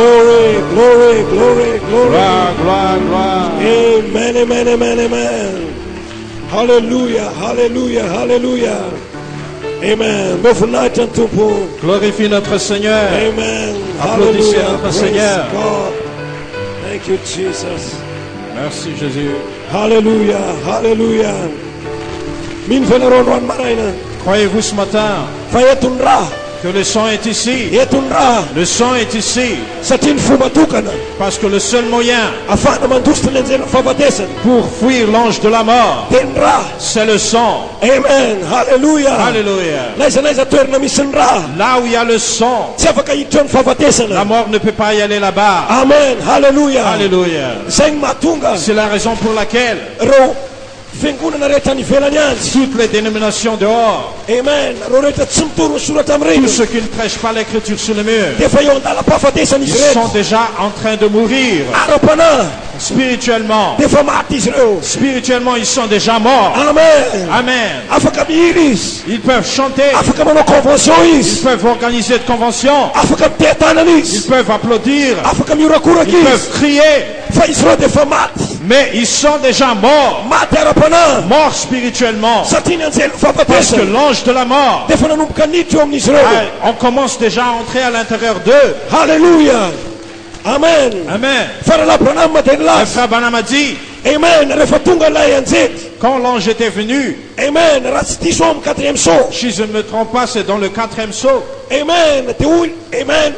Glory, glory, glory, glory. Gloire, gloire, gloire. Amen, amen, amen, amen. Hallelujah, hallelujah, hallelujah. Amen. Glorifie notre Seigneur. Amen. Applaudissez Hallelujah. notre Praise Seigneur. God. Thank you, Jesus. Merci Jésus. Hallelujah, hallelujah. Min feneron wan maraina. Croyez-vous ce matin Fayatunra. que le sang est ici? Yetunra. Le sang est ici. Satin fumatukana. Parce que le seul moyen Afana mandustenenzel favatesen. pour fuir l'ange de la mort, Tenra. c'est le sang. Amen. Hallelujah. Alléluia. Naisa tuerna misenra. Là où il y a le sang, Safaka yiton favatesen. la mort ne peut pas y aller là-bas. Amen. Hallelujah. Alléluia. Zeng matunga. C'est la raison pour laquelle Ro. Fenguna naretani felanyanzi. toutes les dénominations dehors, Amen. Roreta tsumturu suratamre. tous ceux qui ne prêchent pas l'écriture sur le mur, Defayonda la pafatesan ils Israël. sont déjà en train de mourir. Arapana. Spirituellement, Defamat Israël. spirituellement, ils sont déjà morts. Amen. Amen. Afakamiris. Ils peuvent chanter, Afakamono ils convenções. peuvent organiser de conventions, ils Afakatetanis. peuvent applaudir, ils Afakamiurakurakis. peuvent crier, Faisro defamat. mais ils sont déjà morts. Materapana. Morts spirituellement. Satinanzel Parce que fafatesan. l'ange de la mort, Defananum kanitium Israël. on commence déjà à entrer à l'intérieur d'eux. Hallelujah. Amen. Amen. Farala pranama Le tenlas. frère Branham a dit, Amen. Refatunga la yanzet. quand l'ange était venu, Amen. Rastishom 4e saut. si je ne me trompe pas, c'est dans le 4e saut, Amen. Teul. Amen.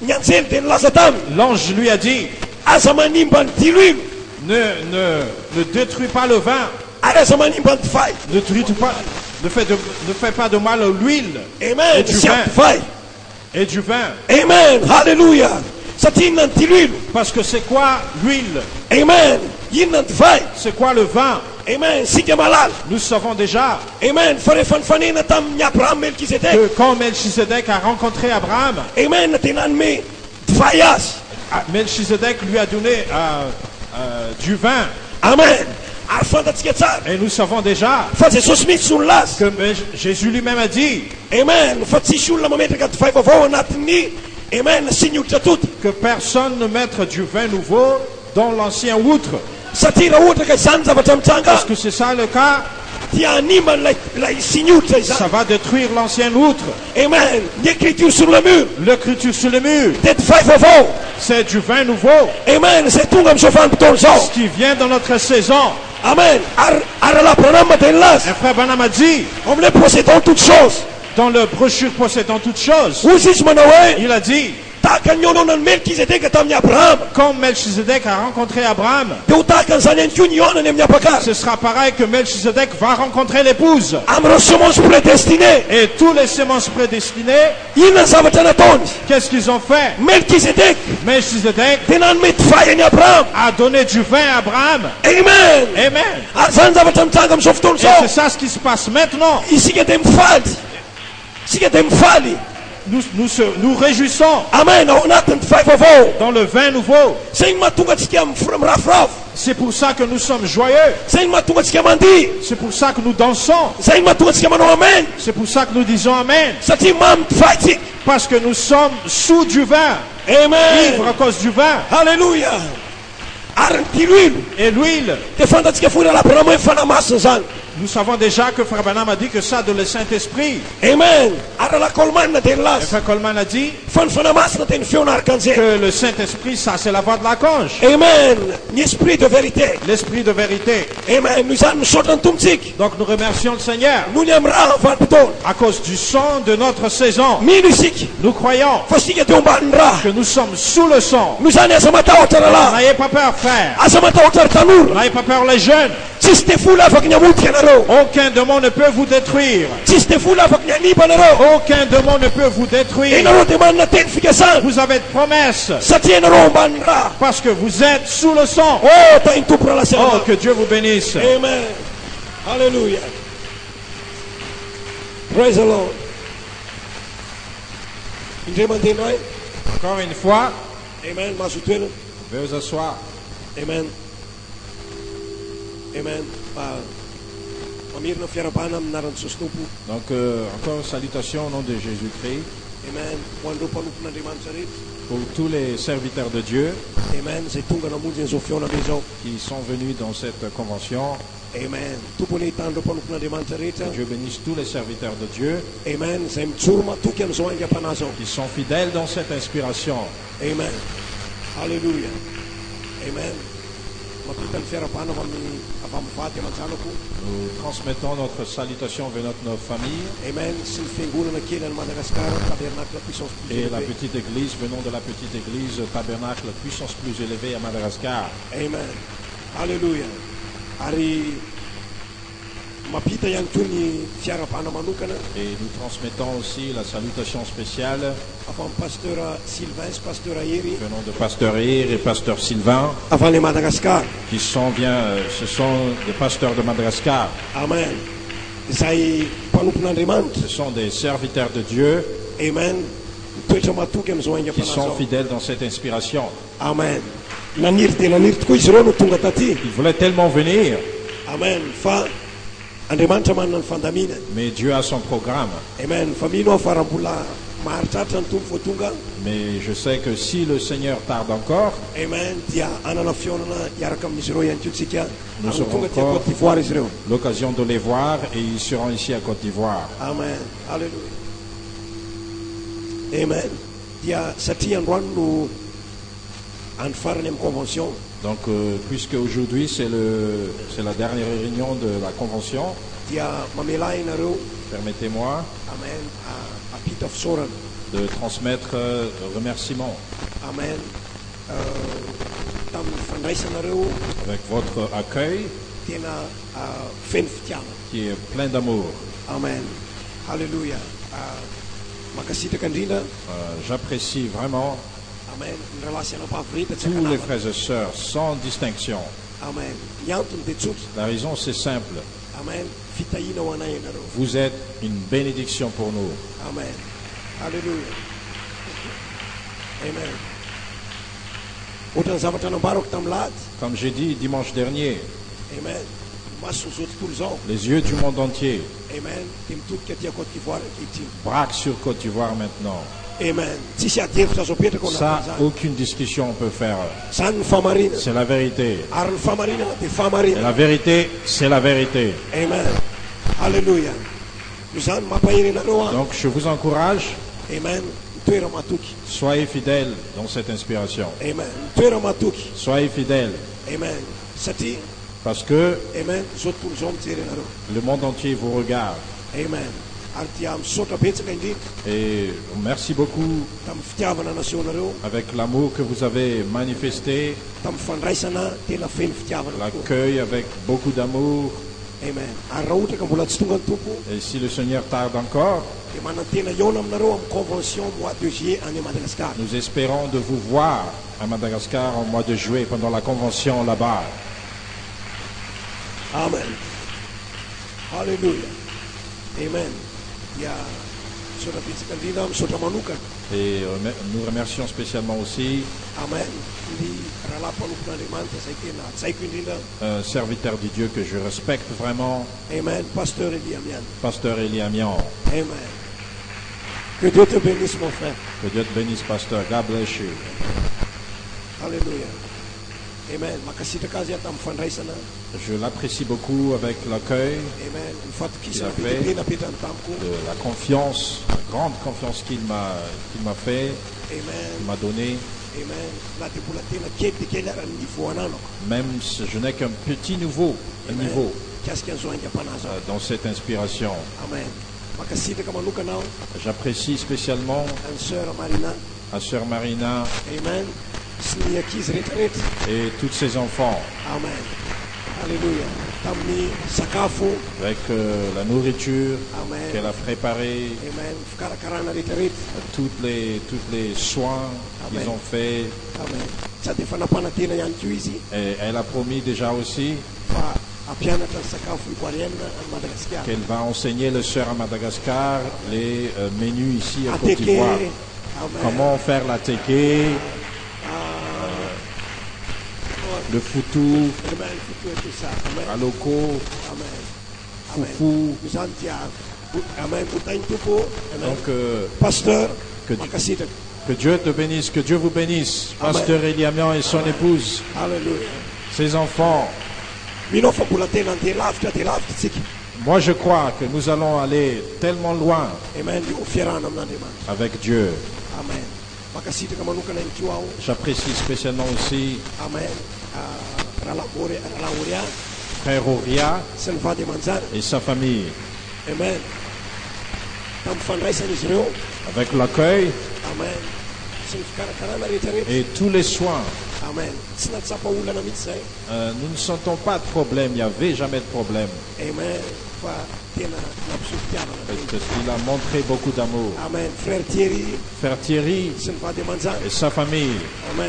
Nyanzel ten lazatam. l'ange lui a dit, Azamanimban tilum. ne détruis pas le vin, Azamanimban fai. ne fais pas de mal à l'huile Amen. et du Siap vin. fai. Et du vin. Amen. Hallelujah. Satinan tilum. Parce que c'est quoi l'huile? Amen. Yinan fai. C'est quoi le vin? Amen. Sike malal. Nous savons déjà Amen. Fare fanfanina tam nyapram Melchizedek. que quand Melchizedek a rencontré Abraham, Amen. Tenan me fayas. Melchizedek lui a donné du vin. Amen. Arfanda tsketsar. Et nous savons déjà Faze sosmit sun las. que Jésus lui-même a dit Amen. Fatsishul la mametrika fai vavo natni. Amen. Signul tatut. que personne ne mette du vin nouveau dans l'ancien outre. Satira utra ka sanza vatamtanga. Est-ce que c'est ça le cas? Ti anima la signul Ça va détruire l'ancien outre. Amen. L'écriture sur le mur. L'écriture sur le mur, Det fai vavo. c'est du vin nouveau. Amen. C'est tungam shofan ptonso. Ce qui vient dans notre saison. Amen. Ar la pranama tenlas. Un frère Branham a dit, On les possédons toutes choses. dans le brochure possédant toutes choses, Usis manawe. il a dit, Takan yonon Melchizedek tam Abraham. quand Melchizedek a rencontré Abraham, Te takan sanen yonon nem pakar. ce sera pareil que Melchizedek va rencontrer l'épouse. Amro somos prédestinés. Et tous les semences prédestinées, Yinan savatanaton. qu'est-ce qu'ils ont fait? Melchizedek. Melchizedek Tenan met fayen Abraham. a donné du vin à Abraham. Amen. Amen. Arzan zavatam tangam softon Et so. c'est ça ce qui se passe maintenant. Ici que dem fali. Ici que dem fali. Nous réjouissons Amen. On attend fai vavo. dans le vin nouveau. Sen matunga tsikiam from rafraf. C'est pour ça que nous sommes joyeux. Sen matunga tsikiam andi. C'est pour ça que nous dansons. Sen matunga tsikiam no amen. C'est pour ça que nous disons Amen. Sati mam fai. Parce que nous sommes sous du vin. Amen. Ivres à cause du vin. Hallelujah. Arantiluil. Et l'huile. Te fanda tsike fura la pramo fana masan. Nous savons déjà que Frère Branham a dit que ça de le Saint-Esprit. Amen. Ara la colman na ten Et las. Frère Coleman a dit Fana mas na ten fiona arkanze. que le Saint-Esprit, ça c'est la voix de l'archange. Amen. Ni esprit de vérité. L'Esprit de vérité. Amen. Nous sommes sortant tumzik. Donc nous remercions le Seigneur Nous n'aimera van puton. à cause du sang de notre saison. Minusik. Nous croyons Fasike te umbanra. que nous sommes sous le sang. Nous allons asamata otarala. N'ayez pas peur, frère. Asamata otar tanur. N'ayez pas peur, les jeunes. Siste fula fak nyamut kenaro. Aucun démon ne peut vous détruire. Siste fula fak nyani banaro. Aucun démon ne peut vous détruire. Enaro te man na ten fikesan. Vous avez de promesses Sati enaro umbanra. parce que vous êtes sous le sang. Oh, ta intu pra la Oh, sema. que Dieu vous bénisse. Amen. Hallelujah. Praise the Lord. Indremantin right? Encore une fois, Amen. Masutwelo. veuillez vous asseoir. Amen. Amen. Amir na fiarapanam naran susnupu. Donc, encore une salutation au nom de Jésus-Christ. Amen. Ho an'ireo mpanompon'Andriamanitra rehetra. Pour tous les serviteurs de Dieu Amen. Zay tonga namonjy an'izao fiaonana izao. qui sont venus dans cette convention, Amen. Tompony hitan'ireo mpanompon'Andriamanitra rehetra. que Dieu bénisse tous les serviteurs de Dieu Amen. Zay mijoro matoky amin'izao aingam-panahy zao. qui sont fidèles dans cette inspiration. Amen. Alléluia. Amen. Mampita ny fiarabana avy amin'ny vady aman-janako. Nous transmettons notre salutation vers notre famille Amen. Sy ny fiangonana kely any Madagasikara, tabernacle puissance plus et la élevée. petite église, venons de la petite église Tabernacle Puissance Plus Élevée à Madagascar. Amen. Alléluia. Ary mampita ihany koa ny fiarabana manokana Et nous transmettons aussi la salutation spéciale avy amin'ny pasteur Sylvain sy pasteur Ahery venant de Pasteur Hir et Pasteur Sylvain, avy any Madagasikara. ce sont des pasteurs de Madagascar. Amen. Izay mpanompon'Andriamanitra. Ce sont des serviteurs de Dieu Amen. Mitoetra matoky amin'izao qui aingam-panahy sont zao. fidèles dans cette inspiration. Amen. Naniry dia naniry tokoa izy ireo no tonga taty. Ils voulaient tellement venir, Amen. Fa Andriamanitra manana ny fandamina. mais Dieu a son programme. Amen. Fa mino aho fa raha mbola maharitraritra ny tombo vao tonga. Mais je sais que si le Seigneur tarde encore, Amen. Dia anana fiaonana hiaraka amin'izy ireo ihany koa tsika. Nous Ary serons tonga tia encore- Côte d'Ivoire izy ireo. l'occasion de les voir et ils seront ici à Côte d'Ivoire. Amen. Alléluia. Amen. Dia satria androany no andro farany amin'ny convention. Donc, puisque aujourd'hui c'est la dernière réunion de la convention, Dia mamela ianareo. permettez-moi Amen. Apita fisaorana. de transmettre remerciements Amen. Tamin'ny fandraisanareo avec votre accueil tena feno fitiavana. qui est plein d'amour. Amen. Alléluia. Makasitraka indrindra. J'apprécie vraiment Amen. Ny ralasy anapavy rehetra tsy tous les ankanavana. frères et sœurs sans distinction. Amen. Ny antony dia tsotra. La raison c'est simple, Amen. Fitahiana ho anay ianareo. vous êtes une bénédiction pour nous. Amen. Alléluia. Amen. Ohatran'ny zavatra nambarako tamin'ny lahady. Comme j'ai dit dimanche dernier, Amen. Masony zao tontolo zao. les yeux du monde entier Amen. Dia mitodika aty Côte d'Ivoire ankehitriny. braquent sur Côte d'Ivoire maintenant. Amen. Tsisy ady-hevitra azo apetraka ao Ça, anatin'izany. aucune discussion peut faire. Zany ny famarinana. C'est la vérité. Ary ny famarinana dia Et famarinana. la vérité, c'est la vérité. Amen. Alléluia. Noho zany mampahery ianareo any. Donc je vous encourage, Amen. Mitoera matoky. soyez fidèles dans cette inspiration. Amen. Mitoera matoky. Soyez fidèles, Amen. Satria, parce que amen, zao tontolo zao mijery ianareo. le monde entier vous regarde. Amen. Ary dia misaotra betsaka indrindra Et merci beaucoup tamin'ny fitiavana nasehonareo, avec l'amour que vous avez manifesté, tamin'ny fandraisana tena feno fitiavana tokoa. l'accueil avec beaucoup d'amour. Amen. Ary raha ohatra ka mbola tsy tonga ny tompo Et si le Seigneur tarde encore, dia manantena iona aminareo amin'ny convention mois de juillet any Madagascar. nous espérons de vous voir à Madagascar au mois de juillet pendant la convention là-bas. Amen. Alléluia. Amen. Dia misaotra betsaka indrindra, misaotra manokana. Et nous remercions spécialement aussi Amen. Ny rahalahy mpanompon'Andriamanitra izay tena tsaiko indrindra. un serviteur de Dieu que je respecte vraiment, Amen. Pasteur Eliamian. Pasteur Eliamian. Amen. Que Dieu te bénisse, mon frère. Que Dieu te bénisse, Pasteur. God bless you. Alléluia. Amen. Makasitraka azy aho tamin'ny fandraisana. Je l'apprécie beaucoup avec l'accueil, Amen. Ny fatokisana Il a fait. bebe napetrany tamiko. la confiance, la grande confiance qu'il m'a fait, qu'il Amen. m'a donné. Amen. Na dia mbola tena kely dia kely ara ny niveau ananako. Même si je n'ai qu'un petit niveau Kasika an'izao aingam-panahy zao. dans cette inspiration. Amen. Makasitraka manokana aho J'apprécie spécialement any sœur Marina. à Sœur Marina Amen. Sy ny ankizy rehetrarehetra. et tous ses enfants, Amen. Alléluia. Tamin'ny sakafo. avec la nourriture qu'elle Amen. a préparée, Amen. Fikarakarana rehetrarehetra. toutes les soins qu'ils Amen. ont fait. Amen. Sady efa nampanantena ihany koa izy Et elle a promis déjà aussi fa ampianatra ny sakafo ivoirienne à Madagascar. qu'elle va enseigner le sœur à Madagascar les menus ici à Côte Ateke. d'Ivoire. Amen. Comment faire la teke, le foutou, Amen. Futu et tout ça. Amen. aloko, Amen. Amen. foufou. Nous en dia. Amen. Utainy tompo. Amen. Donc Pasteur. Makasita. Que Dieu te bénisse, que Dieu vous bénisse. Amen. Pasteur Eliamian et son épouse, Hallelujah. ses enfants. Minofa pulatena te lavitra tsiki. Moi, je crois que nous allons aller tellement loin Amen. Di ufierana amin'Andriamanitra. avec Dieu. Amen. Makasitaka manokana ny kiao. J'apprécie spécialement aussi Amen. Ralaoria Frère Auria sy ny vady aman-jany. et sa famille. Amen. Tamin'ny fandraisana izy ireo. Avec l'accueil Amen. Sy ny fikarakarana rehetrarehetra. et tous les soins. Amen. Tsy natsapa olana mihitsy zay. Nous ne sentons pas de problème, il n'y avait jamais de problème. Amen. Fa tena nampiseho fitiavana. Parce qu'il a montré beaucoup d'amour. Amen. Frère Thierry Frère Thierry sy ny vady aman-jany. et sa famille, Amen.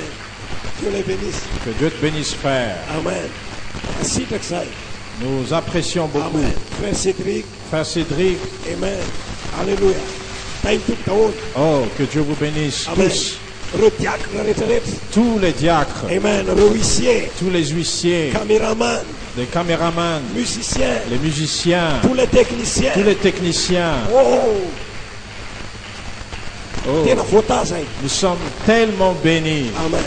Dieu les bénisse. que Dieu te bénisse, frère. Amen. Asitraka zay. Nous apprécions beaucoup. Amen. Frère Cédric. Frère Cédric, Amen. Alléluia. Taimituky daholo. oh, que Dieu vous bénisse Amen. tous. Reo diacre rehetrarehetra. Tous les diacres, Amen. Reo huissier. tous les huissiers, Caméraman. les caméramans, Musicien. les musiciens, Tous les techniciens. tous les techniciens. Oh. Oh, Tena voata zay. nous sommes tellement bénis. Amen.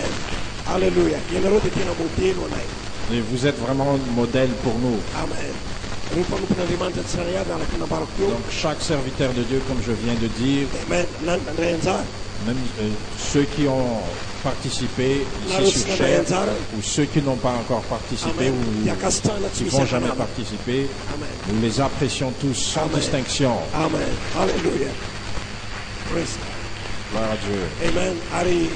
Alléluia. Ianareo dia tena modelo anay. Et vous êtes vraiment un modèle pour nous. Amen. Reo mpanompon'Andriamanitra tsirairay avy araka nambarako teo. Donc chaque serviteur de Dieu, comme je viens de dire, Amen. Nandray anjara. même ceux qui ont participé Nareo ici tsy sur nandray chair, anjara. ou ceux qui n'ont pas encore participé, Amen. ou Dia akasitrahana tsy qui ne misy vont jamais hafanana. participer, Amen. nous les apprécions tous sans Amen. distinction. Amen. Alléluia. Praise God. Gloire à Dieu. Amen. Ary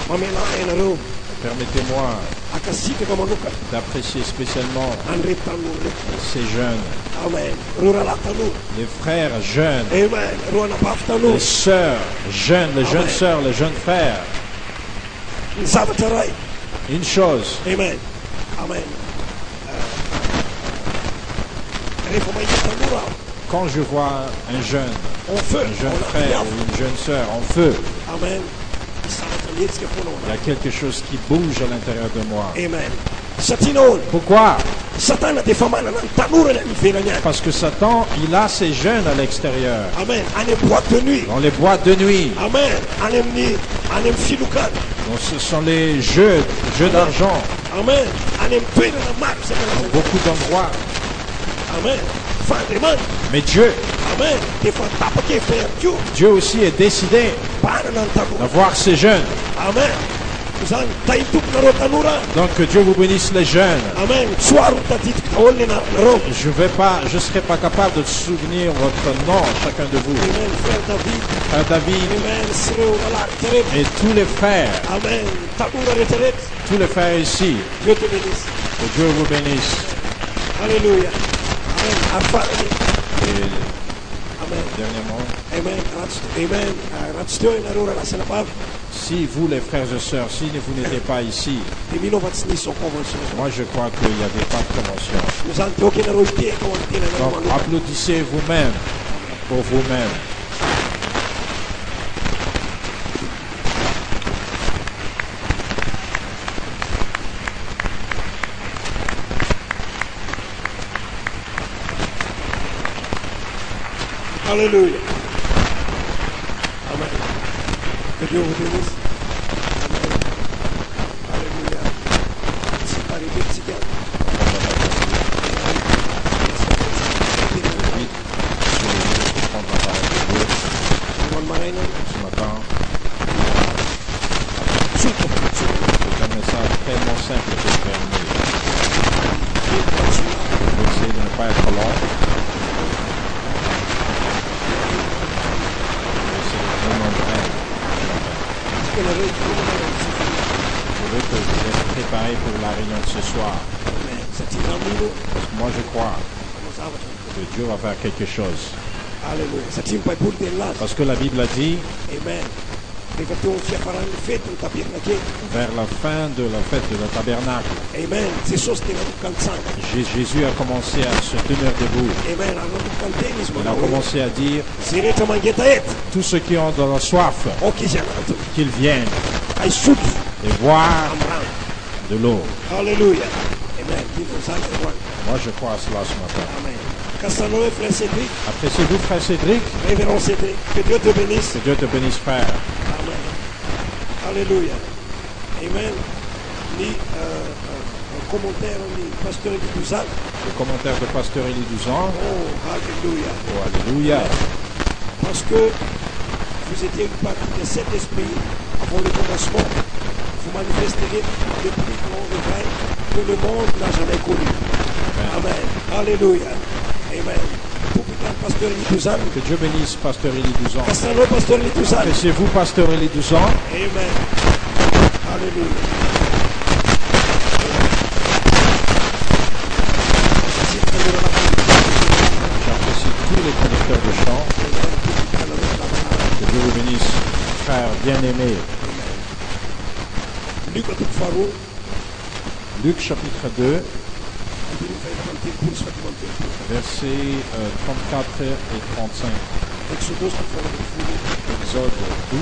mamela ianareo Permettez-moi akasitaka manokana d'apprécier spécialement an'reto tanora reto. ces jeunes, Amen. Reo rahalahy tanora. les frères jeunes, Amen. Reo anabavy tanora. les sœurs jeunes, les jeunes Amen. sœurs, les jeunes frères. Ny zavatra ray. Une chose, Amen. Amen. Rehefa mahita tanora aho, quand je vois un jeune on frère ou une jeune sœur en feu, Amen. Misy zavatra mihetsika foana ao il y a quelque chose qui bouge à l'intérieur de moi. anaty. Amen. Satria nahoana Pourquoi? satana dia efa manana ny tanorany any ivelany any. Parce que Satan, il a ses jeunes à l'extérieur, Amen. Any amin'ny boîte de nuit. dans les boîtes de nuit. Amen. Any amin'ny filokana. Donc ce sont les jeux d'argent, Amen. Any amin'ny toerana maro isan-karazany. beaucoup d'endroits. Amen. Fa Andriamanitra. Mais Dieu, Amen. Dia efa tapaka efa ihany koa. Dieu aussi est décidé Banana ny tanora. d'avoir ces jeunes. Amen. Zany tahin-tomponareo tanora. Donc que Dieu vous bénisse les jeunes. Amen. Tsy ho aro tadidiko daholo ny anaranareo. Je serai pas capable de souvenir votre nom, chacun de vous. Amen. Frère David. Frère David Amen. Sy ireo lalahy rehetrarehetra. et tous les frères, Amen. Tanora rehetrarehetra. tous les frères ici, Dieu te bénisse. que Dieu vous bénisse. Alléluia. Amen. Ary farany. Et Amen. dernièrement, Amen. Amen. Raha tsy teo ianareo raha lasa nabavy. si vous les frères et sœurs, si vous n'étiez pas ici, Dia mino fa tsy nisy ao convention. moi je crois qu'il n'y avait pas de promotion. No zany teo ianareo iteka ao amin'ny tenanareo Donc manokana. applaudissez vous-même pour vous-même. Alléluia. Amen. Que Dieu vous bénisse. Amen. Alléluia. Si par les petits gars. Vite, je vais prendre la parole de Dieu One marina. ce matin. Super. C'est un message tellement simple que je vais amener. Je vais essayer de ne pas être long. Je veux que vous êtes préparés pour la réunion de ce soir. Parce que moi je crois que Dieu va faire quelque chose. Alléluia. Satria ny baiboly dia nilaza. Parce que la Bible a dit, Amen. Rehefa teo amin'ny fiafaran'ny fety ny tabernakely. vers la fin de la fête de la tabernacle, Amen. Jesosy tena notoka nitsanga. Jésus a commencé à se tenir debout. Amen. Raha nanotoka ny tena izy Il a manao hoe, commencé à dire, zay rehetra mangeta eto, tous ceux qui ont de la soif, aoka izy anato. qu'ils viennent Haisotro et boire amin'ny rano. de l'eau. Alléluia. Amen. Dino zany androany. Moi je crois à cela ce matin. Amen. Casanova, frère Cédric, Appréciez-vous, frère Cédric? révérend Cédric, que Dieu te bénisse. Que Dieu te bénisse, frère. Amen. Alléluia. Amen. Ni un commentaire, ni pasteur Elie Douzan. Le commentaire de pasteur Elie Douzan. Oh, alléluia. Oh, alléluia. Parce que vous étiez une partie de cet esprit avant le commencement. Vous manifesterez le plus grand réveil que le monde n'a jamais connu. Amen. Alléluia. Amen. Pour plus tard, pasteur Elie Douzan. Que Dieu bénisse pasteur Elie Douzan. Pasteur Elie Douzan. Appréciez-vous, pasteur Elie Douzan? Amen. Alléluia. J'apprécie tous les conducteurs de chant. Que Dieu vous bénisse, frère bien-aimé. Luc chapitre 2, versets 34 et 35. Exode 12,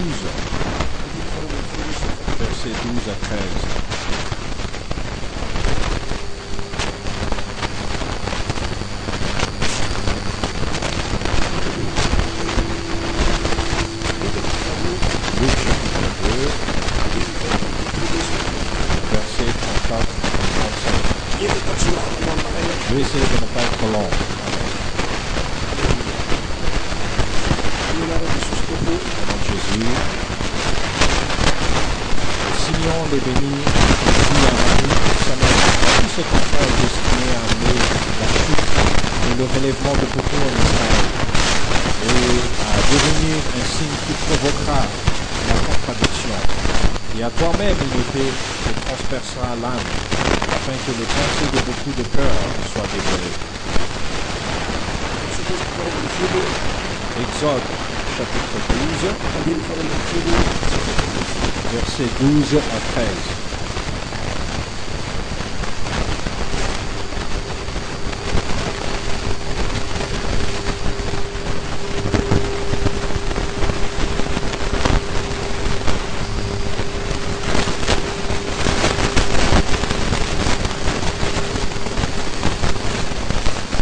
versets 12 à 13. Luc chapitre 2, versets 34 et 35. Je vais essayer de ne pas être long. Nom de Jésus. Simeon les bénit et dit à Marie, sa mère, tout cet enfant est destiné à amener la chute et le relèvement de beaucoup en Israël, et à devenir un signe qui provoquera la contradiction. Et à toi-même, une épée te transpercera l'âme, afin que les pensées de beaucoup de cœurs soient dévoilées. Exode chapitre 12, versets 12 à 13.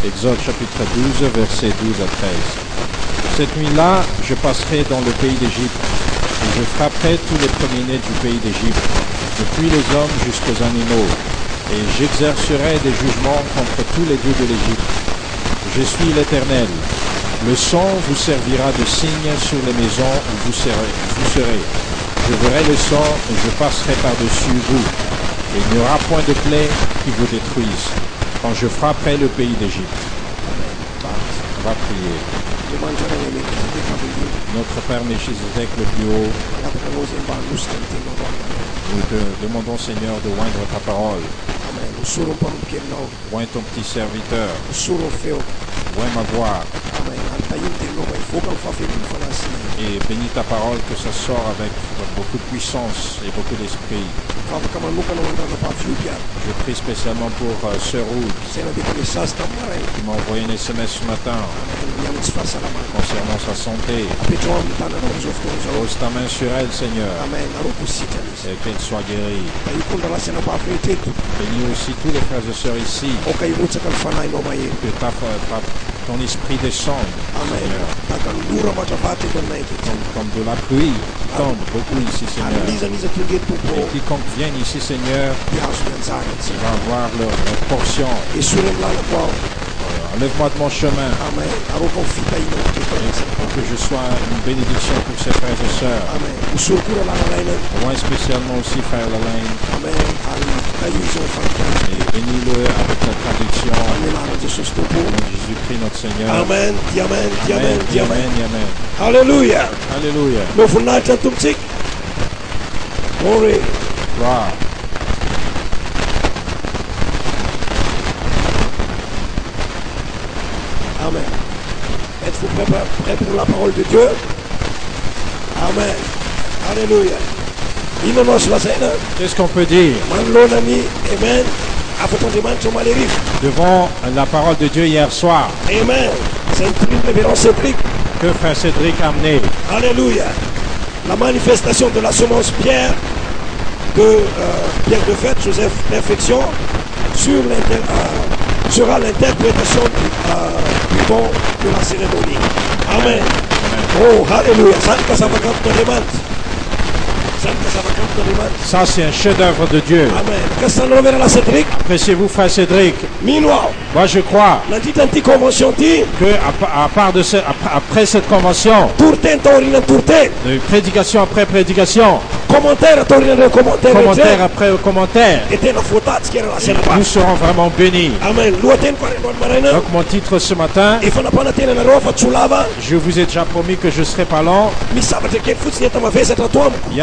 Exode chapitre 12, versets 12 à 13. Cette nuit-là, je passerai dans le pays d'Égypte, et je frapperai tous les premiers-nés du pays d'Égypte, depuis les hommes jusqu'aux animaux, et j'exercerai des jugements contre tous les dieux de l'Égypte. Je suis l'Éternel. Le sang vous servira de signe sur les maisons où vous serez. Je verrai le sang et je passerai par-dessus vous, et il n'y aura point de plaie qui vous détruise, quand je frapperai le pays d'Égypte. On va prier. Notre Père Melchisedec le plus haut, nous te demandons, Seigneur, de oindre ta parole. Oins ton petit serviteur. Oins ma voix. Et bénis ta parole, que ça sort avec beaucoup de puissance et beaucoup d'esprit. Je prie spécialement pour Sœur Ruth, qui m'a envoyé un SMS ce matin concernant sa santé. Pose ta main sur elle, Seigneur, et qu'elle soit guérie. Bénis aussi tous les frères et sœurs ici, que ton esprit descende, Seigneur, comme de la pluie qui tombe beaucoup ici, Seigneur. Et quiconque vienne ici, Seigneur, va avoir leur portion. Enlève-moi de mon chemin, pour que je sois une bénédiction pour ses frères et sœurs. Moi spécialement aussi, frère Lalaine. Et bénis-le avec la traduction. Au nom de Jésus-Christ notre Seigneur. Amen. Amen. Amen. Amen. Amen. Alléluia. Alléluia. Glory. Gloire. Amen. Êtes-vous prêts pour la parole de Dieu? Amen. Alléluia. Qu'est-ce qu'on peut dire devant la parole de Dieu hier soir? Amen. C'est une révérend Cédric. Que frère Cédric a amené? Alléluia. La manifestation de la semence Pierre de Fête, Joseph Perfection, sur sera l'interprétation du don de la cérémonie. Amen. Oh, alléluia. Ça, c'est un chef-d'œuvre de Dieu. Amen. Appréciez-vous, frère Cédric? Meanwhile, Moi, je crois la petite anti-convention dit, que après cette convention, de prédication après prédication, commentaire commentaire après commentaire, Amen. nous serons vraiment bénis. Donc, mon titre ce matin, je vous ai déjà promis que je ne serai pas long. Il y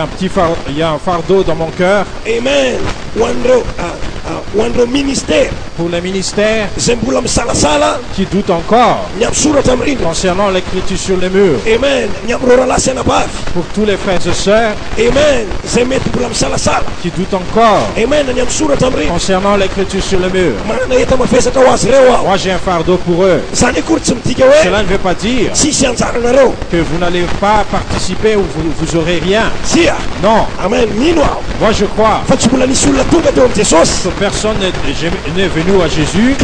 a un fardeau dans mon cœur. Amen. Ministère. Pour les ministères qui doutent encore concernant l'écriture sur les murs. Amen. Pour tous les frères et sœurs Amen. qui doutent encore concernant l'écriture sur les murs. Moi, j'ai un fardeau pour eux. Cela ne veut pas dire que vous n'allez pas participer ou vous aurez rien. Non. Amen. Moi, je crois que personne n'est venu à Jésus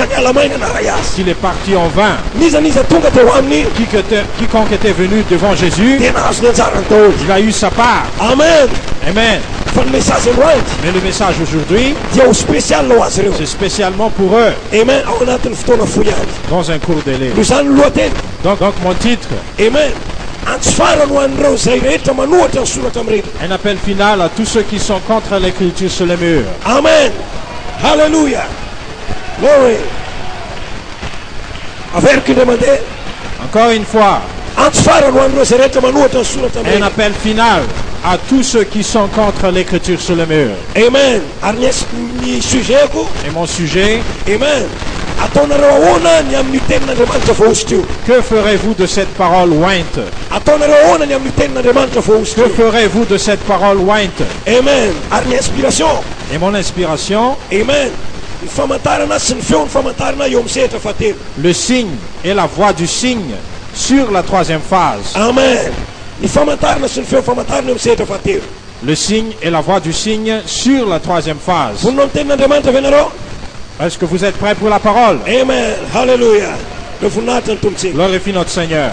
s'il est parti en vain. Quiconque était venu devant Jésus, il a eu sa part. Amen. Amen. Mais le message aujourd'hui, c'est spécialement pour eux. Amen. Dans un court délai. Donc mon titre, Amen. un appel final à tous ceux qui sont contre l'écriture sur les murs. Amen. Hallelujah. Glory. Encore une fois, un appel final à tous ceux qui sont contre l'écriture sur les murs. Amen. Et mon sujet, Amen. que ferez-vous de cette parole ointe? Que ferez-vous de cette parole ointe? Amen. Et mon inspiration, Amen. le signe et la voix du signe sur la troisième phase. Amen. Le signe et la voix du signe sur la troisième phase. Est-ce que vous êtes prêts pour la parole? Amen. Hallelujah. Glorifie notre Seigneur.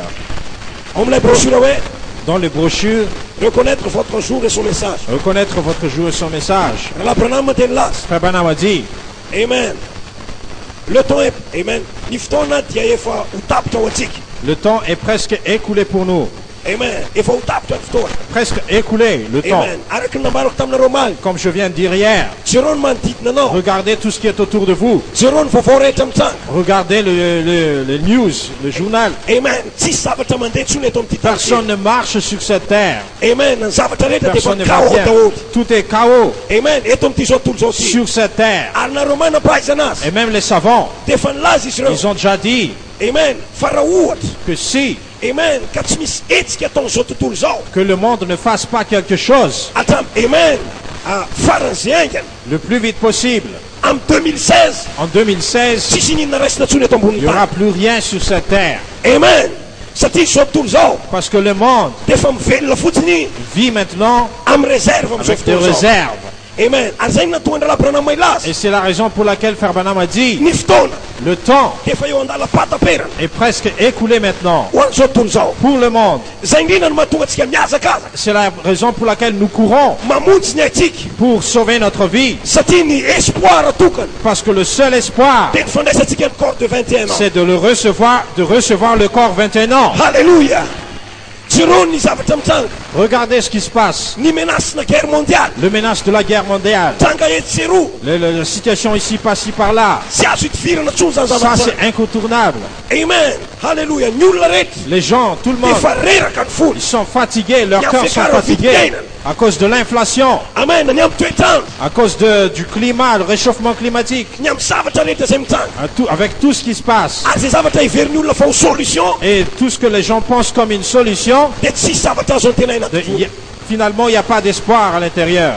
Dans les brochures, reconnaître votre jour et son message. Reconnaître votre jour et son message. Frère Branham a dit, Amen. Le temps est, Amen. Le temps est presque écoulé pour nous. Amen. Presque écoulé le temps. Comme je viens de dire hier, regardez tout ce qui est autour de vous. Regardez le news, le journal. Amen. Personne ne marche sur cette terre. Amen. Personne ne va bien. Tout est chaos. Amen. Sur cette terre. Et même les savants, ils ont déjà dit, Amen. Que si, Amen. Que le monde ne fasse pas quelque chose, Amen. Le plus vite possible. En 2016, il n'y aura plus rien sur cette terre. Amen. Parce que le monde vit maintenant avec des réserves. Amen. Et c'est la raison pour laquelle Frère Branham a dit, le temps est presque écoulé maintenant pour le monde. C'est la raison pour laquelle nous courons pour sauver notre vie. Parce que le seul espoir, c'est de recevoir le corps 21 ans. Alléluia. Regardez ce qui se passe. Le menace de la guerre mondiale. La situation ici, par-ci, par-là. Ça, c'est incontournable. Amen. Alléluia. Les gens, tout le monde, ils sont fatigués, leurs cœurs sont fatigués. À cause de l'inflation. Amen. À cause du climat, le réchauffement climatique. Avec tout ce qui se passe. Et tout ce que les gens pensent comme une solution. Finalement, il n'y a pas d'espoir à l'intérieur.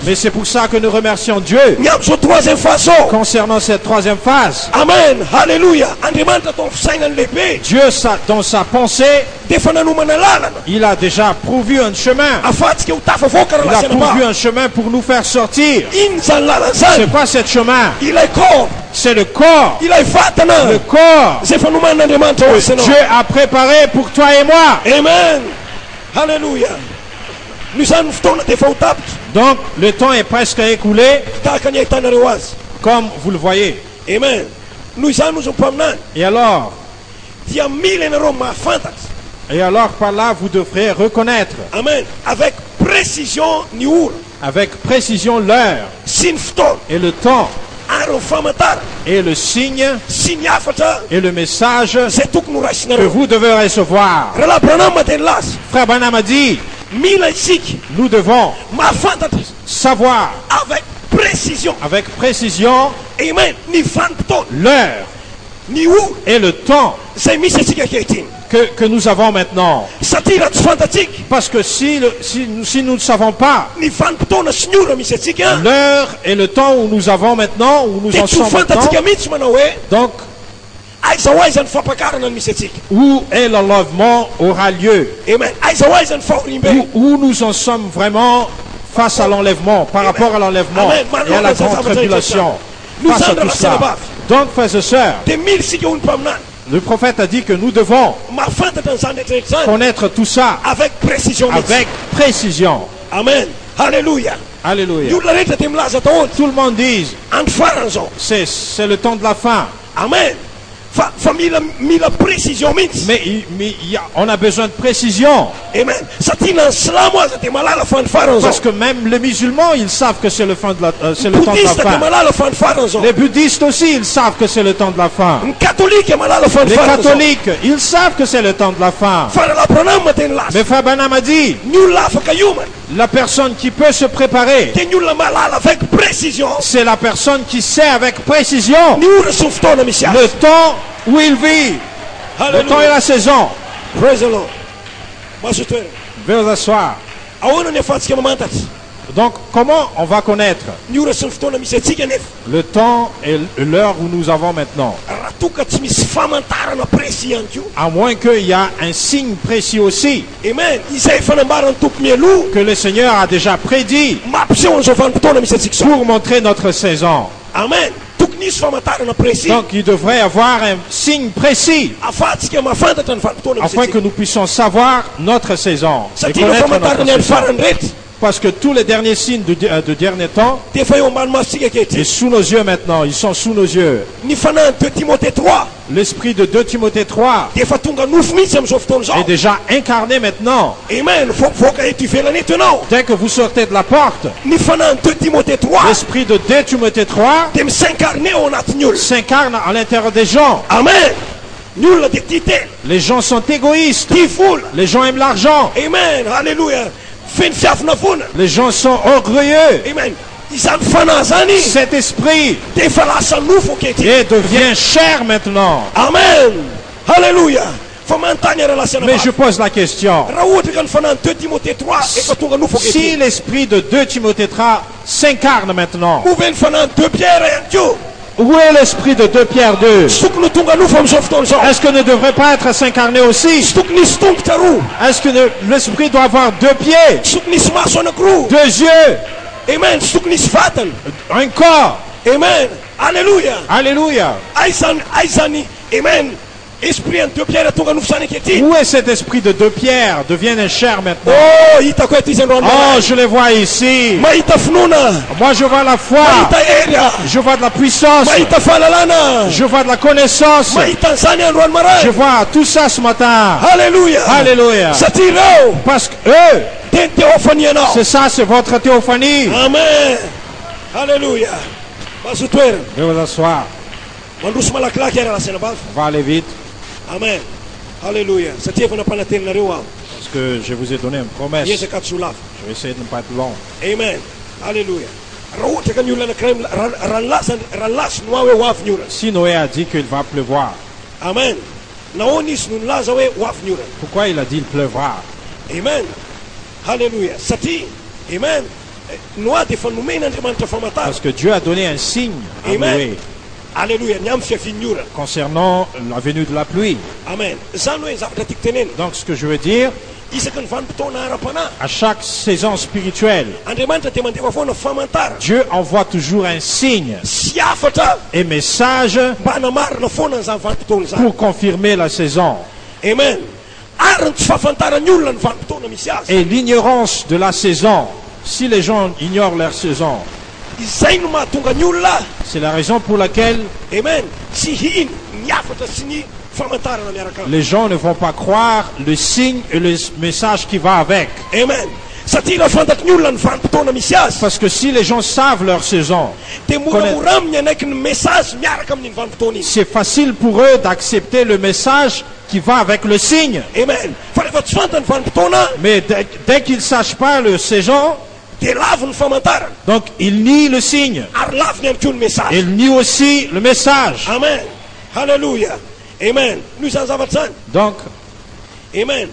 Mais c'est pour ça que nous remercions Dieu concernant cette troisième phase. Amen. Alléluia. Dieu, dans sa pensée, il a déjà pourvu un chemin. Il a pourvu un chemin pour nous faire sortir. C'est quoi ce chemin? C'est le corps. ila ifatana Le corps zefanumana ndemanta que woseno. Dieu a préparé pour toi et moi. Amen. Hallelujah. Nous avons fotoana defa ho tapitra Donc le temps est presque écoulé, tahaka ny ahitanareo azy. comme vous le voyez. Amen. Noho izany ozy mpaminany Et alors dia mila ianareo mahafantatra. par là, vous devrez reconnaître Amen. Avec précision ny ora avec précision l'heure sy ny fotoana et le temps ary ny famantarana et le signe sy ny afatra et le message zay tokony ho que raisinareo. vous devez recevoir. Raha Branham mateny laza Frère Branham a dit, mila isika nous devons mahafantatra savoir avec précision. avec précision Amen. Ny vanim-potoana l'heure ny ora et le temps zay misy atsika ankehitriny. que nous avons maintenant. Satria raha tsy fantatsika Parce que si nous ne savons pas ny vanim-potoana sy ny ora misy atsika l'heure et le temps où nous avons maintenant, où nous dia en tsy sommes ho maintenant, fantatsika mihitsy manao hoe donc aiza ho aiza ny fampakarana ny misy atsika. où est l'enlèvement aura lieu, Amen. Aiza ho aiza ny fahorimbe. où nous en sommes vraiment face à l'enlèvement, par rapport à l'enlèvement Amen. et à la grande tribulation, Nous face à sommes tout dans la cela. Sénébaf. Donc, frères et sœurs, dia mila isika ho ny mpaminany le prophète a dit que nous devons mahafantatra an'izany rehetrarehetra zany connaître tout ça avec précision mihitsy. avec précision. Amen. Halleluja. Ny Alléluia. olona rehetra dia milaza taholy Tout le monde dit, andro farany zao. c'est le temps de la fin. Amen. Fa mila précision mihitsy. Mais on a besoin de précision. Amen. Satria na ny silamo aza dia malala fa ny farany Parce zao. que même les musulmans, ils savent que c'est le temps de la Bouddhiste dia fin. malala fa ny farany zao. Les bouddhistes aussi, ils savent que c'est le temps de la fin. Ny katolika malala fa ny Les farany zao. catholiques, ils savent que c'est le temps de la fin. Fa raha Branham mateny laza Mais Frère Branham a dit, ny olona afaka iomana la personne qui peut se préparer, dia ny olona malala avec précision c'est la personne qui sait avec précision ny ora sy ny fotoana misy le azy. temps où il vit, le temps et la saison. Praise the Lord. Maso toerana. Veuillez vous asseoir. Ahoana ny ahafahantsika mamantatra Donc, comment on va connaître ny ora sy ny fotoana misy atsika nefa le temps et l'heure où nous avons maintenant? raha toka tsy misy famantarana précis ihany koa. À moins qu'il y a un signe précis aussi Amen. Izay efa nambarany tompo mialoha que le Seigneur a déjà prédit mampiseho an'izao vanim-potoana misy atsika zao. pour montrer notre saison. Amen. Tokony hisy famantarana précis Donc, il devrait y avoir un signe précis ahafahantsika mahafantatra ny vanim-potoana misy afin que atsika. nous puissions savoir notre saison et Satria no connaître famantarana notre ny saison. farany rehetra Parce que tous les derniers signes de dernier temps dia efa eo ambany masontsika est ankehitriny. sous nos yeux maintenant. Ils sont sous nos yeux. Ny fanahy 2 Timothée 3 L'esprit de 2 Timothée 3 dia efa tonga nofo mihitsy am'izao fotoana est zao. déjà incarné maintenant. Amen. Voaka eto ivelany eto ianao. Dès que vous sortez de la porte, Ny fanahy 2 Timothée 3 l'esprit de 2 Timothée 3 dia misincarne ao anatin'ny olona. s'incarne à l'intérieur des gens. Amen. Ny olona dia tia tena, Les gens sont égoïstes. tia vola. Les gens aiment l'argent. Amen. Halleluja. Feno fiafina vona. Les gens sont orgueilleux. Amen. Izany fanahy zany Cet esprit dia efa lasa nofo ankehitriny. et devient cher maintenant. Amen. Halleluja. Fa manontany ara lasana Mais je pose la question. raha ohatra ka ny fanahy 2 Timothée 3 efa tonga nofo Si ankehitriny. l'esprit de 2 Timothée 3 s'incarne maintenant, Ove ny fanahy 2 Pierre ihany koa. où est l'esprit de 2 Pierre 2? Tsy tokony ho tonga nofo am'izao fotoana zao. Est-ce que ne devrait pas être s'incarner aussi? Tsy tokony hisy tongotra roa. Est-ce que l'esprit doit avoir 2 pieds, Tsy tokony hisy maso anankiroa. 2 yeux, Amen. Tsy tokony hisy vatana. un corps? Amen. Halleluja. Alléluia. Aizany. Amen. Esprit ny 2 Pierre tonga nofo zany ankehitriny. Où est cet esprit de 2 Pierre? Devient un cher maintenant. Oh, hitako eto izy androany Oh, manahy. je les vois ici. Mahita finoana. Moi, je vois la foi. Mahita hery. Je vois de la puissance. Mahita fahalalana. Je vois de la connaissance. Mahita an'izany androany Je maray. vois tout ça ce matin. Halleluja. Alléluia. Satria ireo Parce que eux, dia ny teofany ianao. c'est ça, c'est votre théophanie. Amen. Halleluja. Mazo toerana. Veuillez vous asseoir. Mandroso malakilaky ara lasana bavy. On va aller vite Amen. Halleluja. Satria efa nampananteninareo aho. parce que je vous ai donné une promesse. Je Hiezaka tsy ho lava. vais essayer de ne pas être long. Amen. Halleluja. Raha ohatra ka ny olona anankiray raha lasy no hoe ho avy ny orana. Si Noé a dit qu'il va pleuvoir, Amen. Nahoana izy no nilaza hoe ho avy ny orana. pourquoi il a dit il pleuvra? Amen. Halleluja. Satria, amen, Noa dia efa nomen'Andriamanitra famatara. Parce que Dieu a donné un signe à Amen. Noé Halleluja. Ny amin'ny fiavian'ny orana. concernant la venue de la pluie. Amen. Zany hoe zavatra tiako tenena. Donc ce que je veux dire, isaky ny vanim-potoana ara-panahy À chaque saison spirituelle, Andriamanitra dia mandeva foana famantarana Dieu envoie toujours un signe sy afatra et message mba hanamarina foana n'izany vanim-potoana izany. pour confirmer la saison. Amen. Ary ny tsy fahafantarany olona ny vanim-potoana misy azy. Et l'ignorance de la saison, si les gens ignorent leur saison, Izay no mahatonga ny olona, c'est la raison pour laquelle amen, tsy hiny ny afatra sy ny famantarana miaraka aminy. les gens ne vont pas croire le signe et le message qui va avec. Amen. Satria raha fantatry ny olona ny vanim-potoana misy azy, Parce que si les gens savent leur saison, dia moramora aminy anaiky ny message miaraka amin'iny vanim-potoana iny. c'est facile pour eux d'accepter le message qui va avec le signe. Amen. Fa rehefa tsy fantany vanim-potoana, Mais dès qu'ils ne sachent pas le saison, dia lavo ny famantarana, donc ils nient le signe. ary lavo ny ihany koa ny message. Ils nient aussi le message. Amen. Halleluja. Amen. Noho izany zavatra zany. Donc, Amen.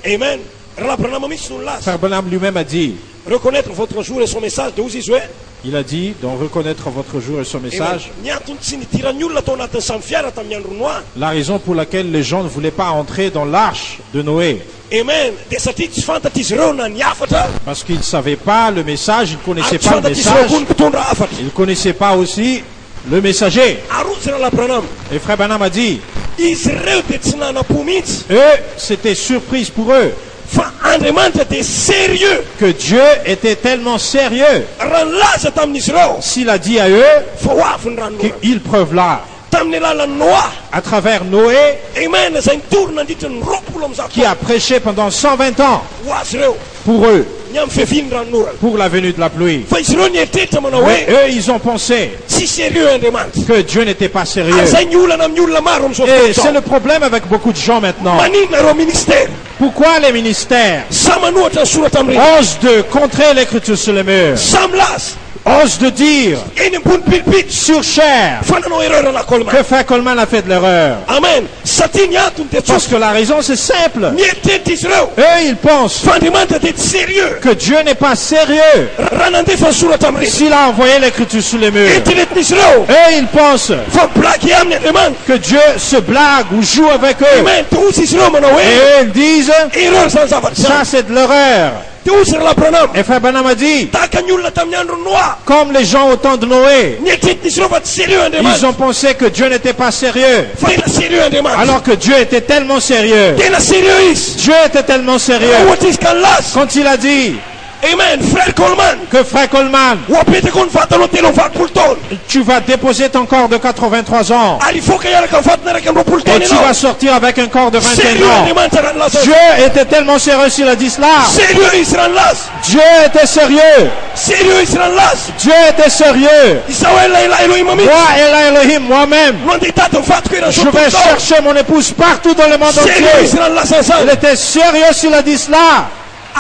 Amen. Raha Branham mihitsy no nilaza. Frère Branham lui-même a dit, Reconnaître votre jour et son message dia ozy izy hoe, il a dit, donc reconnaître votre jour et son message. ny antony tsy nidiran'ny olona tao anatin'ny samy fiara tamin'ny andro noa. La raison pour laquelle les gens ne voulaient pas entrer dans l'arche de Noé, Amen. Dia satria tsy fantatra izy ireo na ny afatra, parce qu'ils ne savaient pas le message, ils ne connaissaient ary tsy pas le fantatra izy ireo message, koa ny mpitondra afatra. ils ne connaissaient pas aussi le messager. Ary ozy raha Branham, Et Frère Branham a dit, izy ireo dia tsy nana-po mihitsy, eux, c'était surprise pour eux, fa Andriamanitra dia sérieux. que Dieu était tellement sérieux. Raha nilaza tamin'izy ireo S'il a dit à eux fa ho avy ny ranonora qu'ils preuve là, tamin'ny alalan'ny Noa. à travers Noé, Amen. Izay nitorina nandritra ny 20 am'izao qui a prêché pendant 120 ans ho azy ireo pour eux, ny amin'ny fiaviany ranonora. pour la venue de la pluie. Fa izy ireo nieritreritra manao Mais hoe eux, ils ont pensé tsy sérieux Andriamanitra. que Dieu n'était pas sérieux. Ary zay ny olana amin'ny olona maro am'izao Et c'est fotoana le problème avec beaucoup de gens maintenant. maninona ireo ministère Pourquoi les ministères sa manohatra ny soratra amin'ny osent de contrer l'écriture sur les murs, sa milaza osent de dire eny ambony pilipity sur chair fa nanao erreur na que Coleman. Frère Coleman a fait de l'erreur. Amen. Satria ny antony dia Parce tsotra que la raison c'est simple. mieritreritra izy ireo Eux, ils pensent fa Andriamanitra dia tsy sérieux que Dieu n'est pas sérieux raha nandefa ny soratra amin'ny s'il a envoyé l'écriture sur les murs. eritreretin'izy ireo Eux, ils pensent fa blaky aminy Andriamanitra. que Dieu se blague ou joue avec eux. Amen. Dia ozy izy ireo manao Et hoe eux, ils disent, erreur zany zavatra ça zany. c'est de l'erreur. Dia ozy raha Branham Et Frère Branham a dit, tahaka ny olona tamin'ny andro Noa comme les gens au temps de Noé, nieritreritin'izy ireo fa tsy sérieux ils Andriamanitra ont pensé que Dieu n'était pas sérieux, fa tena sérieux Andriamanitra. alors que Dieu était tellement sérieux. Tena sérieux izy. Dieu était tellement sérieux. Ohatra izy ka nilaza. Quand il a dit Amen. Frère Coleman que Frère Coleman, ho apetako ny vatanao telo valopolo taona tu vas déposer ton corps de 83 ans ary ifoka hiaraka ny vatana raiky amin'ny roapolo et taona tu vas ianao. sortir avec un corps de 21 Sérieux ans. Andriamanitra raha nilaza. Dieu était tellement sérieux s'il a dit cela. Sérieux izy raha nilaza. Dieu était sérieux. Sérieux izy raha nilaza. Dieu était sérieux. Izaho elaela Elohim mihitsy Moi, Elah Elohim, moi-même, no andeha hitady mivatoko irany je vais chercher mon épouse partout dans le monde Sérieux entier. izy raha nilaza Il zany. était sérieux s'il a dit cela.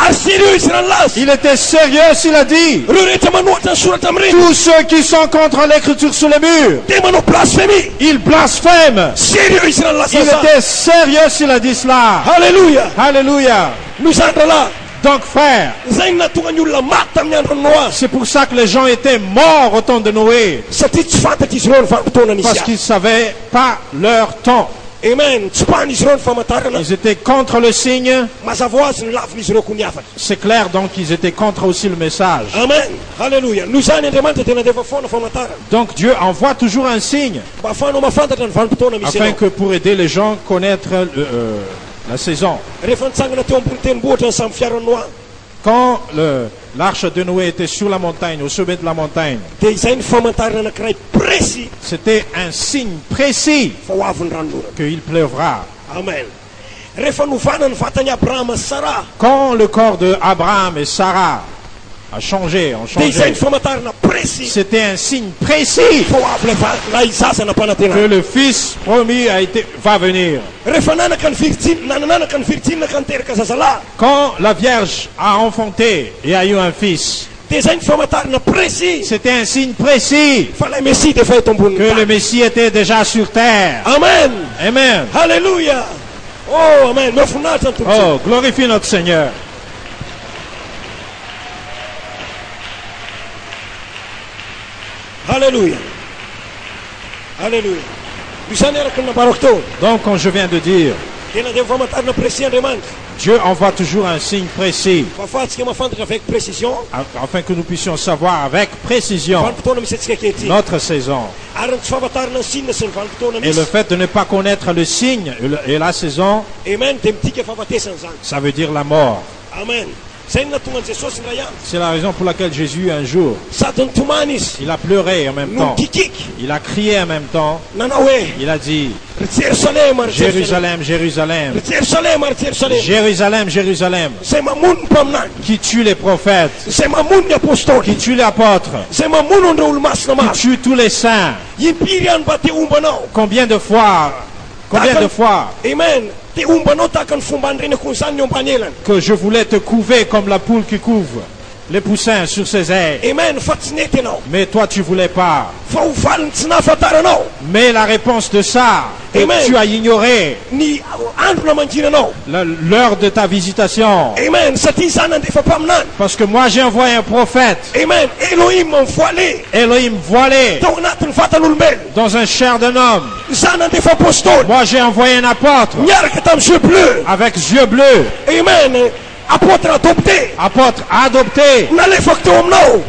Ary sérieux izy raha nilaza. Il était sérieux s'il a dit Ireo rehetra manohatra ny soratra amin'ny reny tous ceux qui sont contre l'écriture sur les murs, dia manao blasphémie. ils blasphèment. Sérieux izy raha nilaza Il zany. était sérieux s'il a dit cela. Halleluja. Alléluia. No zany rahalahy. Donc frère, Zay ny nahatonga ny olona maty tamin'ny andron'ny Noa. c'est pour ça que les gens étaient morts au temps de Noé, Satria tsy fantatra izy ireo ny vanim-potoana nisy parce azy. qu'ils ne savaient pas leur temps. Amen. Tsy pahany izy ireo ny famantarana. Ils étaient contre le signe. Mazava ho azy ny lavin'izy ireo koa niafatra. C'est clair, donc ils étaient contre aussi le message. Amen. Halleluja. Noho izany Andriamanitra dia nandefa foana famantarana Donc Dieu envoie toujours un signe, mba ahafahanao mahafantatra ny vanim-potoana misy afin anao. que pour aider les gens à connaître la saison. Rehefa nitsangana teo ambony tendrombohitra ny samy fiaran'ny Noa Quand l'arche de Noé était sur la montagne, au sommet de la montagne, dia izay ny famantarana anankiray précis c'était un signe précis fa ho avy ny ranonora. qu'il pleuvra. Amen. Rehefa novana ny vatany Abrahama sy Sara Quand le corps de Abraham et Sarah a changé, dia izay ny changé, famantarana précis c'était un signe précis fa ho avy ilay zaza que nampanantenana. le fils promis va venir. Rehefa nanaka ny Virgine ka niteraka zazalahy Quand la Vierge a enfanté et a eu un fils, dia izay ny famantarana précis c'était un signe précis fa ilay Messie dia efa eto amboniny que le tany. Messie était déjà sur terre. Amen. Amen. Halleluja. Oh, amen. Mahafinaritra ny tompoko. Oh, glorifie notre Seigneur. Halleluja. Halleluja. Izany araka ny nambarako teo Donc, comme je viens de dire, dia nandeha famantarana précis Andriamanitra. Dieu envoie toujours un signe précis Fahafahantsika mahafantatra avec précision. afin que nous puissions savoir avec précision Vanim-potoana misy antsika ankehitriny. notre saison. Ary ny tsy fahafantarana ny signe sy ny vanim-potoana Et le misy. fait de ne pas connaître le signe et la saison, Amen. Dia midika fahafatesana zany. ça veut dire la mort. Amen. Zay ny nahatonga an'i Jesosy ny ray andro. C'est la raison pour laquelle Jésus, un jour, Sady nitomany izy. il a pleuré en même No temps. mikikiky. Il a crié en même temps. Nanao hoe Il a dit, ry Jerusalema ry Jerusalema. Jérusalem, Jérusalem, Ry Jerusalema ry Jerusalema. Jérusalem, Jérusalem, Zay mamono ny mpaminany. qui tue les prophètes, Zay mamono ny qui apôstôly. tue les apôtres, Zay mamono an'ireo olo-masina qui maro. tue tous les saints. Impiry ihany mba te ombanao. Combien de fois Amen. Te ombanao tahaka ny fomba andrenako nyzany ny ambany elany. que je voulais te couver comme la poule qui couve les poussins sur ses ailes. Amen. Fa tsy nety ianao. Mais toi, tu voulais pas. Fa ho valiny tsy nahafantaranao. Mais la réponse de ça, Amen. tu as ignoré Ny andro namangina l'heure de ta visitation. Amen. Satria zany nandefa mpaminany. Parce que moi, j'ai envoyé un prophète, Amen. Elohim mivoale Elohim voilé, tao anatin'ny vatan'olombelona. dans un chair d'un homme. Zany nandefa apôstôly. Moi, j'ai envoyé un apôtre Miaraka tamin'ny yeux bleus. avec yeux bleus, Amen. Apôtre adopté. apôtre adopté. Nalefako teo aminao.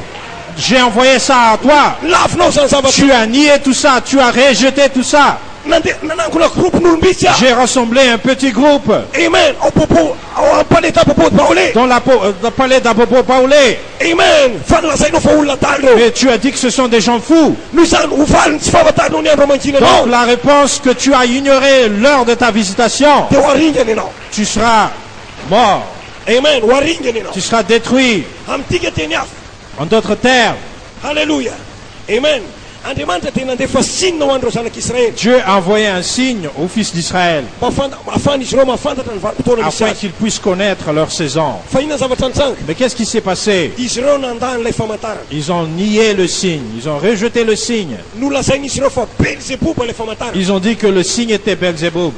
J'ai envoyé ça à toi. Lavinao zany zavatra. Tu as nié tout ça, tu as rejeté tout ça. Nanangona groupen'olombitsy aho. J'ai rassemblé un petit groupe Amen. Ao ampaleta apôpôty Paolé. dans la palais d'Apôtre Paulé. Amen. Fa nolazainao fa olona tany reo. Mais tu as dit que ce sont des gens fous. Noho izany ho valiny tsy fahafantarinao ny andro amangina Donc anao. la réponse que tu as ignoré l'heure de ta visitation, Dia ho aringana ianao. tu seras mort, Amen. Ho aringana ianao. tu seras détruit. Amin'tika teny hafa. En d'autres termes, Alléluia. Amen. Andriamanitra dia nandefa sinina ho andreo zanak'Israely. Dieu a envoyé un signe aux fils d'Israël Ahafahana izy ireo mahafantatra ny vanim-potoana misy afin azy. qu'ils puissent connaître leur saison. Fa inona zavatra nitsanga? Mais qu'est-ce qui s'est passé? Izy ireo nandan'ilay famantarana. Ils ont nié le signe, ils ont rejeté le signe. Nolazain'izy ireo fa Belzebouba ilay famantarana. Ils ont dit que le signe était Belzéboub.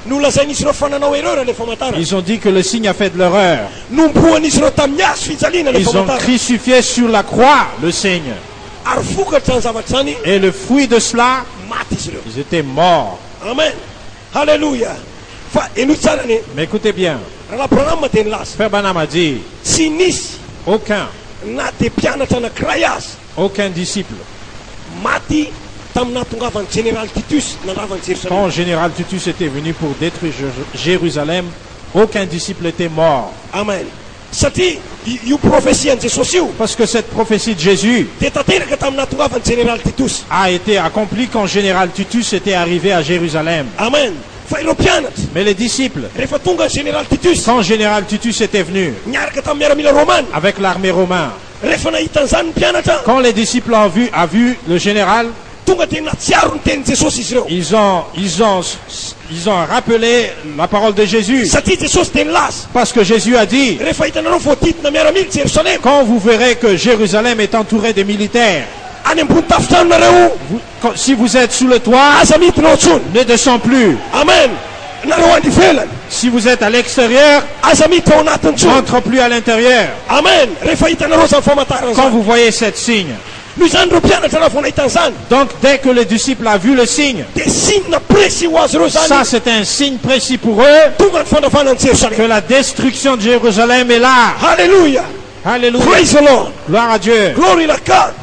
Nolazain'izy ireo fa nanao erreur ilay famantarana. Ils ont dit que le signe a fait de l'erreur. Nomboan'izy ireo tamin'ny hazo fijaliana ilay Ils ont famantarana. crucifié sur la croix le signe. Ary vokatra zany zavatra zany Et le fruit de cela, maty izy ireo. ils étaient morts. Amen. Alléluia. Fa eno tsara ny Mais écoutez bien, raha Branham teny laza. Frère Branham a dit, Tsy nisy aucun na de mpianatra anankiray aza aucun disciple, maty tamin'ny nahatongavany général Titus nandravany quand Jérusalem. général Titus était venu pour détruire Jérusalem, aucun disciple était mort. Amen. Satria io profesia an' Jesosy io Parce que cette prophétie de Jésus dia tanteraka tamin'ny nahatongavany général Titus. a été accomplie quand général Titus était arrivé à Jérusalem. Amen. Fa ireo mpianatra Mais les disciples, rehefa tonga général Titus quand général Titus était venu niaraka tamin'ny miaramila romana avec l'armée romaine, rehefa nahitan'izany ny mpianatra quand les disciples ont vu le général, tonga dia natsiaro ny tenin' Jesosy izy ireo ils ont rappelé la parole de Jésus. satria Jesosy teny laza Parce que Jésus a dit, rehefa hitanareo voadidina miaramily Jérusalem quand vous verrez que Jérusalem est entouré de militaires, any ambony tafotranonareo si vous êtes sous le toit, aza midinao tsony. ne descends plus. Amen. Nareo any ivelany Si vous êtes à l'extérieur, aza miditra ao anatiny tsony. n'entre plus à l'intérieur. Amen. Rehefa hitanareo zany famantarana Quand zany vous voyez cette signe. noho izany reo mpianatra raha vao nahitan'izany Donc dès que le disciple a vu le signe, dia signe précis ho azy ireo ça zany c'est un signe précis pour eux tonga ny fandrafanany que Jérusalem. la destruction de Jérusalem est là. Alléluia. Alléluia. Praise the Lord. Gloire à Dieu. Glory to God.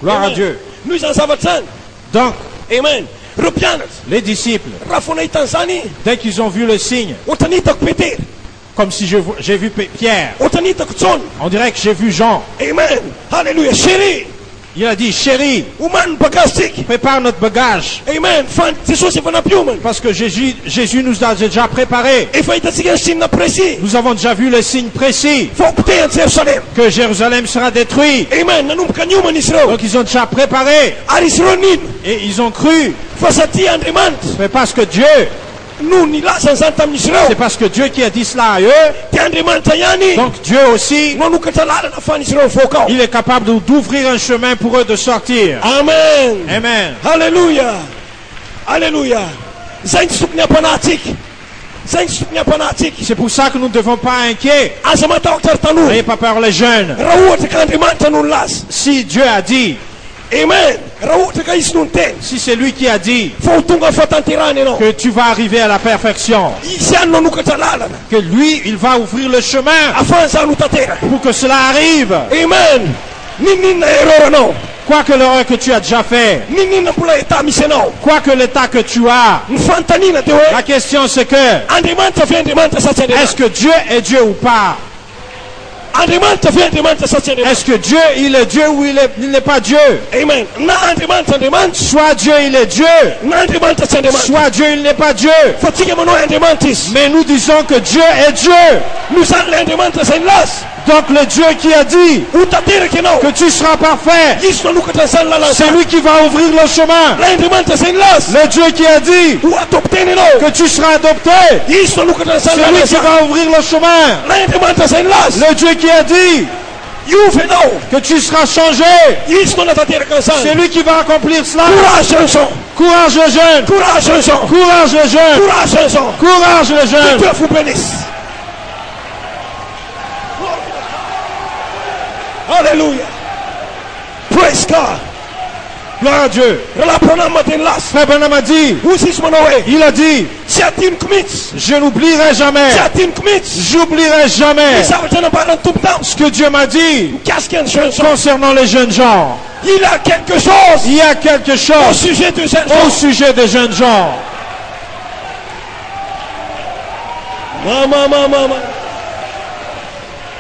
Gloire à Dieu. noho izany zavatra zany. Donc, Amen. Reo mpianatra les disciples, raha vao nahitan'izany dès qu'ils ont vu le signe, ohatra nitako Petera, comme si j'ai vu Pierre, ohatra nitako John. on dirait que j'ai vu Jean. Amen. Alléluia. Chéri, Il a dit, chérie, omany ny bagazintsika. prépare notre bagage. Amen. Fa Jesosy efa nampiomana. Parce que Jésus nous a déjà préparé. Efa hitantsika ny signe précis Nous avons déjà vu le signe précis fa hopotehany Jérusalem. que Jérusalem sera détruit. Amen. Nanomboka niomana izy ireo Donc ils ont déjà préparé ary izy ireo nino et ils ont cru. fa satria Andriamanitra C'est parce que Dieu, no nilazany zany tamin'izy ireo c'est parce que Dieu qui a dit cela à eux. dia Andriamanitra ihany Donc Dieu aussi, manokatra lalana afahan'izy ireo mivoaka ao. il est capable d'ouvrir un chemin pour eux de sortir. Amen. Amen. Alléluia. Alléluia. Zay ny tsy tokony hampanahintsika. Zay ny tsy tokony hampanahintsika. C'est pour ça que nous ne devons pas inquiéter. Aza matahotra ry tanora N'ayez pas peur les jeunes. raha ohatra ka Andriamanitra no nilaza Si Dieu a dit, Amen. Raoult ka isnun ten. Si c'est lui qui a dit Fo tunga fatantirane no. que tu vas arriver à la perfection, Isian no nukatalala. que lui, il va ouvrir le chemin Afansa nutatera. pour que cela arrive. Amen. Ninin na erreur no. Quoi que l'erreur que tu as déjà fait, Ninin na pula eta miseno. quoi que l'état que tu as, Mfantanina tewe. la question c'est que, Andemanta vient demanta sacha de. est-ce que Dieu est Dieu ou pas? Andemanta vient demanta sacha de. Est-ce que Dieu, il est Dieu ou il n'est pas Dieu? Amen. Na andemanta demanta. Soit Dieu, il est Dieu, Na andemanta demanta. soit Dieu, il n'est pas Dieu. Fatigue mono andemantis. Mais nous disons que Dieu est Dieu. Nous allons andemanta senlas. Donc le Dieu qui a dit Utatera keno. que tu seras parfait, Isno nukatan la la. c'est lui qui va ouvrir le chemin. Andemanta senlas. Le Dieu qui a dit Ou adoptene no. que tu seras adopté, Isno nukatan c'est la lui la. qui va ouvrir le chemin. Andemanta senlas. Le Dieu qui a dit Yuve no. que tu seras changé, Isno natatera kansan. c'est lui qui va accomplir cela. Courage chanson. Courage les jeunes, Courage chanson. courage les jeunes, Courage chanson. courage les Que jeunes. Dieu vous bénisse. Alléluia. Praise God. Gloire à Dieu. La pronama den las. Frère Branham a dit, Usis monowe. il a dit, Siatin kumits. je n'oublierai jamais, Siatin kumits. j'oublierai jamais Isabtana baran tumtam. ce que Dieu m'a dit Qu'est-ce qu'il y a de chanson? concernant les jeunes gens. Il a quelque chose Il y a quelque au chose sujet de cette au chose. sujet des jeunes gens. Mama.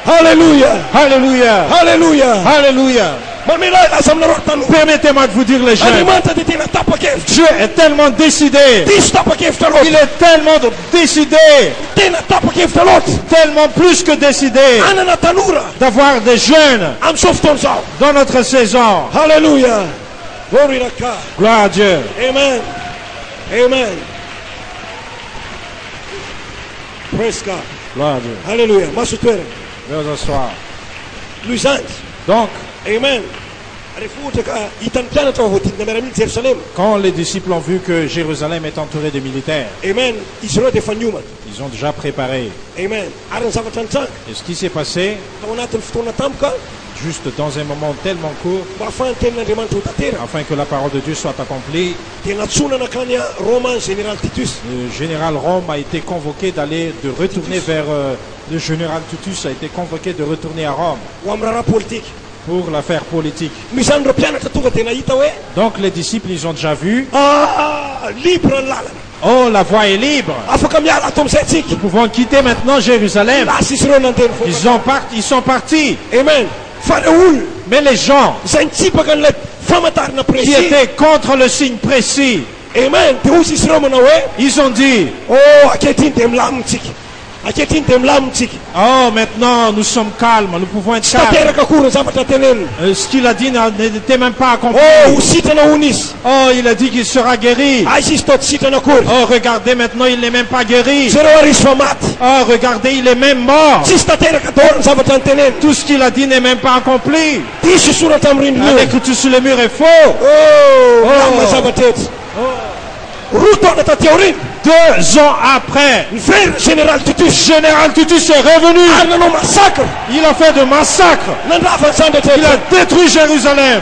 Alléluia. Alléluia. Alléluia. Alléluia. Mamela la samna rotanu. Permettez-moi de vous dire les jeunes. Alimenta de tina tapakef. Dieu est tellement décidé. Dis tapakef talot. Il est tellement décidé, Tina tapakef talot. tellement plus que décidé Anana tanura. d'avoir des jeunes Am softon sa. dans notre saison. Alléluia. Glory to God. Gloire à Dieu. Amen. Amen. Praise God. Gloire à Dieu. Alléluia. Masutwere. Veuillez asseoir. Luisant. Donc, Amen. Arifuta ka itantiana to hotit na meramil Jerusalem. quand les disciples ont vu que Jérusalem est entourée de militaires, Amen. Israel de fanyuma. ils ont déjà préparé. Amen. Aran sabatantan. Et ce qui s'est passé, Tawanatan ftona tamka. juste dans un moment tellement court, Bafan tenna remantu tatera. afin que la parole de Dieu soit accomplie, Tenatsuna na kanya Roman General Titus. le général Rome a été convoqué de retourner vers le général Titus a été convoqué de retourner à Rome Wamrara politique. pour l'affaire politique. Misandro piana tatuga tena itawe. Donc les disciples, ils ont déjà vu, Libre lala. oh, la voie est libre. Afaka miala atom setsik. Nous pouvons quitter maintenant Jérusalem. La sisro nanten fo. Ils sont partis. Amen. Fareul. Mais les gens Zantipa kan le famatar na qui presi. étaient contre le signe précis, Amen. Te usisro manawe. ils ont dit, Oh, aketin dem lamtik. Aketin dem lamtik. oh, maintenant nous sommes calmes, nous pouvons être calmes. Tatera kakura sabata tenen. Ce qu'il a dit n'était même pas accompli. Oh, usita na unis. Oh, il a dit qu'il sera guéri. Aisis tot sita na kur. Oh, regardez, maintenant il n'est même pas guéri. Zero aris famat. Oh, regardez, il est même mort. Sista tera kadoran sabata tenen. Tout ce qu'il a dit n'est même pas accompli. Tishi surat amrin. L'écriture sur le mur est faux. Oh, lama sabatet. Ruto na tatiorin. 2 ans après, Ver Général Titus. Général Titus est revenu. Arna no massacre. Il a fait de massacres. Nanda avançando Il a détruit Jérusalem.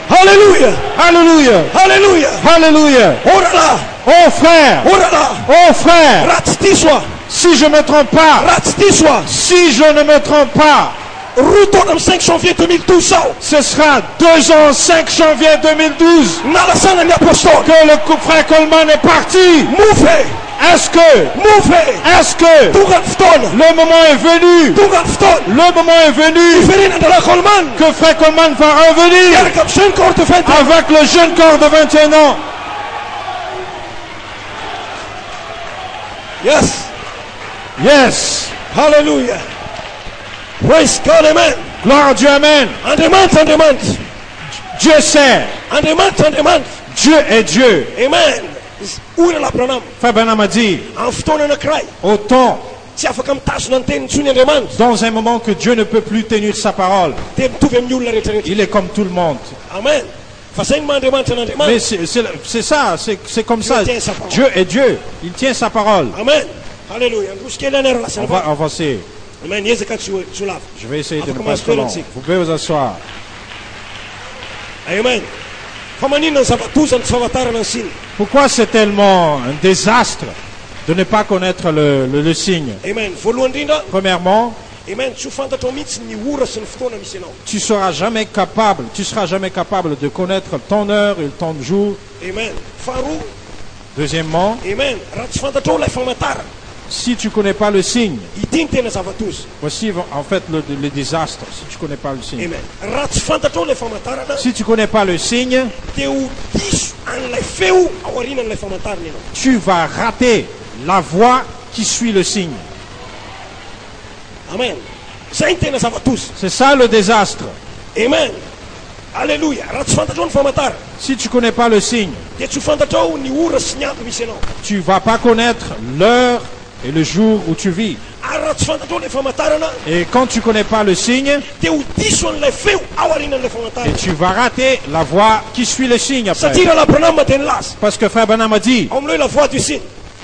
Alléluia. Alléluia. Alléluia. Alléluia. Orala. Oh frère. Orala. Oh frère. Ratstiswa. Si je ne me trompe pas. Ratstiswa. Si je ne me trompe pas. Ruto nam 5 janvier 2012 sao. Ce sera 2 ans, 5 janvier 2012 Nalasana ni apostol. que le frère Coleman est parti. Move. Est-ce que Tugan ftol. le moment est venu, Tugan ftol. le moment est venu Ferina de la Colman. que frère Coleman va revenir Yar kam shen korte fente. avec le jeune corps de 21 ans? Yes. Yes. Hallelujah. Praise God, amen. Gloire à Dieu, amen. On demande. Dieu sait. On demande. Dieu est Dieu. Amen. Ura la pranam. Frère Branham a dit, En ftona na cry. au temps, Si afakam tas nanten sunya demande. dans un moment que Dieu ne peut plus tenir sa parole, Tem tuvem nyul la retraite. il est comme tout le monde. Amen. Fasen demande. Mais c'est ça, c'est comme ça. Dieu tient sa parole. Dieu est Dieu. Il tient sa parole. Amen. Hallelujah. Ruske la nera la On va avancer. Amen. Yezaka tsulava. Je vais essayer de ne Afaka pas être long. masitelo Vous pouvez vous asseoir. Amen. Fa manino ny zava-toza ny tsy fahafantarana ny siny. Pourquoi c'est tellement un désastre de ne pas connaître le signe? Amen. Voalohany indrindra, Premièrement, amen, tsy ho fantatrao mihitsy ny ora sy ny fotoana misy anao. tu seras jamais capable de connaître ton heure et le temps de jour. Amen. Faharoa, Deuxièmement, amen, raha tsy fantatrao ilay famantarana, si tu connais pas le signe, ity ny tena zava-toza. voici en fait le désastre, si tu connais pas le signe. Amen. Raha tsy fantatrao ilay famantarana, Si tu connais pas le signe, dia ho diso an'ilay feo aorianan'ilay famantarana ianao. tu vas rater la voie qui suit le signe. Amen. Zay ny tena zava-toza. C'est ça le désastre. Amen. Alléluia. Raha tsy fantatrao ny famantarana, Si tu connais pas le signe, dia tsy ho fantatrao ny ora sy ny andro misy anao. tu vas pas connaître l'heure et le jour où tu vis. Ary raha tsy fantatrao ilay famantarana, Et quand tu connais pas le signe, dia ho diso an'ilay feo aorianan'ilay et famantarana. tu vas rater la voie qui suit le signe après. Satria raha Branham dia nilaza Parce que Frère Branham a dit ao amin'ilay la voix du signe,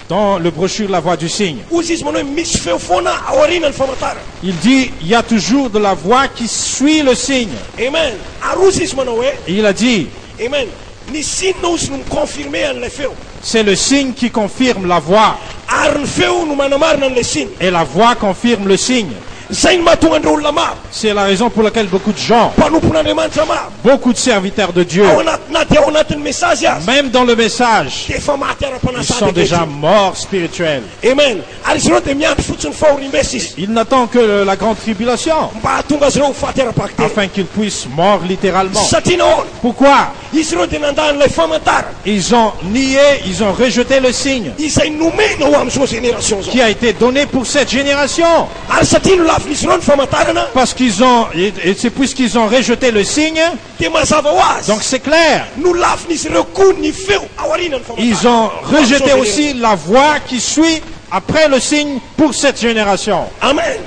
dans le brochure La Voix du signe, ozy izy manao hoe misy feo foana aorianan'ny famantarana. il dit il y a toujours de la voie qui suit le signe. Amen. Ary ozy izy manao hoe, Et il a dit amen, ny signe ozy no miconfirme an'ilay feo, c'est le signe qui confirme la voie ary ny feo no manamarina an'ilay signe. et la voie confirme le signe. Zay ny mahatonga andreo olona maro, C'est la raison pour laquelle beaucoup de gens, mpanompon'Andriamanitra maro, beaucoup de serviteurs de Dieu, ao anatina dia ao anatin'ny mesazy azy, même dans le message, dia efa maty ils ara-panasady sont déjà ankehitriny. morts spirituels. Amen. Ary izy ireo dia miandry fotsiny fahoriam-besa izy, Ils n'attendent que la grande tribulation mba hahatonga azy ireo ho faty ara-pakiteny. afin qu'ils puissent mordre littéralement. Satria nahoana, Pourquoi? izy ireo dia nandan'ilay famantarana Ils ont nié, ils ont rejeté le signe izay nomena ho amin'izao génération zao. qui a été donné pour cette génération. Ary satria no lavin'izy ireo ny famantarana, Parce qu'ils ont, et c'est puisqu'ils ont rejeté le signe, dia mazava ho azy donc c'est clair. no lavin'izy ireo koa ny feo aorianany Ils ont rejeté aussi la voie qui suit après le signe pour cette génération. Amen.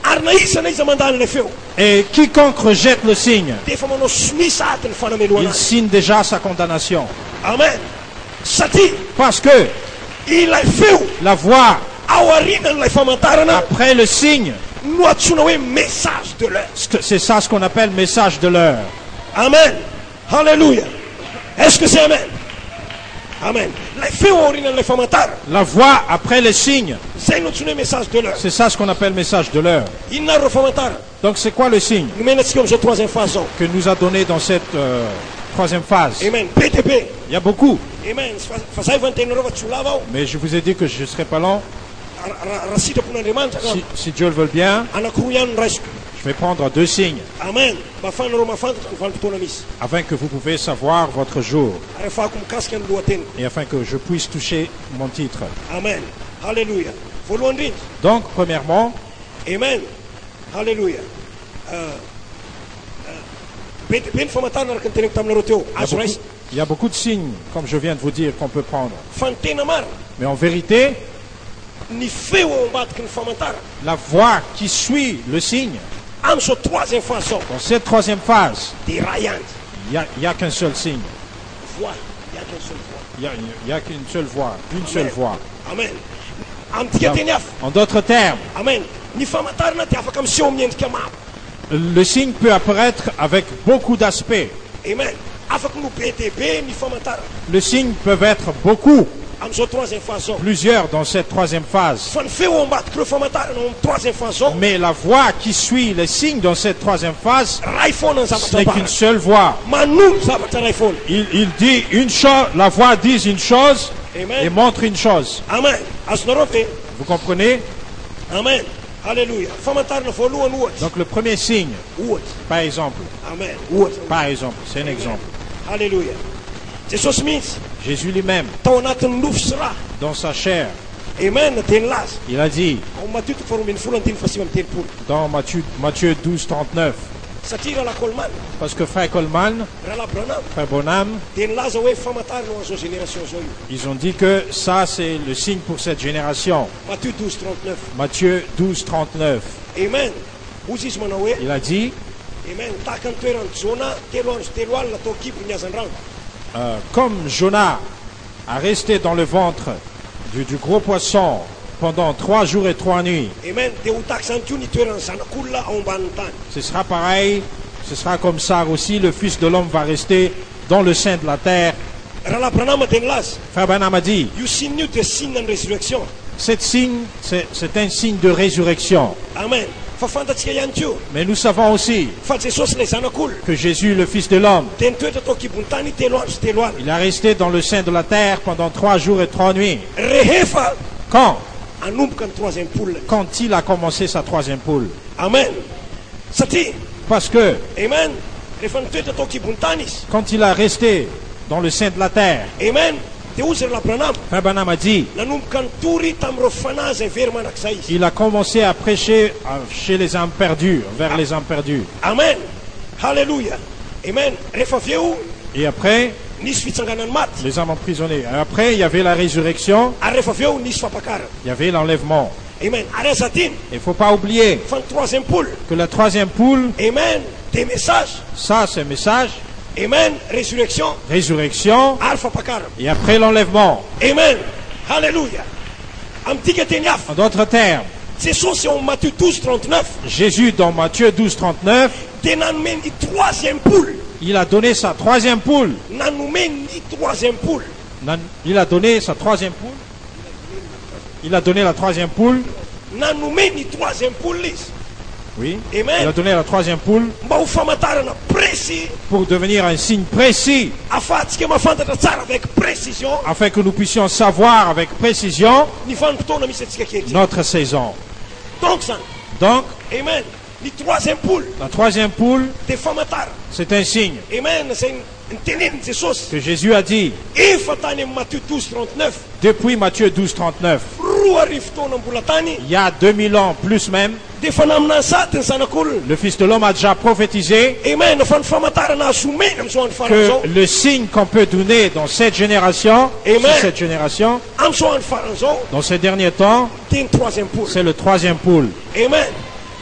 Ary na iza mandany ilay feo, Et quiconque rejette le signe, dia efa manao smisa aty ny fanameloana il azy. signe déjà sa condamnation. Amen. Satria Parce que ilay feo la voie aorianan'ilay famantarana après le signe, no antsoina hoe message de l'heure. c'est ça ce qu'on appelle message de l'heure. Amen. Alléluia. Est-ce que c'est amen? Amen. Ilay feo aorianan'ilay famantarana, La voie après le signe, zay no antsoina hoe message de l'heure. c'est ça ce qu'on appelle message de l'heure. Inona ary reo famantarana? Donc c'est quoi le signe Nomenantsika amin'izao troisième phase zao. que nous a donné dans cette troisième phase? Amen. Be dia be. Il y a beaucoup, Amen. Fa zay efa nitenareo fa tsy ho lava aho. mais je vous ai dit que je ne serai pas long. Raha sitrapon'Andriamanitra Si Dieu le veut bien, anankiroa ihany no raisiko. je vais prendre 2 signes Amen. Mba ahafahanareo mahafantatra ny vanim-potoana misy. afin que vous pouvez savoir votre jour Ary ahafahako mikasika ny lohateniko. et afin que je puisse toucher mon titre. Amen. Alléluia. Voalohany indrindra. Donc, premièrement, Amen. Alléluia. Be dia be ny famantarana araka ny teneko taminareo teo. Azo raisy. il y a beaucoup de signes, comme je viens de vous dire, qu'on peut prendre. Fa ny tena marina, Mais en vérité, ny feo ao ambadiky ny famantarana la voie qui suit le signe, amin'izao troisième phase zao dans cette troisième phase, dia raha ihany. il y a qu'un seul signe. Voix. Il y a qu'une seule voix. Il y a qu'une seule voie, une seule voie. Amen. Amin'ny tika teny hafa. En d'autres termes, Amen. Ny famantarana dia afaka miseho miendrika maro. le signe peut apparaître avec beaucoup d'aspects. Amen. Afaka no be dia be ny famantarana Le signe peut être beaucoup, amin'izao troisième phase zao. plusieurs dans cette troisième phase. Fa ny feo ao ambadiky reo famantarana ao amin'ny troisième phase zao, Mais la voie qui suit les signes dans cette troisième phase, ray foana ny ce zavatra n'est qu'une baraka. seule voie. Manono zavatra ray foana. Il dit une chose, la voie dit une chose et Amen. montre une chose. Amen. Azonareo ve? Vous comprenez? Amen. Alléluia. Famantarana voalohany ohatsy. Donc le premier signe, Ohatsy. par exemple, Amen. Ohatsy. c'est un exemple. Alléluia. Jesosy mihitsy Jésus lui-même, tao anatin'ny nofo sy raha. dans sa chair, Amen. Dia nilaza il a dit ao Matthieu 4:25 dans Matthieu 12, 39, satria raha la Coleman, parce que Frère Coleman, raha la Branham, Frère Bonham, dia nilaza hoe famantarana ho an'izao génération zao io. ils ont dit que ça c'est le signe pour cette génération. Matthieu 12:39. Matthieu 12, 39, Amen. Ozy izy manao hoe, il a dit, amen, tahaka ny toerany Jona, 3 andro sy 3 alina tao kibro niazan-drano. comme Jonas a resté dans le ventre du gros poisson pendant 3 jours et 3 nuits. Amen. Dia ho tahaka izany koa ny toeran'ny zanak'olona ao ambanin'ny tany. Ce sera pareil, ce sera comme ça aussi, le Fils de l'homme va rester dans le sein de la terre. Rahalahy Branham dia nilaza, Frère Branham a dit, io signe io dia signe ny résurrection. cette signe, c'est un signe de résurrection. Amen. Fa fantatsika ihany koa Mais nous savons aussi fa Jesosy ilay zanak'olona que Jésus, le Fils de l'homme, dia nitoetra tao akibon'ny tany 3 andro sy 3 alina. il a resté dans le sein de la terre pendant 3 jours et 3 nuits. Rehefa Quand? anomboka ny troisième poule. Quand il a commencé sa 3e poule. Amen. Satria, Parce que amen, rehefa nitoetra tao akibon'ny tany izy, quand il a resté dans le sein de la terre, amen, dia ozy Rahalahy Branham Frère Branham a dit, nanomboka nitory tamin'ireo fanahy izay very manak'izay izy. il a commencé à prêcher chez les âmes perdues, vers les âmes perdues. Amen. Halleluja. Amen. Rehefa avy eo Et après, nisy fitsanganany maty, les âmes emprisonnées. Après, il y avait la résurrection, ary rehefa avy eo nisy fampakarana. il y avait l'enlèvement. Amen. Ary aza adiny Il ne faut pas oublier fa ny troisième poule, que la 3e poule, amen, des messages, ça c'est message, amen, résurrection, résurrection, ary fampakarana. et après l'enlèvement. Amen. Halleluja. Amin'ny tika teny hafa, En d'autres termes, Jesosy eo amin'ny Matthieu 12:39 Jésus dans Matthieu 12:39, dia nanome ny troisième poule, il a donné sa 3e poule. nanome ny troisième poule, Il a donné sa 3e poule. Il a donné la 3e poule. nanome ny troisième poule izy Oui. Amen. Il a donné la 3e poule mba ho famantarana précis, pour devenir un signe précis, afahantsika mahafantatra tsara avec précision afin que nous puissions savoir avec précision ny vanim-potoana misy atsika kehitriny. notre saison. Donc zany, Donc, amen, ny troisième poule la 3e poule, dia famantarana, c'est un signe amen, zay niteneniny Jesosy que Jésus a dit efa tany amin'ny Matthieu 12:39 depuis Matthieu 12:39. 2 arivo taona mbola tany Il y a 2000 ans, plus même, dia efa naminany sady ny zanak'olona, le Fils de l'homme a déjà prophétisé amen, fa ny famantarana azo omena am'izao andro farany zao, que le signe qu'on peut donner dans cette génération, Amen. sur cette génération, am'izao andro farany zao dans ces derniers temps, dia ny troisième poule. c'est le 3e poule. Amen.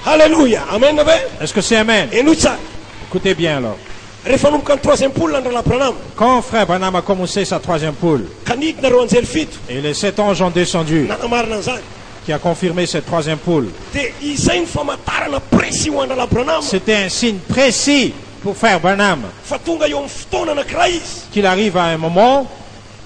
Halleluja. Amen ve? Est-ce que c'est amen? Enoy tsara. Écoutez bien alors. Rehefa nomboka ny troisième poule Rahalahy Branham, Quand Frère Branham a commencé sa 3e poule, ka nidina reo anjely fito et les 7 anges ont descendu, nanamarina an'izany, qui a confirmé cette 3e poule, dia izay ny famantarana précis ho an'ny Rahalahy Branham c'était un signe précis pour Frère Branham fa tonga eo amin'ny fotoana anankiray izy qu'il arrive à un moment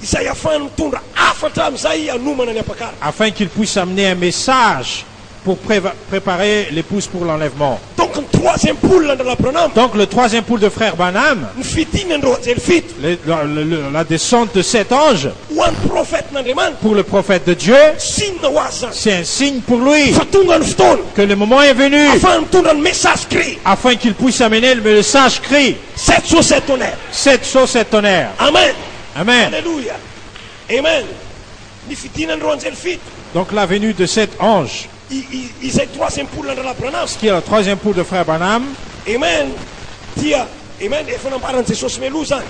izay ahafahany mitondra afatra amin'izay anomana ny apakara. afin qu'il puisse amener un message pour préparer l'épouse pour l'enlèvement. Donc ny troisième poule ny Rahalahy Branham, Donc le 3e poule de Frère Branham, ny fidinan'ireo anjely fito la descente de 7 anges ho an'ny profetan'Andriamanitra, pour le prophète de Dieu, signe ho azy zany c'est un signe pour lui fa tonga ny fotoana que le moment est venu ahafahany mitondra ny message cri afin qu'il puisse amener le message cri 7 sur 7 tonnerre. 7 sauts, 7 tonnerres. Amen. Amen. Alléluia. Amen. Ny fidinan'ireo anjely fito Donc la venue de 7 anges, izay troisième poule ny Rahalahy Branham, qui est la 3e poule de Frère Branham, amen, dia amen, efa nambarany Jesosy mialoha zany,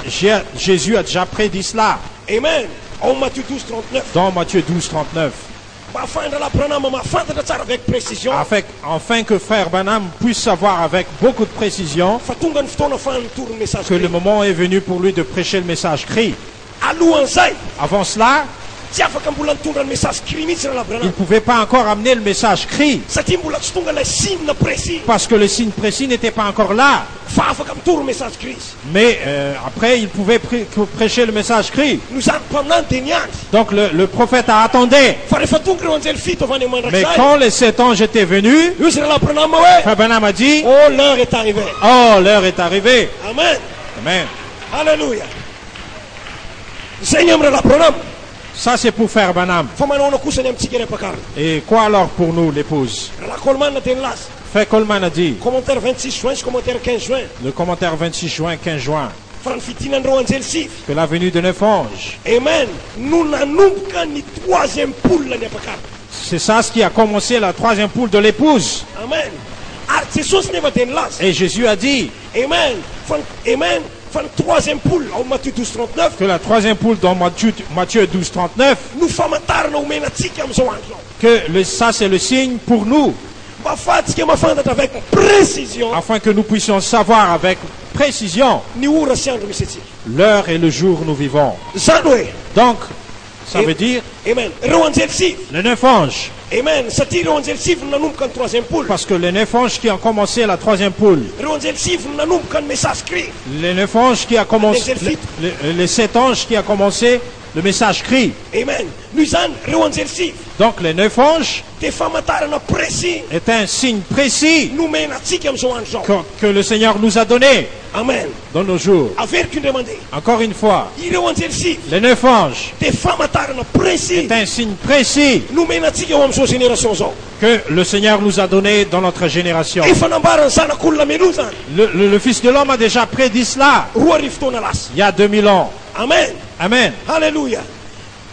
Jésus a déjà prédit cela amen, ao Matthieu 12:39 dans Matthieu 12:39, mba ahafahan'ny Rahalahy Branham mahafantatra tsara avec précision afin que Frère Branham puisse savoir avec beaucoup de précision fa tonga ny fotoana ahafahany mitoro ny message que le cri. moment est venu pour lui de prêcher le message cri. Alohan'izay Avant cela, tsy afaka mbola nitondra ny message cri mihitsy Rahalahy il ne Branham pouvait pas encore amener le message cri satria mbola tsy tonga ilay signe précis parce que le signe précis n'était pas encore là. fa afaka mitoro message cri izy. Mais après, il pouvait prêcher le message cri. No zany mpaminany dia niandry Donc le prophète a attendu. fa rehefa tonga ireo anjely fito avy any Mais mandrakizay quand les 7 anges étaient venus, io izy Rahalahy Branham hoe Frère Branham a dit, oh l'heure est arrivée. oh, l'heure est arrivée. Amen. Amen. Alléluia. Zay ny amin'ny Rahalahy Branham Ça, c'est pour Frère Branham. fa manao kosa ny amintsika iray-pakarana. Et quoi alors pour nous, l'épouse? Rahalahy Coleman dia nilaza Frère Coleman a dit, commentaire 26 juin sy commentaire 15 juin le commentaire 26 juin, 15 juin, fa ny fidinan'ireo anjely sivy, que la venue de 9 anges, amen, no nanomboka ny troisième poule ny apakara. c'est ça ce qui a commencé la 3e poule de l'épouse. Amen. Ary Jesosy nefa dia nilaza, Et Jésus a dit amen, fa ny troisième poule ao Matthieu 12:39 que la 3e poule dans Matthieu 12:39, no famantarana omena antsika amin'izao andro zao, que ça c'est le signe pour nous, mba ahafahantsika mahafantatra avec précision afin que nous puissions savoir avec précision ny ora sy andro misy atsika. l'heure et le jour où nous vivons. Zany hoe Donc, Ça veut dire Amen. Ireo anjely sivy. les 9 anges. Amen. Satria ireo anjely sivy no nanomboka ny troisième poule. Parce que les 9 anges qui ont commencé la 3e poule. Ireo anjely sivy no nanomboka ny message cri. Les 9 anges qui a commencé, les 7 anges qui a commencé le message cri. Amen. Noho izany ireo anjely sivy Donc les 9 anges dia famantarana précis est un signe précis nomena antsika amin'izao andro zao. que le Seigneur nous a donné Amen. dans nos jours. Averiko indray mandeha. Encore une fois, Ireo anjely sivy les 9 anges dia famantarana précis est un signe précis nomena antsika eo amin'izao génération zao. que le Seigneur nous a donné dans notre génération. Efa nambarany zanak'olona meloa zany. Le Fils de l'homme a déjà prédit cela Roa arivo taona lasa. il y a 2000 ans. Amen. Amen. Halleluja.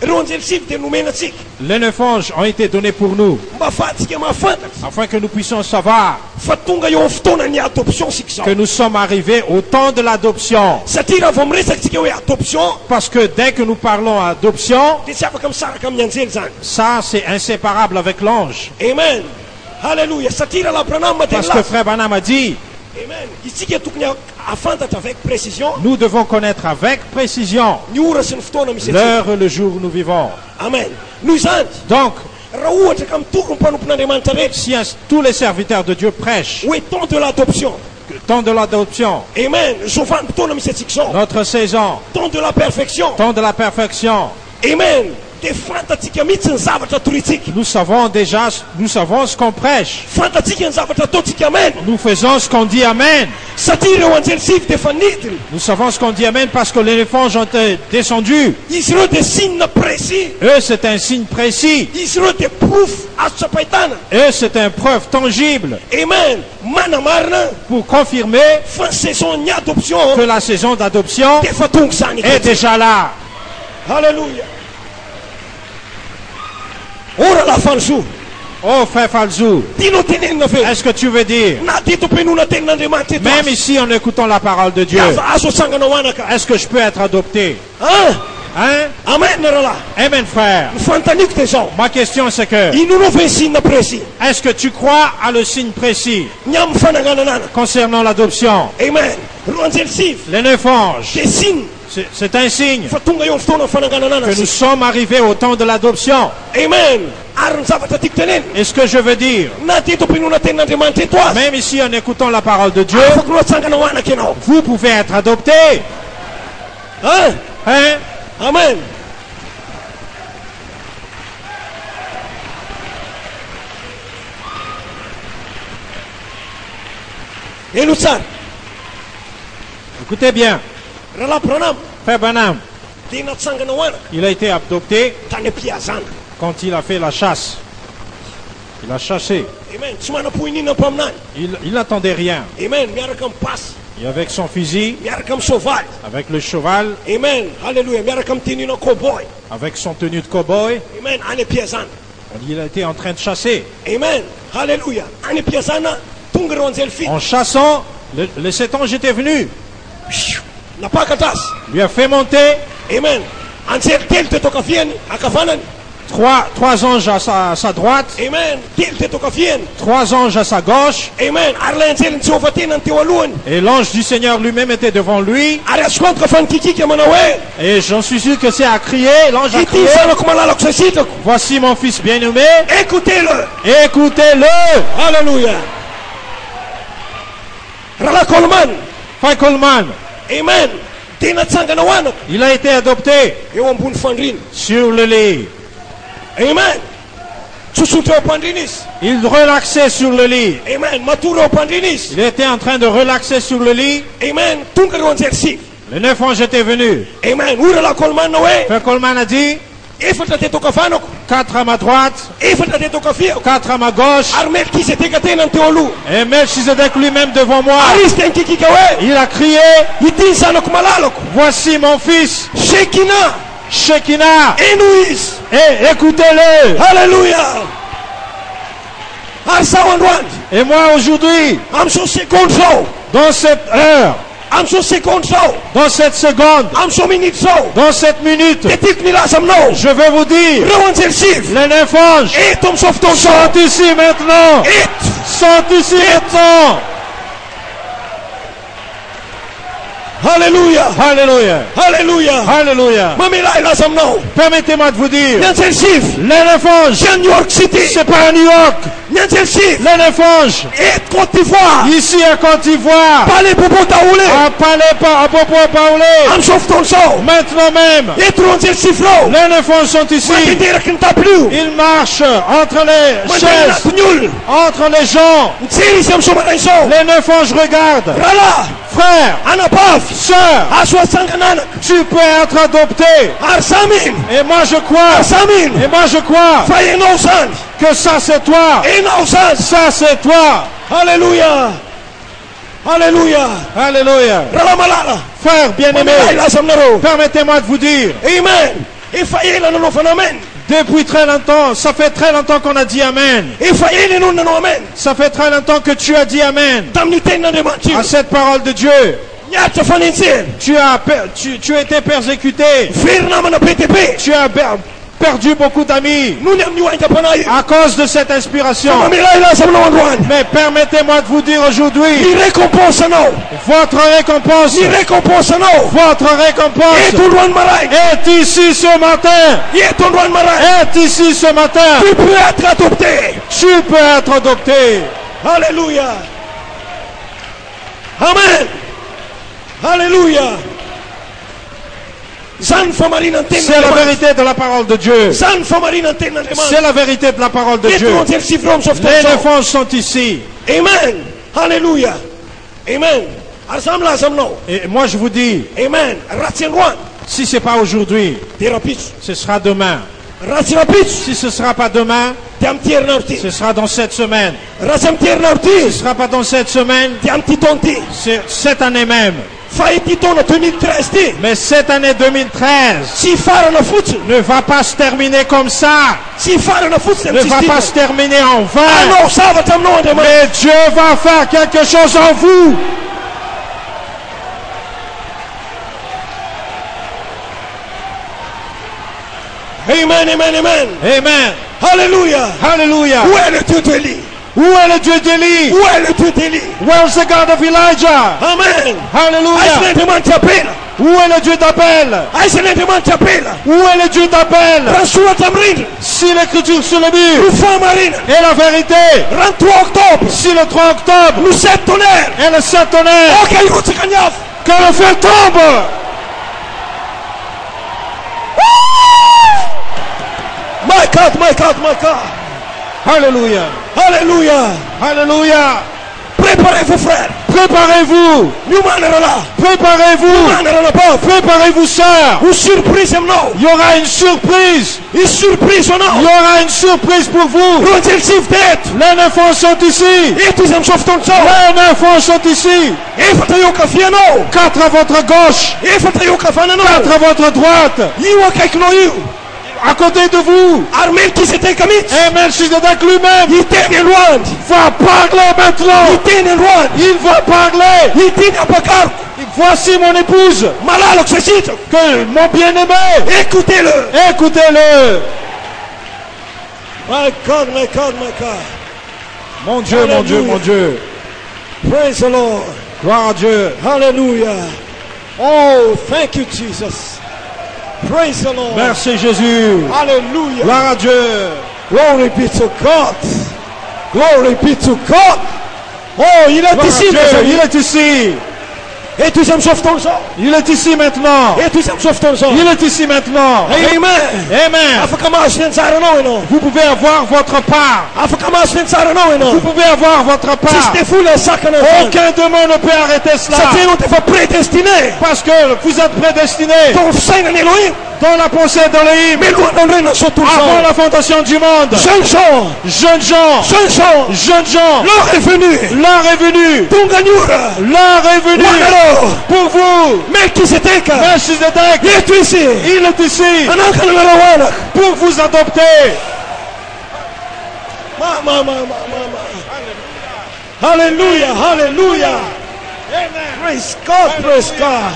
Ireo anjely sivy dia nomena antsika Les 9 anges ont été donnés pour nous mba afahantsika mahafantatra afin que nous puissions savoir fa tonga eo amin'ny fotoanany adoption sika zao. que nous sommes arrivés au temps de l'adoption. Satria raha vao miresaka tsika hoe adoption Parce que dès que nous parlons adoption, dia tsy afaka misaraka amin'ny anjely zany. ça c'est inséparable avec l'ange. Amen. Halleluja. Satria raha l'Abraham dia Parce que nilaza. frère Branham a dit, Amen. Isika tokony afantatra avec précision nous devons connaître avec précision ny ora sy ny fotoana misy atsika. l'heure et le jour où nous vivons. Amen. Noho izany Donc, raha ohatra ka mitoro ny mpanompon'Andriamanitra rehetra si tous les serviteurs de Dieu prêchent hoe temps de l'adoption. le temps de l'adoption, Amen. Zao vanim-potoana misy atsika zao. notre saison, Temps de la perfection. temps de la perfection, Amen. Dia fantatsika mihitsy ny zavatra toritsika. nous savons ce qu'on prêche. Fantatsika ny zavatra ataotsika amen. Nous faisons ce qu'on dit Amen. Satria ireo anjely sivy dia efa nidiny. Nous savons ce qu'on dit Amen parce que les anges ont été descendus. Izy ireo dia signe précis. Eux, c'est un signe précis. Izy ireo dia proof azo tsapahitana. Eux, c'est une preuve tangible Amen. Manamarina pour confirmer fa ny saison ny adoption que la saison d'adoption dia efa tonga zany. est déjà là. Halleluja. Ora la fanzo. Oh, frère Falzou, Tianao tenenina ve? est-ce que tu veux dire, Na dito ampenoana tenin'Andriamanitra eto même azy. ici en écoutant la parole de Dieu, Azo azo atsangana ho anaka. est-ce que je peux être adopté? Hein? Hein? Amen rahalahy. Amen, frère. Ny fantaniko dia zao. Ma question c'est que, Inonao ve ny signe précis? est-ce que tu crois à le signe précis Ny amin'ny fananganana anaka. concernant l'adoption? Amen. Roa anjely sivy Les 9 anges, dia signe c'est un signe fa tonga eo amin'ny fotoana ny fananganana que nous anaka. sommes arrivés au temps de l'adoption. Amen. Ary ny zavatra tiako teneny. Et ce que je veux dire, Na dito ampenoana tenin'Andriamanitra eto azy. même ici en écoutant la parole de Dieu, Afaka no atsangana ho anaka ianao. vous pouvez être adopté. Hein? Hein? Amen. Elo tsara. Écoutez bien, Rahalahy Branham frère Branham, dia natsangana ho anaka il a été adopté tany am-piazana. quand il a fait la chasse. Il a chassé. Amen. Tsy manam-pohinina ampaminany. Il n'attendait rien. Amen. Miaraka amin'ny pasy. Et avec son fusil, Miaraka amin'ny soavaly. avec le cheval, Amen. Halleluja. Miaraka amin'ny tenue cowboy. avec son tenue de cow-boy, Amen. Any am-piazana. il a été en train de chasser. Amen. Halleluja. Any am-piazana tonga ireo anjely fito. En chassant, les 7 anges étaient venus. Napakatra azy. Lui a fait monter Amen. Anjely telo teto ankaviany ankavanany. 3 anges à sa droite, Amen. Telo teto ankaviany. 3 anges à sa gauche, Amen. Ary ilay anjely ny Jehovah tenany teo alohany. et l'ange du Seigneur lui-même était devant lui. Ary azoko antoka fa nikikika manao hoe Et j'en suis sûr que c'est à crier, l'ange a ity crié, zanako malalako zay sitrako. voici mon fils bien-aimé, Écoutez-le. écoutez-le. Halleluja. Rahalahy Coleman. Frère Coleman, Amen. Dia natsangana ho anaka il a été adopté eo ambony fandrina. sur le lit. Amen. Tsosotra eo am-pandrina izy. Il relaxait sur le lit. Amen. Matory eo am-pandrina izy. Il était en train de relaxer sur le lit. Amen. Tonga ireo anjely sivy. Les 9 anges étaient venus. Amen. Hoy rahalahy Coleman hoe Frère Coleman a dit, efatra teto ankavanako, 4 à ma droite, efatra teto ankaviako. 4 à ma gauche, Ary Melkisedeka tenany teo aloha. et Melchizedek lui-même devant moi. Ary izy dia nikikika hoe Il a crié, ity ny zanako malalako. voici mon fils, Shekina. Shekinah, Eno izy. et écoutez-le. Halleluja. Ary zaho androany Et moi aujourd'hui, am'izao seconde zao, dans cette heure, am'izao seconde zao, dans cette seconde, am'izao minute zao, dans cette minute, dia tiako nilaza aminao je vais vous dire, ireo anjely sivy les 9 anges eto am'izao fotoana zao. sont ici maintenant. Eto. Sont ici maintenant. Hallelujah. Alléluia. Hallelujah. Alléluia. Mamila ila samno. Permettez-moi de vous dire, Nyantel chief. l'Éléphonge, New York City. c'est pas à New York. Nyantel chief. L'Éléphonge, Et Côte d'Ivoire. ici à Côte d'Ivoire, Palais Bobo Taoulé. à Palais, à Popo Paulé, Am sauf ton show. maintenant même, Et Tronzel chief lo. l'Éléphonge sont ici. Matindera kinta plus. Ils marchent entre les Mandela chaises, Tunyul. entre les gens. Tsiri sam somaray show. L'Éléphonge regarde. Rala. Frère, Anapaf. sœur, Aswa Sanganan. tu peux être adopté. Arsamin. Et moi je crois, Arsamin. et moi je crois Faye no san. que ça c'est toi. Et no san. Ça c'est toi. Hallelujah. Hallelujah. Alléluia. Rala malala. Frère bien-aimé, Mamila ila samnaro. permettez-moi de vous dire, Amen. Et faye la no fanamen. depuis très longtemps, ça fait très longtemps qu'on a dit Amen. Et faye le no no amen. Ça fait très longtemps que tu as dit Amen Tamni tenna de manti. à cette parole de Dieu. Nyata faninsen. Tu as été persécuté. Firna mana PTP. Tu as perdu beaucoup d'amis Nous n'aimons pas Japanaï. à cause de cette inspiration. Mamila ila samno andwan. Mais permettez-moi de vous dire aujourd'hui, Ni récompense no. votre récompense, Ni récompense no. votre Et récompense tout loin marai. est ici ce matin. Et tout loin marai. Est ici ce matin. Tu peux être adopté. Tu peux être adopté. Alléluia. Amen. Alléluia. Zan famarina C'est tenna. la vérité de la parole de Dieu. Zan famarina tenna de C'est la vérité de la parole de Et Dieu. Tronzel chief rom sof Les ton show. défenses sont ici. Amen. Alléluia. Amen. Asamla samno. Et moi je vous dis, Amen. Ratien rwan. si ce n'est pas aujourd'hui, Thérapie. ce sera demain. Ratien rapis. Si ce ne sera pas demain, Tiam tier narti. ce sera dans cette semaine. Rasam tier Ce ne narti. sera pas dans cette semaine, Tiam titonti. c'est cette année même. Fai titon 2013 ti. Mais cette année 2013 Si fara na futsu. ne va pas se terminer comme ça. Si fara na futsu. Ne va pas se terminer en Ah vain. non, ça va t'amener en demain. Mais Dieu va faire quelque chose en vous. Amen, amen, amen. Amen. Alléluia. Alléluia. Où est le Dieu d'Élie? Où est le Dieu d'Élie? Où est le Dieu d'Élie? Where's the God of Elijah? Amen. Hallelujah. Aïe, demande t'appelle. Où est le Dieu d'Abel? Aïe, demande t'appelle. Où est le Dieu d'Abel? Rasuwa Tamrin. Si l'écriture sur le mur Rufa Marine. est la vérité, 23 octobre. si le 3 octobre Nous sommes tonnerre. est le septonnaire, Ok, il faut Kanyaf. que le feu tombe. My God, my God, my God. Alléluia. Alléluia. Alléluia. Préparez-vous, frères. Préparez-vous. Nous m'en là. Préparez-vous. Préparez-vous, sœur. Une surprise, non. Il y aura une surprise. Une surprise, Il non. y aura une surprise pour vous. Rondel chief tête. Les 9 ans sont ici. Et tous les sauf ton sang. Les 9 ans sont ici. Et fatayo kafiano. 4 à votre gauche. Et fatayo kafanano. 4 à votre droite. Yiwa kaiknoyu. À côté de vous. Armel qui s'était commis. Et Melchizedek lui-même Il était loin. va parler maintenant. Il était loin. Il va parler. Il était à Bakar. Voici mon épouse. Malalo Xécite. Que mon bien-aimé. Écoutez-le. Écoutez-le. My God, my God, my God. Mon Dieu, mon Dieu, mon Dieu. Praise the Lord. Gloire à Dieu. Hallelujah. Oh, thank you, Jesus. Praise the Lord. Merci Jésus. Hallelujah. Gloire à Dieu. Glory be to God. Glory be to God. Oh, il est Gloire à ici, Dieu. mes amis. Il est ici. Et tu aimes sauf ton sang. Il est ici maintenant. Et tu aimes sauf ton sang. Il est ici maintenant. Amen. Amen. Afakamash nensarano eno. Vous pouvez avoir votre part. Afakamash nensarano eno. Vous pouvez avoir votre Si part. c'était fou le sac en Aucun démon ne peut arrêter cela. ça tient, on te fait prédestiné. Parce que vous êtes prédestinés Ton sein en Elohim. dans la pensée d'Élohim. Mais loin d'en rendre sur tout Avant ça. la fondation du monde. Jeunes gens. Jeunes gens. Jeunes gens. Jeunes gens. L'heure est venue. L'heure est venue. Ton gagnura. L'heure est venue. Wanalo. Pour vous. Mais qui c'était qu'un. Melchizedek. Il est ici. Il est ici. Anakana la rawana. Pour vous adopter. Ma. Hallelujah. Hallelujah. Praise God. Praise God.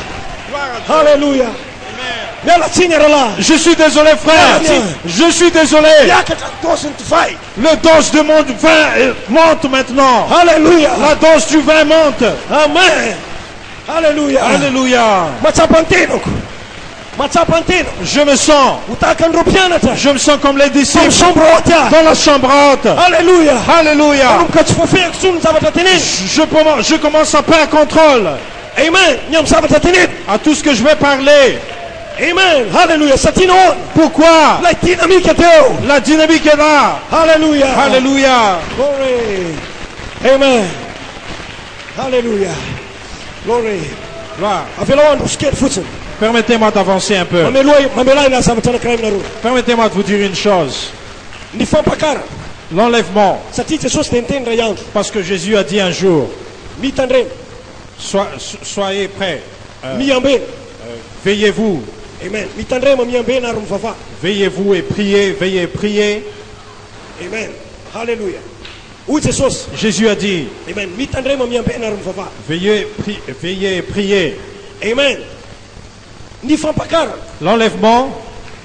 Hallelujah. Mais la signera là. Je suis désolé, frère. Je suis désolé. Yaka doesn't fight. Le dose de mon vin monte maintenant. Hallelujah. La dose du vin monte. Amen. Alléluia. Alléluia. Matsapantino. Matsapantino. Je me sens comme les disciples dans la chambre haute. Alléluia. Alléluia. Je commence à perdre contrôle Amen. à tout ce que je vais parler. Amen. Alléluia. Pourquoi? La dynamique est La dynamique est là. Alléluia. Alléluia. Glory. Amen. Alléluia. Glory. Gloire. Permettez-moi d'avancer un peu. Permettez-moi de vous dire une chose. L'enlèvement. Parce que Jésus a dit un jour, soyez prêts. Veillez-vous. Amen. Veillez-vous et priez. Veillez et priez. Amen. Alléluia. Jésus a dit, Amen. veillez et priez. Amen. L'enlèvement,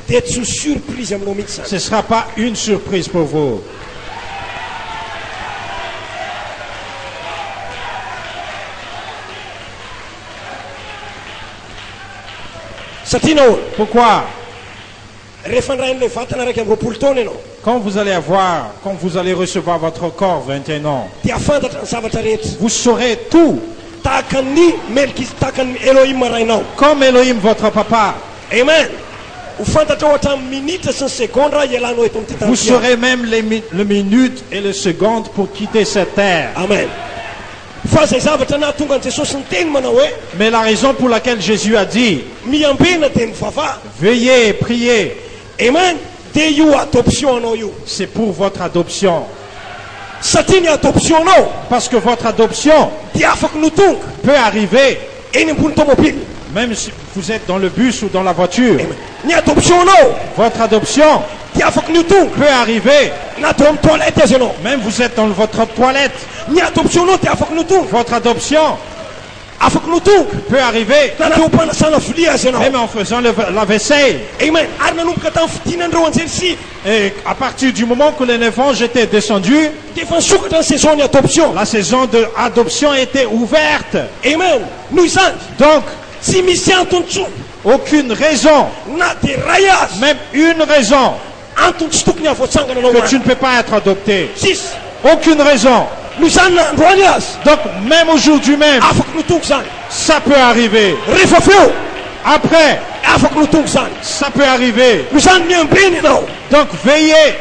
ce ne sera pas une surprise pour vous. Pourquoi? Quand vous allez recevoir votre corps 21 ans, vous saurez tout. Comme Elohim, votre papa. Amen. Vous saurez même les minutes et les secondes pour quitter cette terre. Amen. Mais la raison pour laquelle Jésus a dit, veillez et priez, Amen. c'est pour votre adoption. Satine adoption Parce que votre adoption peut arriver même si vous êtes dans le bus ou dans la voiture. Votre adoption peut arriver même vous êtes dans votre toilette. Votre adoption peut arriver même en faisant la vaisselle. Et à partir du moment que les 9 anges étaient descendus, la saison d'adoption était ouverte. Amen. Donc, aucune raison, même une raison, que tu ne peux pas être adopté. Aucune raison. Donc, même aujourd'hui même, ça peut arriver. Après, ça peut arriver. Donc, veillez.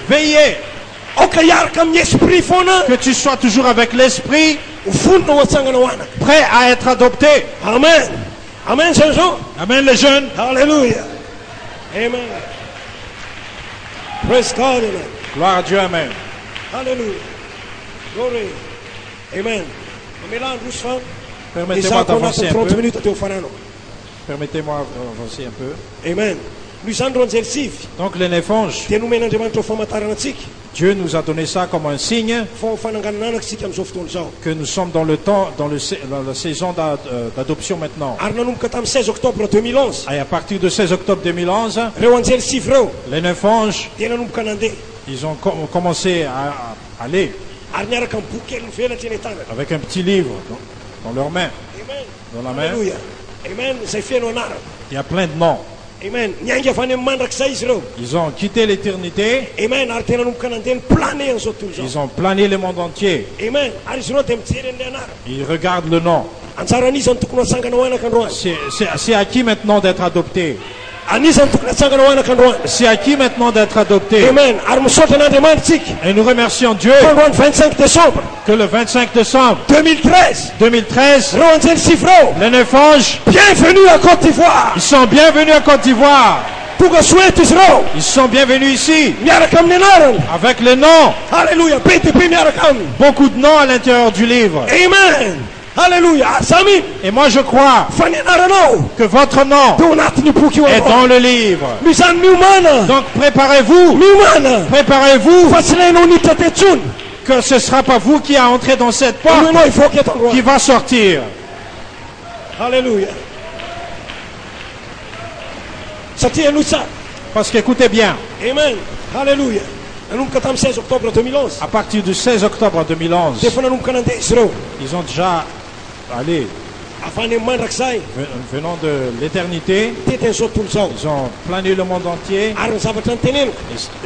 Veillez. Que tu sois toujours avec l'esprit, prêt à être adopté. Amen. Amen, Amen, les jeunes. Alléluia. Amen. Praise God. Amen. Gloire à Dieu, amen. Alléluia. Glory. Amen. Permettez-moi d'avancer un peu. Permettez-moi d'avancer un peu. Amen. Donc les 9 anges, Dieu nous a donné ça comme un signe que nous sommes dans le temps, dans la saison d'adoption maintenant. Et à partir de 16 octobre 2011, les 9 anges, ils ont commencé à aller avec un petit livre dans leurs mains. Dans la main. Il y a plein de noms. Amen. Ils ont quitté l'éternité. Amen. Ils ont plané le monde entier. Amen. Ils regardent le nom. C'est à qui maintenant d'être adopté? C'est à qui maintenant d'être adopté? Amen. Et nous remercions Dieu que le 25 décembre 2013, les 9 anges, bienvenue à Côte d'Ivoire. Ils sont bienvenus à Côte d'Ivoire. Ils sont bienvenus ici avec le nom. Alléluia. Beaucoup de noms à l'intérieur du livre. Amen. Alléluia. Et moi je crois que votre nom est dans le livre. Donc préparez-vous. Que ce ne sera pas vous qui a entré dans cette porte qui va sortir. Alléluia. Parce qu'écoutez bien. Amen. Alléluia. À partir du 16 octobre 2011, ils ont déjà allé Afany mandrakizay venant de l'éternité, tetiny zao tontolo zao. ils ont plané le monde entier. Ary ny zavatra nyteneniko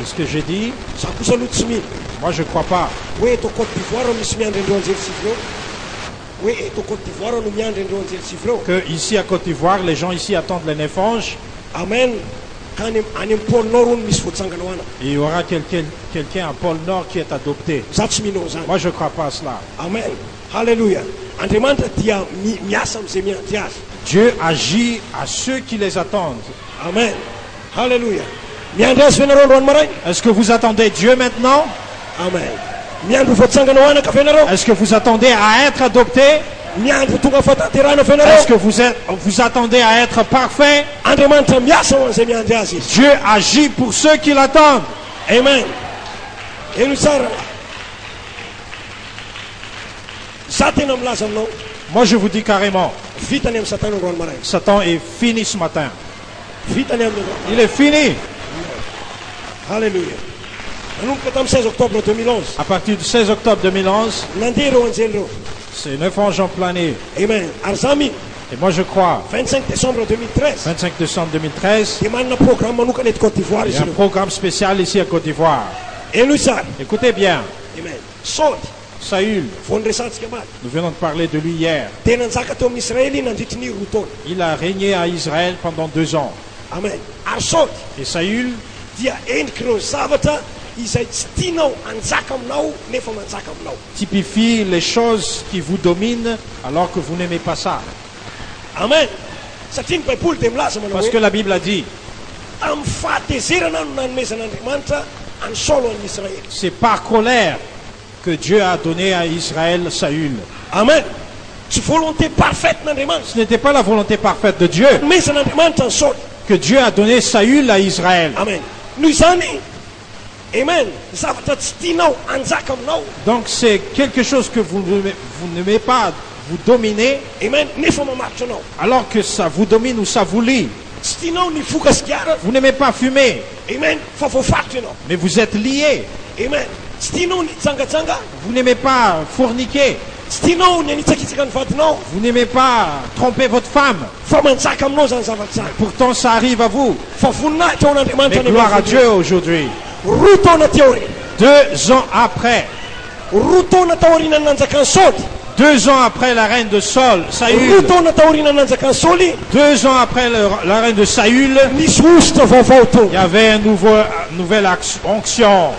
Et ce que j'ai dit, za kosa aloha tsy mino moi je ne crois pas hoe eto Côte d'Ivoire misy miandry andreo anjerisivy reo, hoe eto Côte d'Ivoire no miandry andreo anjerisivy reo. que ici à Côte d'Ivoire, les gens ici attendent les neuf anges. Amen. Ka any amin'ny pôle nord no misy voatsangana hoana. Et il y aura quelqu'un à pôle Nord qui est adopté. Za tsy mino zany. Moi je ne crois pas à cela. Amen. Halleluja. Andriamanitra dia miasa amin'izay miandry azy. Dieu agit à ceux qui les attendent. Amen. Halleluja. Miandry azy venareo androany maray. Est-ce que vous attendez Dieu maintenant? Amen. Miandry voatsangana hoana ka venareo. Est-ce que vous attendez à être adopté? Miandry tonga fahatanterahana venareo. Est-ce que vous attendez à être parfait? Andriamanitra miasa ho an'izay miandry azy izy. Dieu agit pour ceux qui l'attendent. Amen. Eno tsara. Za tena milaza aminao. Moi je vous dis carrément, Vitany amin'ny satana androany maray. Satan est fini ce matin. Vitany amin'ny androany. Il est fini. Halleluja. Nanomboka tamin'ny 16 octobre 2011. À partir du 16 octobre 2011, Nandeha ireo anjely reo. ces neuf anges ont plané. Amen. Ary za mino Et moi je crois, 25 décembre 2013 25 décembre 2013, dia manana programme manokana eto Côte d'Ivoire il y izy a un ireo. programme spécial ici à Côte d'Ivoire. Eno tsara. Écoutez bien, Amen. Saoly Saül, vao niresantsika maty. nous venons de parler de lui hier. Tena nizaka teo amin'ny Israely nandritry ny roa taona. Il a régné à Israël pendant 2 ans. Amen. Ary Saoly Et Saül dia endriky ireo zavatra izay tsy tianao anjaka aminao nefa manjaka aminao. typifie les choses qui vous dominent alors que vous n'aimez pas ça. Amen. Satria ny Baiboly dia milaza manao Parce que hoe la Bible a dit, amin'ny fahatezerana no nanomezan'Andriamanitra any Saoly any Israely. c'est par colère que Dieu a donné à Israël Saül. Amen. Tsy volonté parfaite n'Andriamanitra. Ce n'était pas la volonté parfaite de Dieu Nomezan'Andriamanitra any Saoly. que Dieu a donné Saül à Israël. Amen. Noho izany, amen, zavatra tsy tianao anjaka aminao, Donc c'est quelque chose que vous n'aimez pas, vous dominez, amen, nefa mamaritra anao. alors que ça vous domine ou ça vous lie. Tsy tianao ny foka sigara, Vous n'aimez pas fumer, amen, fa voafaritra ianao. mais vous êtes liés. Amen. Tsy tianao ny jangajanga, Vous n'aimez pas forniquer, tsy tianao ny anitsakitsaka ny vadinao, vous n'aimez pas tromper votre femme. fa manjaka aminao zany zavatra zany. Pourtant ça arrive à vous. Fa voninahitra ao n'Andriamanitra Mais gloire à Dieu aujourd'hui. roa taona taorina. 2 ans après, Roa taona taorina ny nanjakany Saoly. 2 ans après la reine de Saül, Roa Saül, taona taorina ny nanjakany Saoly, 2 ans après la reine de Saül, nisy ositra vaovao il y tonga. avait une nouvelle onction.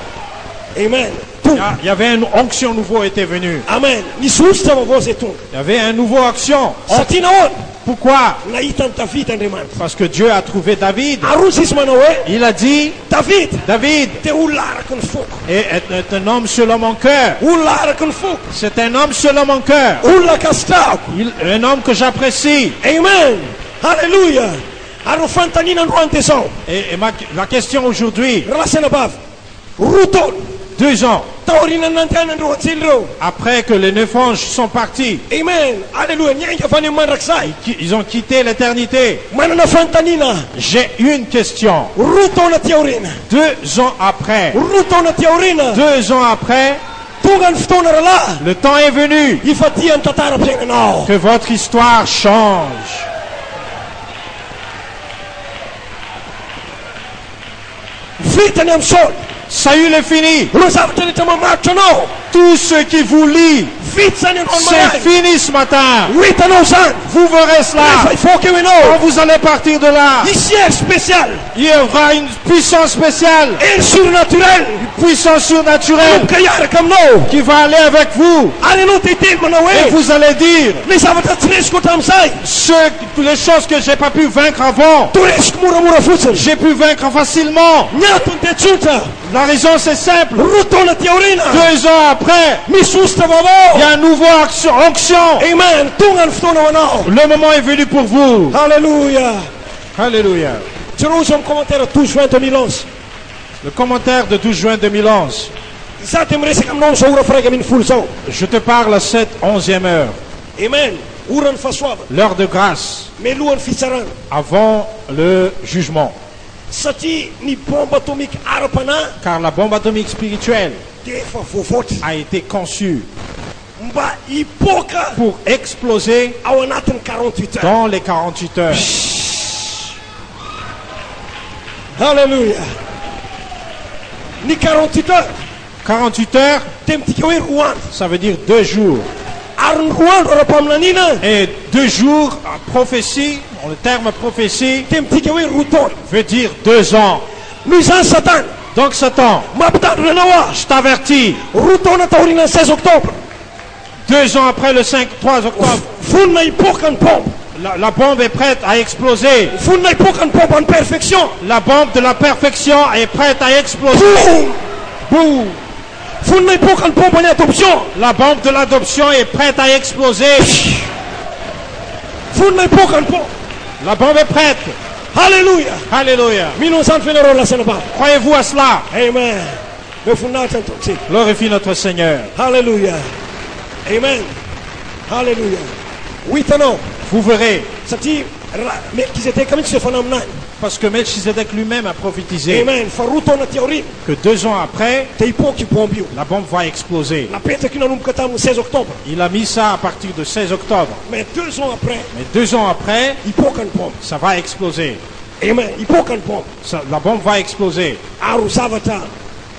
Amen. Tonga. Il y avait une onction nouveau était venue. Amen. Nisy ositra vaovao zay tonga. Il y avait une nouvelle onction. Satria nahoana? Pourquoi? Nahita ny Davida Andriamanitra. Parce que Dieu a trouvé David. Arozy izy manao hoe Il a dit, David David dia olona araky ny foko. est un homme selon mon cœur. Olona araky ny foko. C'est un homme selon mon cœur. Olona kasitrahako. Un homme que j'apprécie. Amen. Halleluja. Ary ny fanontaniana androany dia zao. Et la question aujourd'hui, Rasana bavy. Roa taona 2 ans taorina ny nandehanandreo anjely reo. après que les 9 anges sont partis, Amen. Halleluja. Niainga avy any amin'ny mandrakizay. ils ont quitté l'éternité. Manana fanontaniana. J'ai une question. Roa taona ty aorina. 2 ans après, Roa taona ty aorina. 2 ans après, Tonga ny fotoana rahalahy. le temps est venu Ifatia ny tantaram-piainanao. que votre histoire change. Vitany amin'ny Saoly. Saül est fini. Reo zavatra rehetra mamaritra anao. Tout ce qui vous lie, Vita zany androany c'est maray. fini ce matin. Ho hitanao zany. Vous verrez cela. Rehefa ivoaka eo Quand ianao. vous allez partir de là, Misy hery spécial. il y aura une puissance spéciale, Hery surnaturel. puissance surnaturelle Manomboka hiaraka aminao. qui va aller avec vous. Ary anao tetely manao Et hoe vous allez dire, le zavatra tsy resiko hatramin'izay. les choses que j'ai pas pu vaincre avant, Toresiko moramora fotsiny. j'ai pu vaincre facilement. Ny antony dia tsotra. La raison c'est simple. Roa taona ty aorina. 2 ans après, Misy ositra il y vaovao. a un nouveau onction. Amen. Tonga ny fotoana ho anao. Le moment est venu pour vous. Halleluja. Alléluia. Jerosy amin'ny commentaire 12 juin 2011. Le commentaire de 12 juin 2011. Za dia miresaka aminao zao ora faraika amin'ny folo zao. Je te parle à cette 11e heure, Amen. Oran'ny fahasoavana. l'heure de grâce, Mialohan'ny fitsarana. avant le jugement. Satria ny bombe atomique ara-panahy Car la bombe atomique spirituelle dia efa voavoatra. a été conçue. mba hipoka pour exploser ao anatin'ny 48 heures. dans les 48 heures. Alléluia. Ny 48 heures 48 heures, dia midika hoe roa andro. ça veut dire 2 jours. Ary ny roa andro ara-paminaniana Et 2 jours, prophétie, le terme prophétie, dia midika hoe roa taona. veut dire 2 ans. Noho izany Satana Donc Satan, mampitandrina anao azy. je t'avertis, Roa taona taoriana ny 16 octobre 2 ans après le 3 octobre, vonona hipoka ny pompe. la bombe est prête à exploser. Vonona hipoka ny pompe any perfection. La bombe de la perfection est prête à exploser. Boum! Boum! Vonona hipoka ny pompe any adoption. La bombe de l'adoption est prête à exploser. Vonona hipoka ny pompe. La bombe est prête. Alléluia. Alléluia. Mino an'izany fenareo lasana baba. Croyez-vous à cela? Amen. Meo voninahitra ny tompon-tsika. Glorifie notre Seigneur. Alléluia. Amen. Alléluia. Ho hitanao Vous verrez, satria Melkizedeka mihitsy efa naminany. parce que Melchizedek lui-même a prophétisé Amen. Fa roa taona ty aoriana que 2 ans après, dia hipoka io bombe io. la bombe va exploser. Napetraka io nanomboka tamin'ny 16 octobre. Il a mis ça à partir de 16 octobre. Mais 2 ans après, Mais 2 ans après, hipoka ny bombe. ça va exploser. Amen. Hipoka ny bombe. La bombe va exploser. Ary zavatra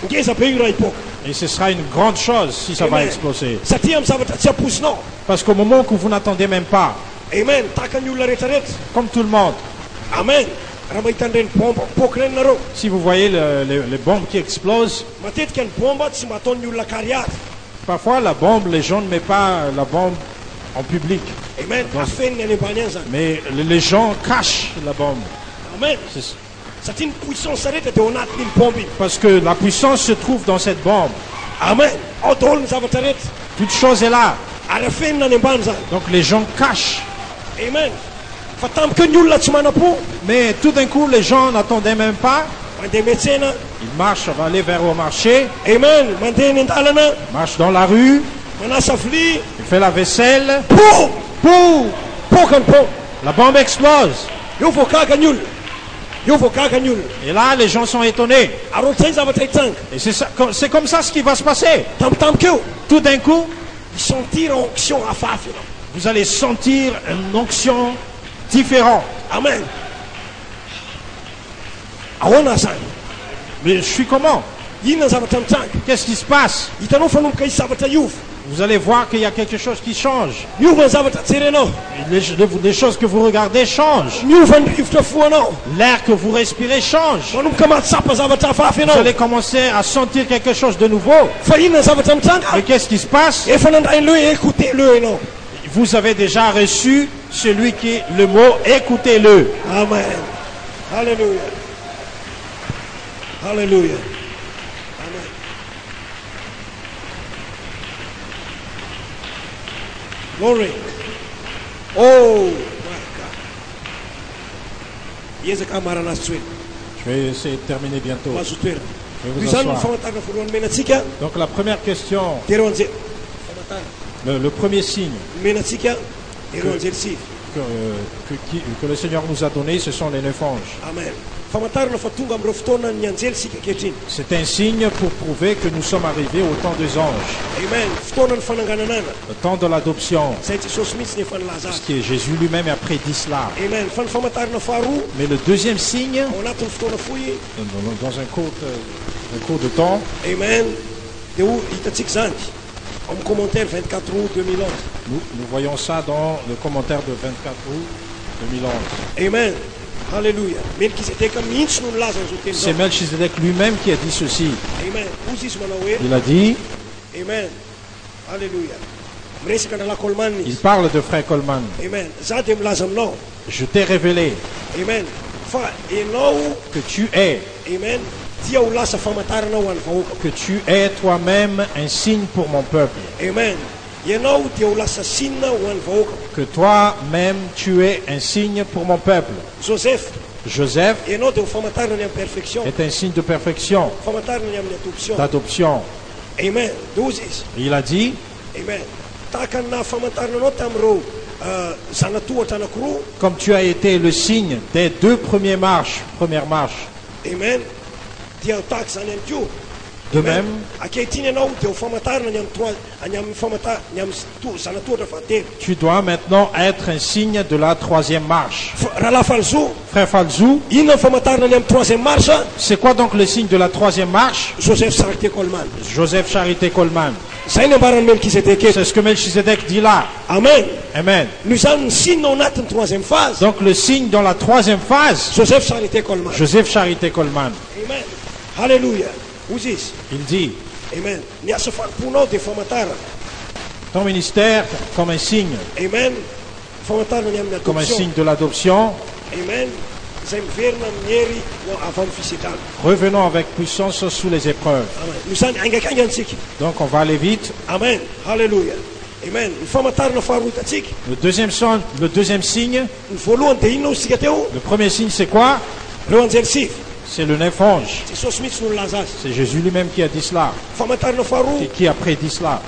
ngeza be io raha hipoka. Et ce sera une grande chose si ça va Amen. exploser. Satria amin'ny zavatra tsy aposinao. Parce qu'au moment où vous n'attendez même pas, Amen. Tahaka ny olona rehetrarehetra. comme tout le monde, Amen. Raha mahita an'ireny bombe mipoka ireny nareo. si vous voyez les bombes qui explosent, Matetika ny bomba tsy mba ataon'ny olona kariary. parfois la bombe, les gens ne mettent pas la bombe en public. Amen. Afeniny any ambany any zany. Mais les gens cachent la bombe. Amen. C'est- Satria ny puissance rehetra dia ao anatin'iny bombe iny. Parce que la puissance se trouve dans cette bombe. Amen. Ao daholo ny zavatra rehetra. Toute chose est là. Ary afenina any ambany zany. Donc les gens cachent. Amen. Fa tampoka ny olona tsy mana-po Mais tout d'un coup, les gens n'attendaient même pas. mandeha miantsena. Ils marchent, ça va aller vers le marché, Amen. Mandeha eny an-dalana. marchent dans la rue, Manasa vilia. ils font la vaisselle. Po! Boum! Poka ny pompe. La bombe explose. Eo vao gaga ny olona. Eo vao gaga ny olona. Et là, les gens sont étonnés. Ary ohatr'izay zavatra hitsanga. Et c'est comme ça ce qui va se passer. Tampotampoka eo Tout d'un coup, hisentir onction hafahafa ianao. vous allez sentir une onction différente. Amen. Ahoana zany? Mais je suis comment? Inona ny zavatra mitsanga? Qu'est-ce qui se passe? Hitanao fanomboka izy zavatra iova. Vous allez voir qu'il y a quelque chose qui change. Miova ny zavatra jerenao. Les choses que vous regardez changent. Miova ny rivotra foanao. L'air que vous respirez change. Manomboka mahatsapa zavatra hafahafa Vous ianao. allez commencer à sentir quelque chose de nouveau. Fa inona ny zavatra mitsanga? Mais qu'est-ce qui se passe? Efa nandrainy le écoutez-le ianao. Vous avez déjà reçu celui qui est le mot, écoutez-le. Amen. Alléluia. Alléluia. Amen. Glory. Oh my God. Ezaka hamarana azy tsy hoe Je vais essayer de terminer bientôt. mahazo toerana. Je vais vous Io zany ny asseoir. famantarana voalohany menantsika Donc la première question, dia ireo anjely famantarana le premier signe menantsika ireo anjely sivy. que le Seigneur nous a donné, ce sont les 9 anges. Amen. Famantarana fa tonga amin'ireo fotoana ny anjely sika ankehitriny. C'est un signe pour prouver que nous sommes arrivés au temps des anges, Amen. Fotoana ny fanangananana. le temps de l'adoption. Zay Jesosy mihitsy ny efa nilaza Parce azy. que Jésus lui-même a prédit cela. Amen. Fa ny famantarana faharoa Mais le deuxième signe, ao anatin'ny fotoana fohy. dans un cours de temps, Amen. Dia ho hitantsika zany amin'ny commentaire 24 août 2011. nous voyons ça dans le commentaire de 24 août 2011. Amen. Alléluia. Melkizedeka mihitsy no nilaza an'izao teny C'est zao. Melchizedek lui-même qui a dit ceci. Amen. Ozy izy manao hoe Il a dit, Amen. Alléluia. Miresaka andrala Coleman il izy. parle de frère Coleman. Amen. Za dia milaza aminao. Je t'ai révélé Amen. Fa ianao, que tu es amen, dia ho lasa famantarana ho an'ny vahoaka. que tu es toi-même un signe pour mon peuple, Amen. Ianao dia ho lasa sinina ho an'ny vahoaka. que toi-même tu es un signe pour mon peuple. Joseph, Joseph ianao dia ho famantarana ny amin'ny perfection. est un signe de perfection, Famantarana ny amin'ny adoption. d'adoption. Amen. Dia ozy izy. Il a dit, Amen. Tahaka ny nahafamantarana anao tamin'ireo zanatohatra anankiroa. comme tu as été le signe des 2 premières marches, Amen. Dia ho tahaka zany ihany koa De même, tu dois maintenant être un signe de la troisième marche. Frère Falzou, c'est quoi donc le signe de la troisième marche? Joseph Charité Coleman. Joseph Charité Coleman. C'est ce que Melchizedek dit là. Amen. Amen. Nous avons un signe dans la troisième phase. Donc le signe dans la troisième phase, Joseph Charité Coleman. Joseph Charité Coleman. Amen. Alléluia. Il dit, Amen. ton ministère comme un signe, Amen. comme un signe de l'adoption. Amen. Revenons avec puissance sous les épreuves. Donc on va aller vite. Amen. Alléluia. Amen. Le deuxième signe, le premier signe c'est quoi? C'est le nymphonge. C'est Jésus lui-même qui a dit cela, qui a prédit cela.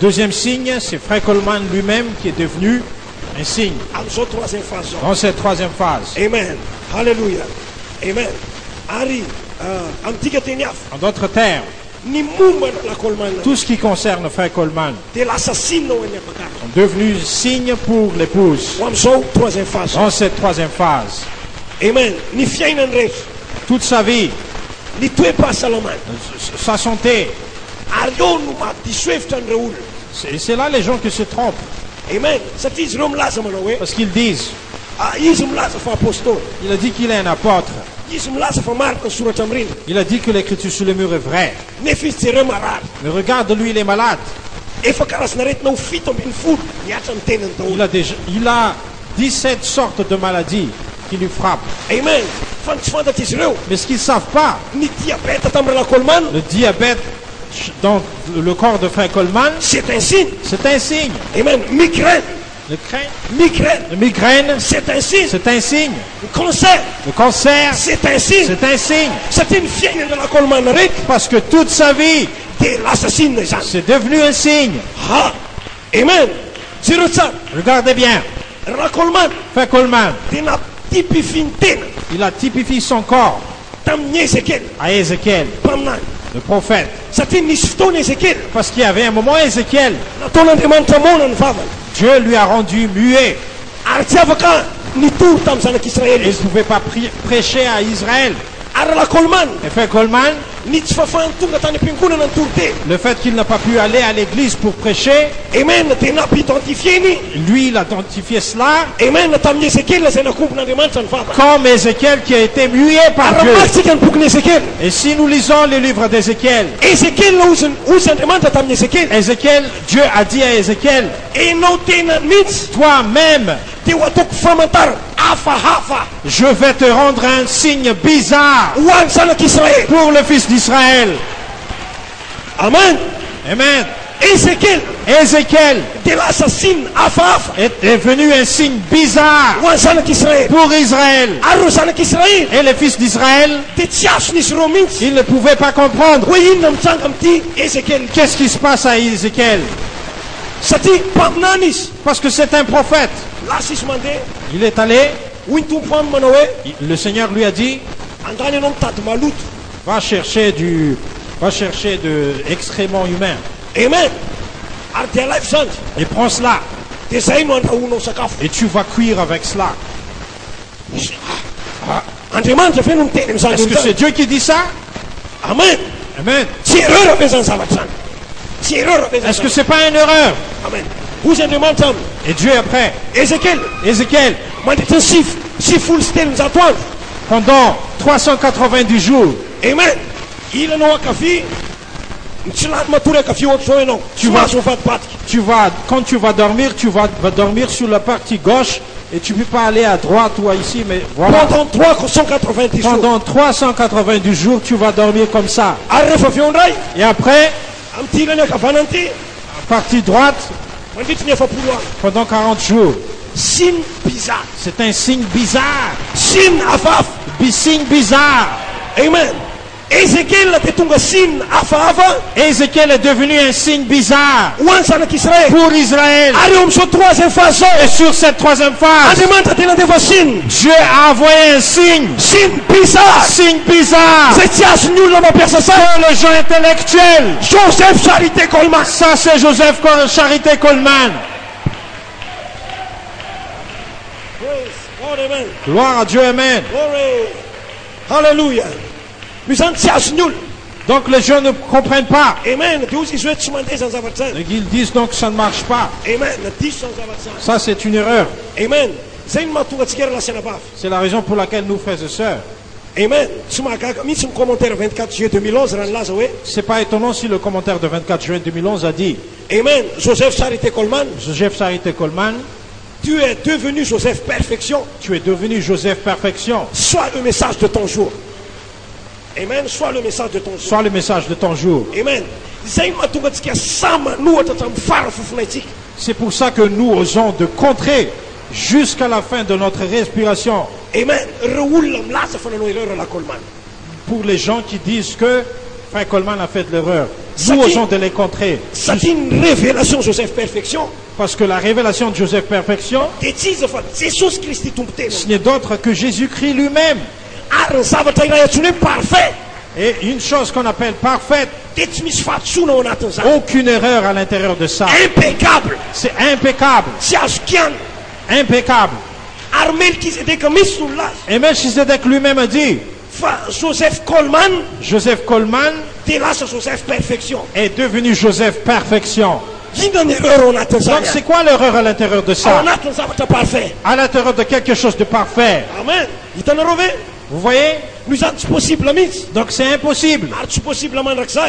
Deuxième signe, c'est Frère Coleman lui-même qui est devenu un signe dans cette troisième phase. Amen. Alléluia. Amen. En d'autres termes, tout ce qui concerne Frère Coleman sont devenus signes pour l'épouse dans cette troisième phase. Amen. Toute sa vie, sa santé. C'est là les gens qui se trompent. Amen. Parce qu'ils disent, il a dit qu'il est un apôtre. Il a dit que l'écriture sur le mur est vraie. Mais regarde, lui, il est malade. Il a 17 sortes de maladies qui lui frappent. Amen. Mais ce qu'ils ne savent pas, le diabète dans le corps de Frère Coleman, c'est un signe. C'est un signe. Amen. Migraine. Le migraine, c'est un signe. C'est un signe. Le cancer, c'est un signe. C'est un signe. C'est une fille de la Coleman. Parce que toute sa vie, c'est devenu un signe. Ah. Amen. Regardez bien. Frère Coleman, il a typifié son corps à Ézéchiel, le prophète. Parce qu'il y avait un moment, Ézéchiel, Dieu lui a rendu muet. Il ne pouvait pas prêcher à Israël. Et Frère Coleman, le fait qu'il n'a pas pu aller à l'église pour prêcher, lui il a identifié cela comme Ézéchiel qui a été mué par Dieu. Et si nous lisons le livre d'Ézéchiel, Dieu a dit à Ézéchiel, toi-même, je vais te rendre un signe bizarre pour le fils d'Israël. Amen. Amen. Ézéchiel est devenu un signe bizarre pour Israël. Et les fils d'Israël, ils ne pouvaient pas comprendre. Qu'est-ce qui se passe à Ézéchiel? Parce que c'est un prophète. Il est allé, le Seigneur lui a dit, va chercher de excréments humains. Amen. Et prends cela. Et tu vas cuire avec cela. Est-ce que c'est Dieu qui dit ça? Amen. Amen. Est-ce que c'est pas une erreur? Amen. Et Dieu après. Ézéchiel. Pendant 390 jours. Amen. Quand tu vas dormir, tu vas dormir sur la partie gauche et tu ne peux pas aller à droite ou à ici, mais voilà. Pendant 390 jours, tu vas dormir comme ça. Et après, partie droite, pendant 40 jours. Signe bizarre. C'est un signe bizarre. Signe bizarre. Amen. Ézéchiel est devenu un signe bizarre pour pour Israël. Et sur cette troisième phase, Dieu a envoyé un signe. Signe bizarre. Pour les gens intellectuels. Joseph Charité Coleman. Ça, c'est Joseph Charité Coleman. Gloire à Dieu, amen. Alléluia. Donc les gens ne comprennent pas. Amen. Ils disent donc que ça ne marche pas. Amen. Ça, c'est une erreur. Amen. C'est la raison pour laquelle nous, frères et sœurs, Amen. Commentaire 24 juillet 2011. c'est pas étonnant si le commentaire de 24 juin 2011 a dit Amen. Joseph Charité Coleman. Joseph Charité Coleman, Tu es devenu Joseph Perfection. tu es devenu Joseph Perfection. Sois le message de ton jour. Amen. Sois le message de ton jour. Sois le message de ton jour. Amen. C'est C'est pour ça que nous osons de contrer jusqu'à la fin de notre respiration. Amen. Pour les gens qui disent que Frère Coleman a fait de l'erreur, Ça nous qui- osons de les contrer. C'est une révélation Joseph Perfection. Parce que la révélation de Joseph Perfection, ce n'est d'autre que Jésus-Christ lui-même. Parfait. Et une chose qu'on appelle parfaite, aucune erreur à l'intérieur de ça. Impeccable. C'est impeccable. Impeccable. Et Melchizedek lui-même a dit, Joseph Coleman, Joseph Coleman t'es là sur Joseph Perfection. est devenu Joseph Perfection. Donc c'est quoi l'erreur à l'intérieur de ça? Parfait. À l'intérieur de quelque chose de parfait. Amen. Vous voyez? Nous sommes possible, amis. Donc c'est impossible. Possible,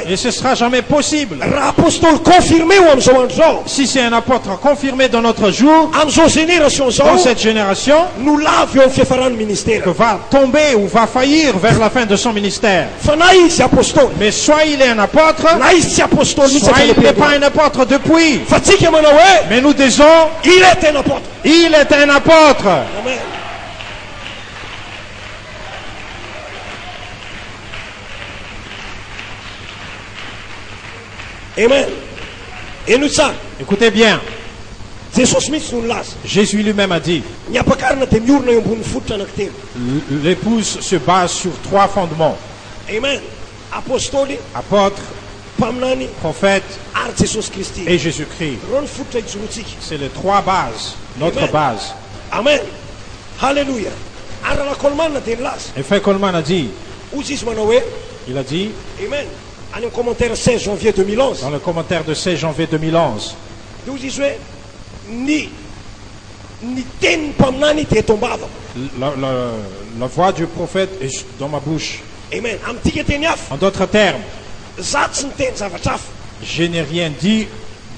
Et ce sera jamais possible. L'apostole confirmé ou Si c'est un apôtre confirmé dans notre jour, en génération, dans cette génération, nous l'avions fait faire un ministère. que va tomber ou va faillir vers la fin de son ministère. Fanaïs apostole. Mais soit il est un apôtre, Naïs apostole. soit il n'est pas un apôtre depuis. Fatigue Manaoué. Mais nous disons, Il est un apôtre. il est un apôtre. Amen. Amen. Et nous ça, Écoutez bien, Jesus Smith nous l'a. Jésus lui-même a dit, Il n'y a pas qu'à te mûr na bon foot en acteur. l'épouse se base sur trois fondements. Amen. Apostoli, Apôtre, Pamnani, prophète Art Jesus Christi. et Jésus-Christ. Ron foot avec Zulutik. C'est les trois bases, notre Amen. base. Amen. Alléluia. Ara la colman na te las. Et Frère Coleman a dit, Uzis Manaoué. il a dit, Amen. En un commentaire 16 janvier 2011. dans le commentaire de 16 janvier 2011, Nous disons ni ten Pamnani te tombado. la voix du prophète est dans ma bouche. Amen. Am tiketeniaf. En d'autres termes, Zatsen ten zavataf. je n'ai rien dit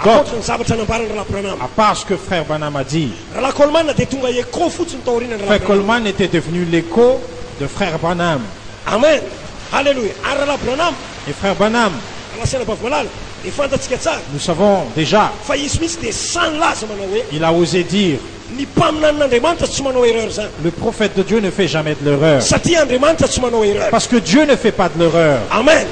d'autre Apotren zavatan baran la pranam. à part ce que Frère Branham a dit. La colman na te tunga ye ko foot sun taurina la Frère pranam. Coleman était devenu l'écho de Frère Branham. Amen. Alléluia. Ara la pranam. Et Frère Branham, La scène pas malal. Et fanta tiketsa. nous savons déjà, Faillis Smith de 100 las Manaoué. il a osé dire, Ni Pamnan na demanta tsumano erreur ça. le prophète de Dieu ne fait jamais de l'erreur. Sati en demanta tsumano erreur. Parce que Dieu ne fait pas de l'erreur. Amen.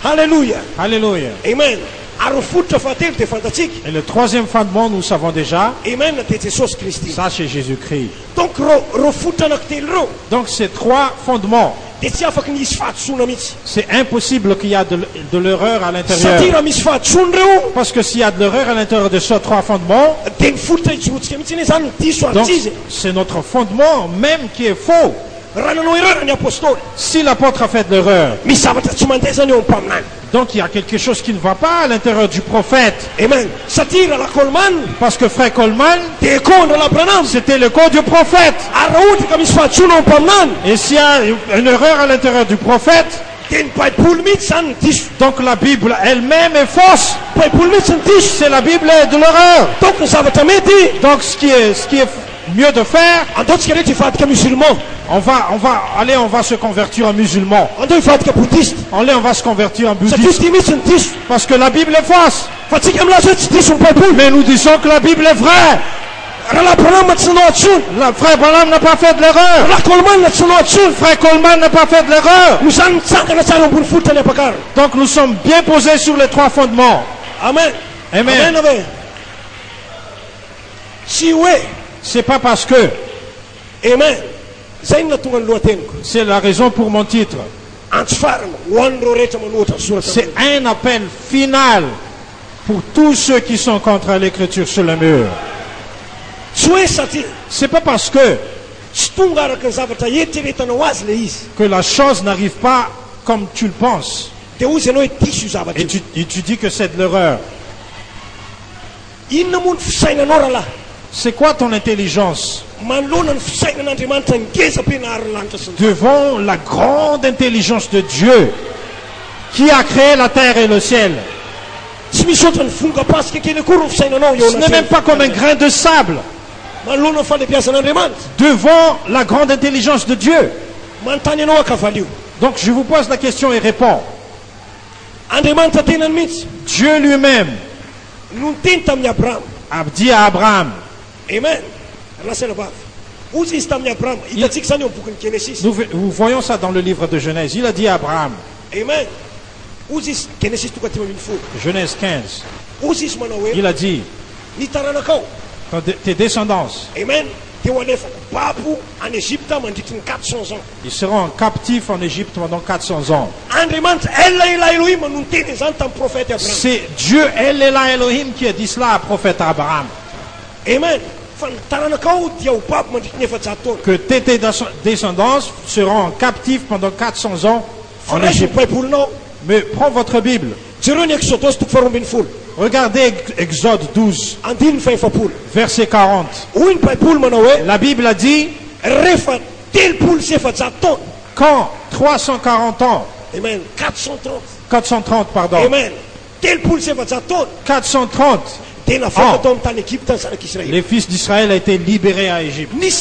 Alléluia. Alléluia. Amen. Aro foot fatel te fantastique. Et le troisième fondement, nous savons déjà, Amen. Te Jesus Christi. ça c'est Jésus-Christ. Donc ro foot na tel ro. Donc ces trois fondements, Te tia fak ni sfat sunamits. c'est impossible qu'il y a de l'erreur à l'intérieur. Satira misfat sunreo. Parce que s'il y a de l'erreur à l'intérieur de ces trois fondements, Den foot te jutske mitine san ti so donc artise. c'est notre fondement même qui est faux. Ranano erreur ni apostole. Si l'apôtre a fait de l'erreur, Mi sabata tsumantesa ni on pamnan. donc il y a quelque chose qui ne va pas à l'intérieur du prophète. Amen. Satira la colman. Parce que Frère Coleman, Te kon la pranam. c'était le corps du prophète. Araout comme misfat sunon pamnan. Et s'il y a une erreur à l'intérieur du prophète, Den pai pulmit san tis. donc la Bible elle-même est fausse. Pai pulmit san tis. C'est la Bible de l'erreur. Donc nous sabata meti. Donc ce qui est mieux de faire, En d'autres cas, tu fais que musulman. on va se convertir en musulman. En d'autres, il faut que bouddhiste. On va se convertir en Ça bouddhiste. dit, c'est un tis. Parce que la Bible est fausse. Fatigue, la zette, tis, on peut plus. Mais nous disons que la Bible est vraie. Le frère Branham n'a pas fait de l'erreur. Frère Coleman n'a pas fait de l'erreur. Donc nous sommes bien posés sur les trois fondements. Amen. Amen. C'est pas parce que. Amen. C'est la raison pour mon titre. C'est un appel final pour tous ceux qui sont contre l'écriture sur le mur. C'est pas parce que la chose n'arrive pas comme tu le penses. Et tu dis que c'est de l'erreur. C'est quoi ton intelligence devant la grande intelligence de Dieu qui a créé la terre et le ciel? Ce n'est même pas comme un grain de sable devant la grande intelligence de Dieu. Donc je vous pose la question et réponds. Dieu lui-même a dit à Abraham. Amen. Nous voyons ça dans le livre de Genèse. Il a dit à Abraham. Amen. Genèse 15. Il a dit tes descendants. Amen. Ils seront captifs en Égypte pendant 400 ans. C'est Dieu Elohim qui a dit cela à prophète Abraham. Amen. Que tes descendants seront captifs pendant 400 ans en Égypte. Mais prends votre Bible. Regardez Exode 12, verset 40. La Bible a dit quand 340 ans, Amen. 430 pardon, Amen. 430 les fils d'Israël ont été libérés à Égypte. Il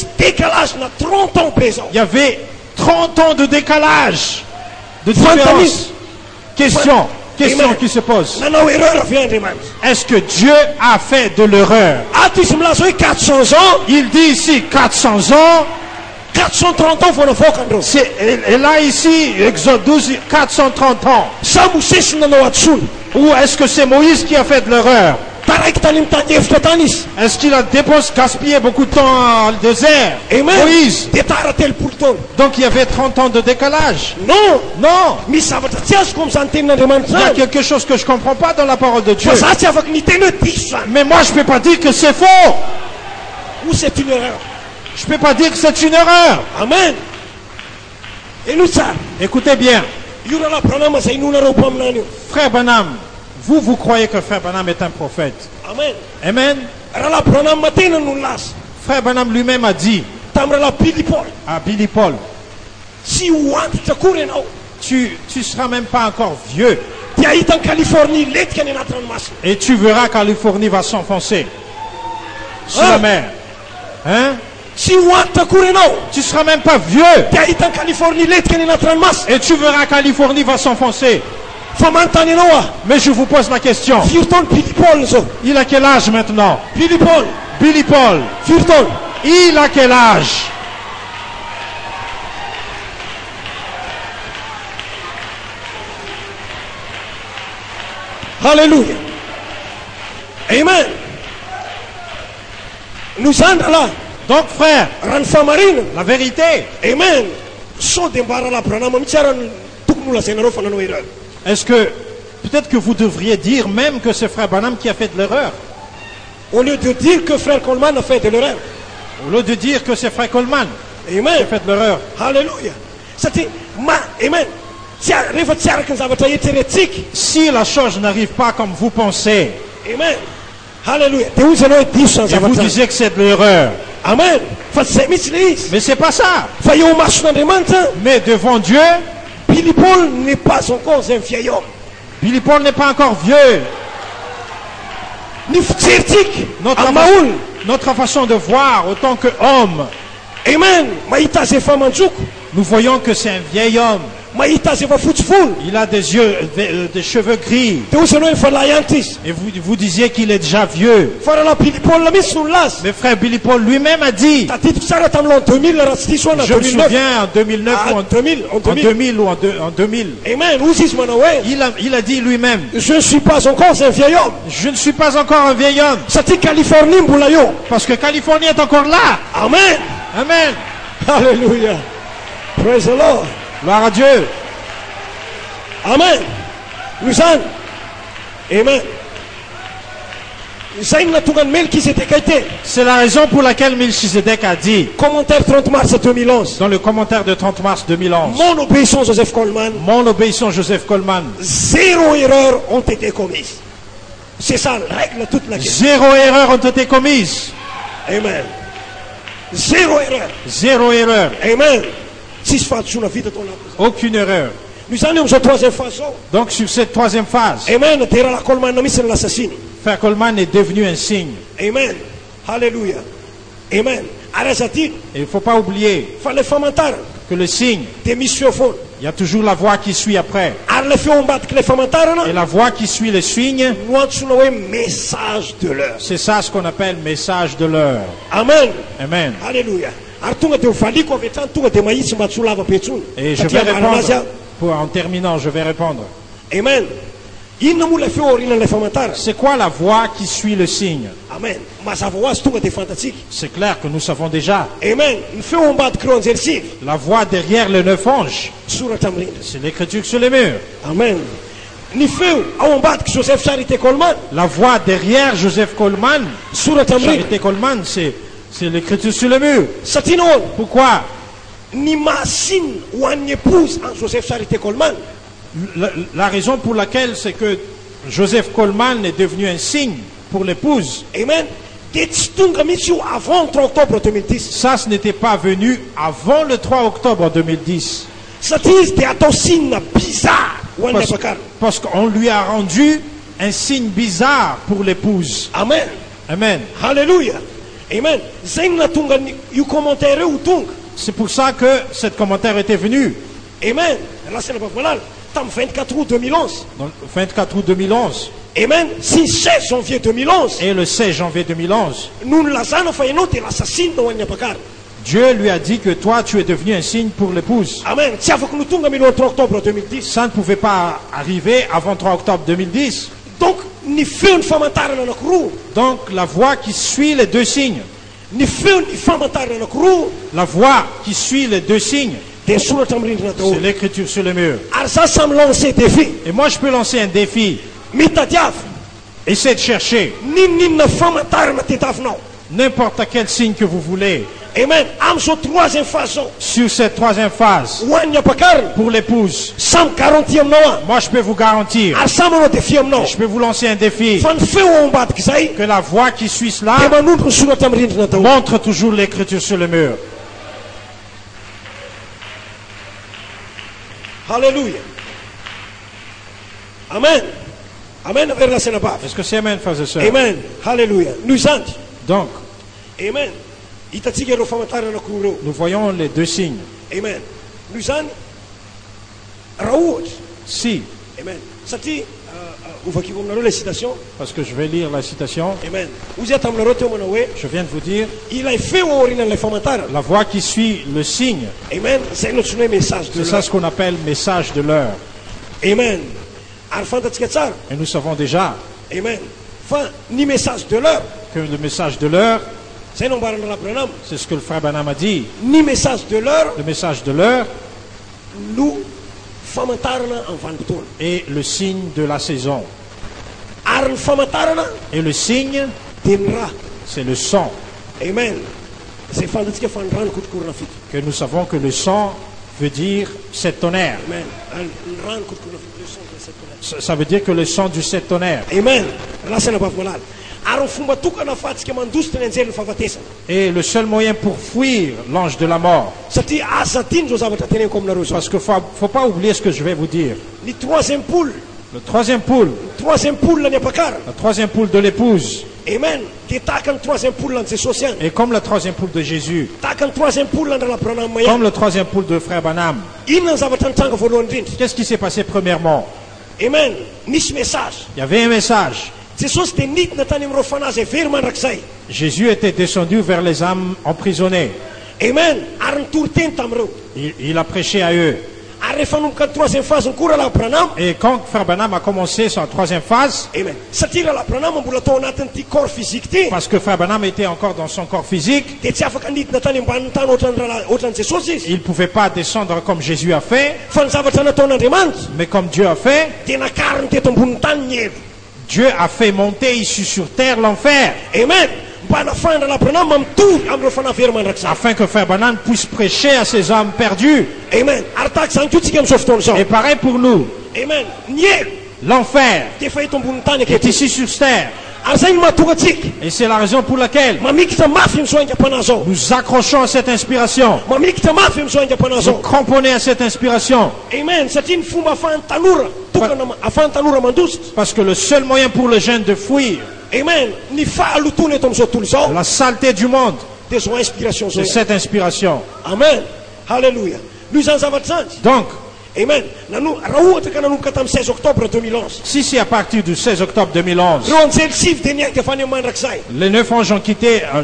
y avait 30 ans de décalage, de différence. Question qui se pose. Est-ce que Dieu a fait de l'erreur? Il dit ici 400 ans. 430 ans et là ici, Exode 12, 430 ans. Ou est-ce que c'est Moïse qui a fait de l'erreur? Est-ce qu'il a gaspillé beaucoup de temps dans le désert? Moïse. Donc il y avait 30 ans de décalage. Non. Il y a quelque chose que je ne comprends pas dans la parole de Dieu. Mais moi je ne peux pas dire que c'est faux. Ou c'est une erreur. Je ne peux pas dire que c'est une erreur. Amen. Et nous ça. Écoutez bien. Frère Branham, vous croyez que Frère Branham est un prophète? Amen. Amen. Frère Branham lui-même a dit à Billy Paul, tu seras même pas encore vieux. Et tu verras Californie va s'enfoncer sur la mer. Hein? Tu seras même pas vieux. Et tu verras Californie va s'enfoncer. Mais je vous pose la question. Il a quel âge maintenant? Billy Paul. Il a quel âge? Alléluia. Amen. Nous sommes là. Donc frère, la vérité. Amen. Est-ce que peut-être que vous devriez dire même que c'est Frère Branham qui a fait de l'erreur? Au lieu de dire que Frère Coleman a fait de l'erreur. Au lieu de dire que c'est Frère Coleman qui a fait de l'erreur. Alléluia. Amen. Si la chose n'arrive pas comme vous pensez. Amen. Alléluia. Et vous disiez que c'est de l'erreur. Amen. Mais c'est pas ça. Mais devant Dieu, Billy Paul n'est pas encore un vieil homme. Billy Paul n'est pas encore vieux. Notre façon de voir en tant qu'homme. Amen. Nous voyons que c'est un vieil homme. Il a des yeux, des cheveux gris. Et vous disiez qu'il est déjà vieux. Mais frère Billy Paul lui-même a dit, je me souviens en 2009 ou en 2000 ou en 2000. Amen. Il a dit lui-même, je ne suis pas encore un vieil homme. Je ne suis pas encore un vieil homme. Parce que Californie est encore là. Amen. Amen. Alléluia. Praise the Lord. Gloire à Dieu. Amen. Amen. C'est la raison pour laquelle Melchizedek a dit, commentaire 30 mars 2011, dans le commentaire de 30 mars 2011, mon obéissance Joseph Coleman, zéro erreur ont été commises. C'est ça, règle toute la question. Zéro erreur ont été commises. Amen. Zéro erreur. Zéro erreur. Amen. Aucune erreur. Nous allons sur la troisième phase. Donc sur cette troisième phase, Amen. Frère Coleman est devenu un signe. Amen. Alléluia. Amen. Et il ne faut pas oublier que le signe, il y a toujours la voix qui suit après. Et la voix qui suit le signe, c'est ça ce qu'on appelle message de l'heure. Amen. Amen. Alléluia. Et je vais répondre. En terminant, je vais répondre. Amen. C'est quoi la voix qui suit le signe? Amen. C'est clair que nous savons déjà. Amen. La voix derrière les 9 anges, c'est l'écriture sur les murs. Amen. La voix derrière Joseph Coleman, Charité Coleman, c'est l'écriture sur le mur. Pourquoi? La raison pour laquelle c'est que Joseph Coleman est devenu un signe pour l'épouse. Amen. Avant 3 octobre 2010. Ça, ce n'était pas venu avant le 3 octobre 2010. Parce qu'on lui a rendu un signe bizarre pour l'épouse. Amen. Amen. Alléluia. Amen. C'est pour ça que ce commentaire était venu. Amen. 24 août 2011. Donc, 24 août 2011. Amen. 16 janvier 2011. Et le 16 janvier 2011. Dieu lui a dit que toi, tu es devenu un signe pour l'épouse. Amen. Ça ne pouvait pas arriver avant 3 octobre 2010. Donc, la voix qui suit les deux signes. La voix qui suit les deux signes. C'est l'écriture sur le mur. Et moi je peux lancer un défi. Essayez de chercher n'importe quel signe que vous voulez. Amen. Sur cette troisième phase, pour l'épouse, moi je peux vous garantir, je peux vous lancer un défi, que la voix qui suit cela montre toujours l'écriture sur le mur. Alléluia. Amen. Amen. Est-ce que c'est Amen, frères et sœurs? Amen. Alléluia. Donc, Amen. Nous voyons les deux signes. Amen. Si. Amen. Parce que je vais lire la citation. Amen. Je viens de vous dire. La voix qui suit le signe. Amen. C'est ça ce qu'on appelle message de l'heure. Amen. Et nous savons déjà. Amen. Ni message de l'heure. Que le message de l'heure. C'est ce que le frère Branham a dit. Ni message de l'heure. Le message de l'heure. Nous et le signe de la saison. Et le signe, c'est le sang. Amen. Que nous savons que le sang veut dire 7 tonnerres. Ça veut dire que le sang du 7 tonnerres. Amen. Et le seul moyen pour fuir l'ange de la mort. Parce qu'il ne faut pas oublier ce que je vais vous dire. Le troisième poule. La troisième poule de l'épouse. Amen. Dia tahaka ny troisième poule ny Jesosy ihany. Et comme la troisième poule de Jésus, Tahaka ny troisième poule ny Branham comme ihany. le troisième poule de frère Branham, Inona ny zavatra nitranga voalohany indrindra? qu'est-ce qui s'est passé premièrement? Amen. Nisy message. Il y avait un message. Jesosy dia nidina tany amin'ireo fanahy izay very mandrakizay. Jésus était descendu vers les âmes emprisonnées. Amen. Ary nitory teny tamin'ireo. Il a prêché à eux. Ary rehefa nomboka ny troisième phase ny koa Rahalahy Branham. Et quand frère Branham a commencé sa troisième phase, Amen. Satria Rahalahy Branham mbola tao anatin'ity corps physique ty. parce que frère Branham était encore dans son corps physique, Dia tsy afaka nidina tany ambanin'ny tany ohatran'ny Jesosy izy. il ne pouvait pas descendre comme Jésus a fait, Fa ny zavatra nataon'Andriamanitra mais comme Dieu a fait, dia nakariny teto ambonin'ny tany ny hery. Dieu a fait monter ici sur terre l'enfer, Amen. Mba hanafahan'ny Rahalahy Branham mamitory amin'ireo fanahy very mandrakizay. afin que frère Branham puisse prêcher à ces âmes perdues. Amen. Ary tahaka izany koa tsika amin'izao fotoana izao. Et pareil pour nous, Amen. Ny hery l'enfer dia efa eto ambonin'ny tany est aketo. ici sur terre. Ary zay no mahatonga atsika Et c'est la raison pour laquelle mamikitra mafy amin'izao aingam-panahy zao. nous accrochons à cette inspiration, Mamikitra mafy amin'izao aingam-panahy nous zao. cramponnons à cette inspiration, Amen. Satria ny fomba ahafahan'ny tanora tokana ahafahan'ny tanora mandositra. parce que le seul moyen pour le jeune de fuir Amen. Ny fahalotona eto amin'izao tontolo izao la saleté du monde, dia zao inspiration zao. c'est cette inspiration. Amen. Halleluja. Noho izany zavatra zany. Donc, Amen. Raha ohatra ka nanomboka tamin'ny 16 octobre 2011. si c'est à partir du 16 octobre 2011, Reo anjely sivy dia niainga avy any amin'ny mandrakizay. les 9 anges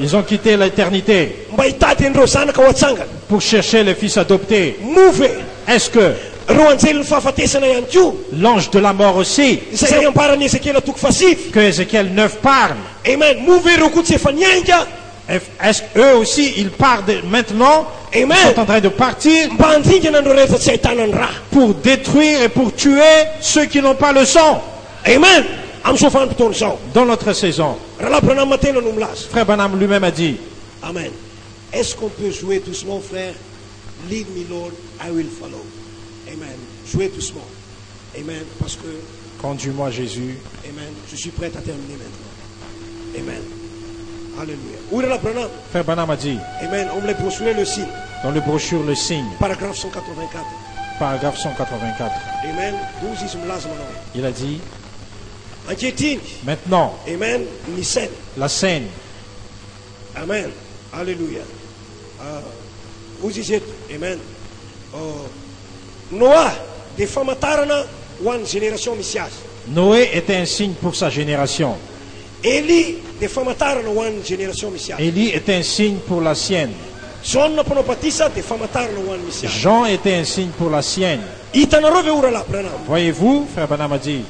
ils ont quitté l'éternité Mba hitady an'ireo zanaka ho atsangana. pour chercher les fils adoptés. Move. Est-ce que Reo anjely ny fahafatesana ihany koa. l'ange de la mort aussi, Izay ambaran'ny Ezekiela toko fasivy. que Ézéchiel 9 parle, Amen. Move reo koa tsy efa niainga. est-ce qu'eux aussi ils partent maintenant, ils Amen. sont en train de partir Mba handingana andreo rehetra tsy ahitana ny raha. pour détruire et pour tuer ceux qui n'ont pas le sang Amen. Amin'izao vanim-potoana izao. dans notre saison? Rahalahy Branham matena no milaza. Frère Branham lui-même a dit, Amen. Est-ce qu'on peut jouer doucement, frère? Lead me, Lord, I will follow. Amen. Jouez doucement. Amen. Parce que, conduis-moi Jésus. Amen, je suis prêt à terminer maintenant. Amen. Alléluia. Où est la Branham? Frère Branham a dit, Amen. On me l'a brochuré le signe. dans le brochure Le Signe, Paragraphe 184. paragraphe 184, Amen. 12 izy milaza manao. il a dit, Ankehitriny. maintenant, Amen. Ny saine. la scène, Amen. Alléluia. Hozy izy eto. Amen. Noa dia famantarana ho an'ny génération misy azy. Noé était un signe pour sa génération. Eli dia famantarana ho an'ny génération misy azy. Élie était un signe pour la sienne. Jean mpanao batisa dia famantarana ho an'ny misy azy. Jean était un signe pour la sienne. Hitanareo ve ora la Branham? Voyez-vous, frère Branham a dit,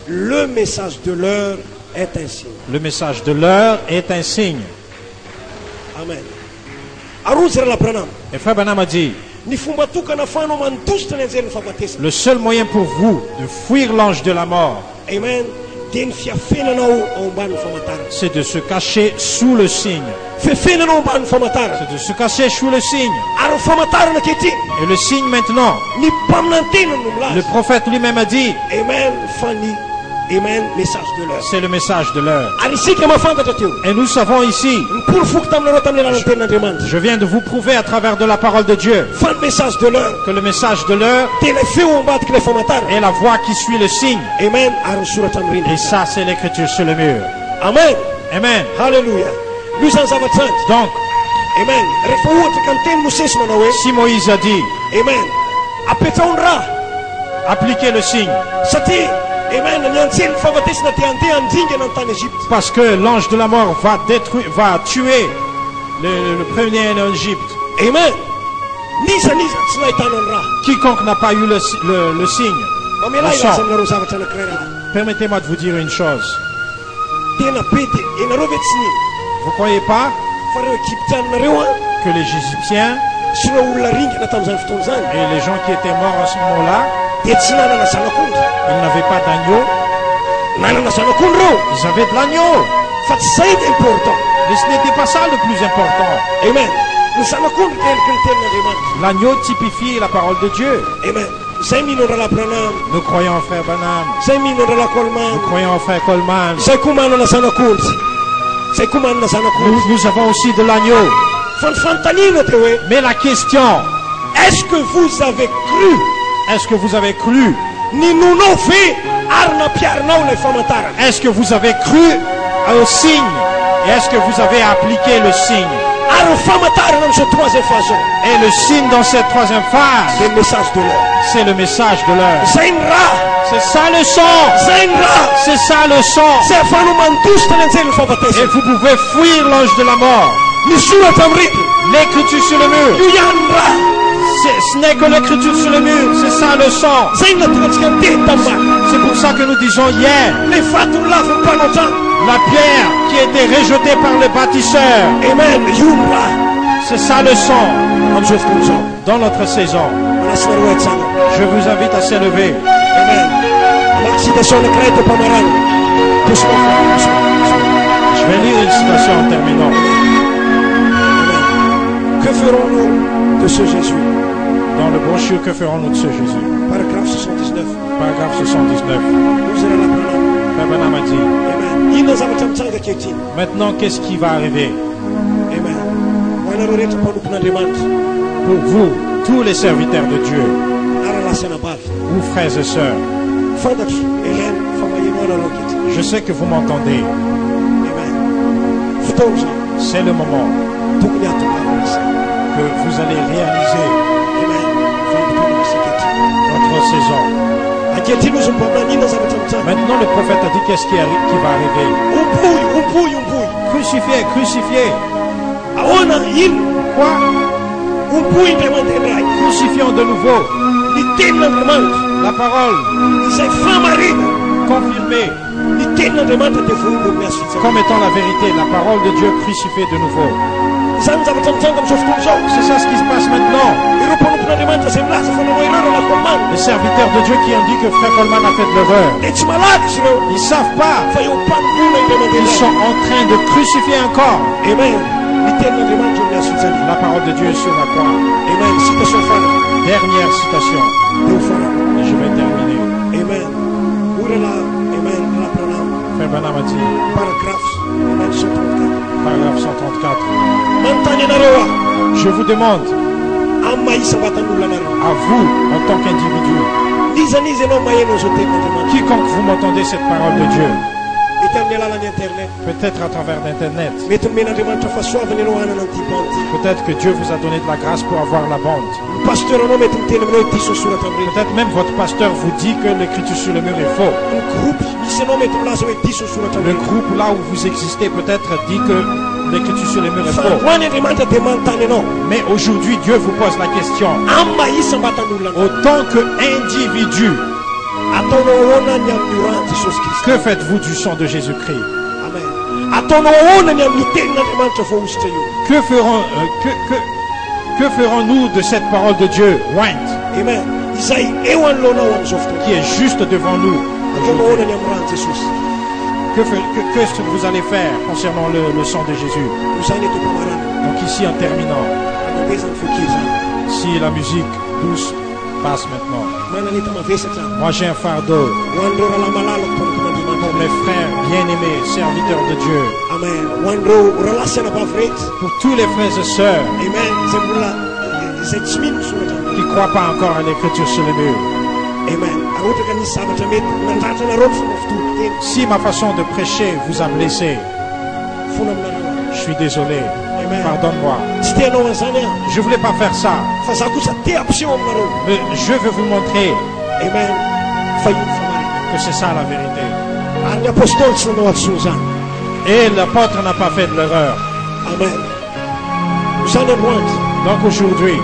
Le message de l'heure est un signe. le message de l'heure est un signe. Amen. Arozy raha la Branham. Et frère Branham a dit, Ny fomba tokana ahafahanao manodositra ny anjery ny fahafatesana. le seul moyen pour vous de fuir l'ange de la mort, Amen. Dia ny fiafenanao ao ambanin'ny famantarana. c'est de se cacher sous le signe. Fiafenanao ambanin'ny famantarana. C'est de se cacher sous le signe. Ary ny famantarana ankehitriny Et le signe maintenant, ny mpaminany tenany no le milaza. prophète lui-même a dit, Amen. Fa ny Amen. Message de l'heure. c'est le message de l'heure. Ary isika mahafantatra teo. Et nous savons ici, Niporofoky taminareo tamin'ny alalan'ny tenin'Andriamanitra. je viens de vous prouver à travers de la parole de Dieu, Fa ny message de l'heure que le message de l'heure dia ilay feo ambadiky ilay famantarana. est la voix qui suit le signe. Amen. Ary ny soratra amin'ny rindrina. Et ça, c'est l'écriture sur le mur. Amen. Amen. Halleluja. Io zany zavatra zany. Donc, Amen. Rehefa ohatra ka ny teny Mosesy manao hoe si Moïse a dit, Amen. Apetrao ny raha appliquez le signe, satria Amen. Ny anjely ny fahafatesana dia andeha handringana ny tany Égypte. parce que l'ange de la mort va détruire, va tuer le premier en Égypte. Amen. Niza tsy nahitana ny raha. Quiconque n'a pas eu le signe, Mamela le sang. ilaza aminareo zavatra anankiray raha. Permettez-moi de vous dire une chose. Tena be dia ianareo ve tsy nino Vous croyez pas fa reo Egyptianareo a que les Égyptiens sy ireo olona ringana tamin'izany fotoana zany et les gens qui étaient morts à ce moment-là, dia tsy nanana zanak'ondry. ils n'avaient pas d'agneau, Nanana zanak'ondry reo ils avaient de l'agneau. fa tsy zay dia important. Mais ce n'était pas ça le plus important. Amen. Ny zanak'ondry dia endriky ny tenin'Andriamanitra. L'agneau typifie la parole de Dieu. Amen. Zay mino Rahalahy Branham. Nous croyons en frère Branham, Zay mino Rahalahy Coleman. nous croyons en frère Coleman. Zay koa manana zanak'ondry. Zay koa manana zanak'ondry. Nous avons aussi de l'agneau. Fa ny fanontaniana dia hoe Mais la question, est-ce que vous avez cru est-ce que vous avez cru Est-ce que vous avez cru au signe? Et est-ce que vous avez appliqué le signe? Et le signe dans cette troisième phase, c'est le message de l'heure. C'est ça le sang. C'est ça le sang. Et vous pouvez fuir l'ange de la mort. L'écriture sur le mur. Ce n'est que l'écriture sur le mur. C'est ça le sang. C'est pour ça que nous disons hier. La pierre qui a été rejetée par le bâtisseur. C'est ça le sang. Dans notre saison. Je vous invite à s'élever. Je vais lire une citation en terminant. Que ferons-nous de ce Jésus? Dans le brochure, que ferons-nous de ce Jésus? Paragraphe 79. Paragraphe 79. Frère Branham a dit. Maintenant, qu'est-ce qui va arriver? Pour vous, tous les serviteurs de Dieu, vous frères et sœurs, je sais que vous m'entendez. C'est le moment que vous allez réaliser votre saison. Maintenant, le prophète a dit qu'est-ce qui va arriver. Crucifié, crucifié. Quoi? Crucifions de nouveau. La parole confirmée comme étant la vérité, la parole de Dieu crucifiée de nouveau. C'est ça ce qui se passe maintenant. Les serviteurs de Dieu qui ont dit que Frère Coleman a fait de l'erreur, ils ne savent pas. Ils sont en train de crucifier encore. La parole de Dieu est sur la croix. Dernière citation. Et je vais terminer. Frère Branham a dit. Paragraphe 134. Je vous demande, à vous, en tant qu'individu, quiconque vous m'entendez cette parole de Dieu, peut-être à travers l'internet, peut-être que Dieu vous a donné de la grâce pour avoir la bande. Peut-être même votre pasteur vous dit que l'écriture sur le mur est faux. Le groupe là où vous existez peut-être dit que l'écriture sur le mur est faux. Mais aujourd'hui Dieu vous pose la question. Autant qu'individu, que faites-vous du sang de Jésus-Christ? Que ferons-nous de cette parole de Dieu, qui est juste devant nous? Qu'est-ce que vous allez faire concernant le sang de Jésus? Donc ici, en terminant, si la musique douce passe maintenant, moi j'ai un fardeau pour mes frères bien-aimés, serviteurs de Dieu, pour tous les frères et sœurs qui ne croient pas encore à l'écriture sur le mur. Si ma façon de prêcher vous a blessé, je suis désolé. Pardonne-moi. Je ne voulais pas faire ça. Mais je veux vous montrer que c'est ça la vérité. Et l'apôtre n'a pas fait de l'erreur. Donc aujourd'hui,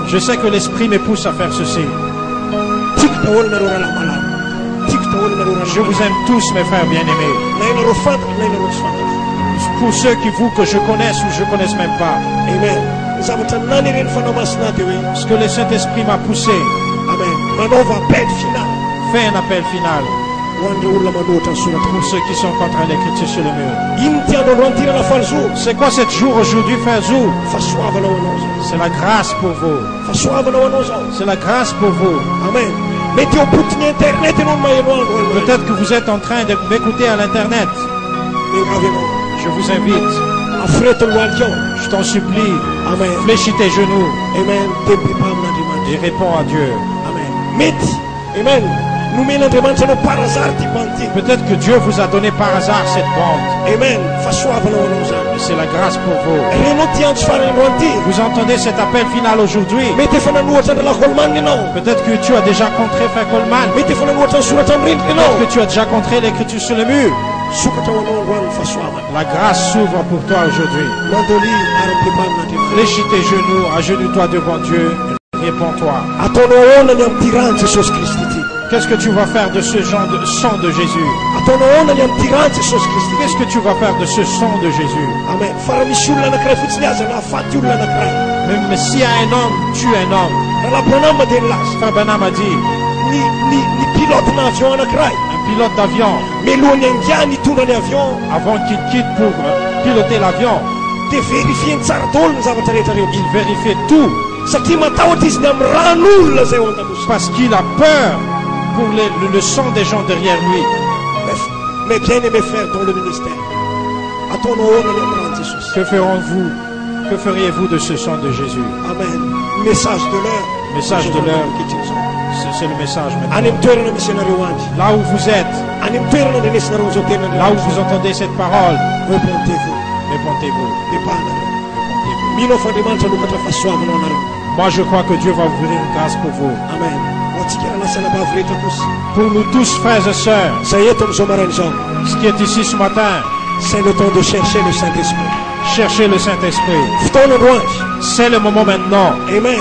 je sais que l'esprit me pousse à faire ceci. Je vous aime tous, mes frères bien-aimés. Pour ceux que je connaisse ou je ne connaisse même pas. Ce que le Saint-Esprit m'a poussé. Fais un appel final. Pour ceux qui sont contre l'écriture sur le mur. C'est quoi cette jour aujourd'hui, frère Zou? C'est la grâce pour vous. C'est la grâce pour vous. Amen. Peut-être que vous êtes en train de m'écouter à l'internet. Je vous invite. Je t'en supplie. Fléchis tes genoux. Et réponds à Dieu. Mety. Amen. Nomen'Andriamanitra anao par hasard ty bande ty. Peut-être que Dieu vous a donné par hasard cette bande. Amen. Fahasoavanao anao zany. Mais c'est la grâce pour vous. Renao ty andro farany androany ty. Vous entendez cet appel final aujourd'hui. Mety efa nanohatra ny lakolman ianao. Peut-être que tu as déjà contré Frère Coleman. Mety efa nanohatra ny soratra amin'ny rindrina ianao. Peut-être que tu as déjà contré l'écriture sur le mur. Sokatra ho anao androany ny fahasoavana. La grâce s'ouvre pour toi aujourd'hui. Mandoly ara-piman'Andriamanitra. Fléchis tes genoux, agenouille-toi devant Dieu. Réponds-toi. Ataonao ahoana ny amin'ny rano Jesosy Kristy ty. Qu'est-ce que tu vas faire de ce sang de Jésus? Ataonao ahoana ny amin'ny rano Jesosy Kristy. Qu'est-ce que tu vas faire de ce sang de Jésus? Amen. Fa raha misy olona anankiray fotsiny aza na afaty olona anankiray. Même s'il y a un homme, tue un homme. Raha Branham mandeha nilaza. Frère Branham a dit, ny pilote-na avion anankiray. un pilote d'avion, Milohany angiany hitondra ny avion. avant qu'il quitte pour piloter l'avion, Dia verifieny tsara daholo ny zavatra rehetra rehetra. il vérifie tout Satria matahotra izy ny amin'ny rano olona zay ao an-damosina. parce qu'il a peur pour le sang des gens derrière lui. Mais bien aimé frère dans le ministère. Ataonao ahoana ny amin'ny rano Jesosy. Que ferons-vous? Que feriez-vous de ce sang de Jésus? Amen. Message de l'heure. Message de l'heure. C'est le message maintenant. Any amin'ny toerana misy anareo andry. Là où vous êtes, Any amin'ny toerana ndenesinareo zao tena là où vous entendez cette parole, repentez-vous. répondez-vous. Epahanareo. Mino fa Andriamanitra lokatra fahasoavana anareo. Moi, je crois que Dieu va ouvrir une grâce pour vous. Amen. Ho antsika ranasana bavy rehetra kosa. Pour nous tous, frères et sœurs, Zay eto amin'izao maraina izao. ce qui est ici ce matin, C'est le temps de chercher le Saint-Esprit. cherchez le Saint-Esprit. Fotoana androany. C'est le moment maintenant. Amen.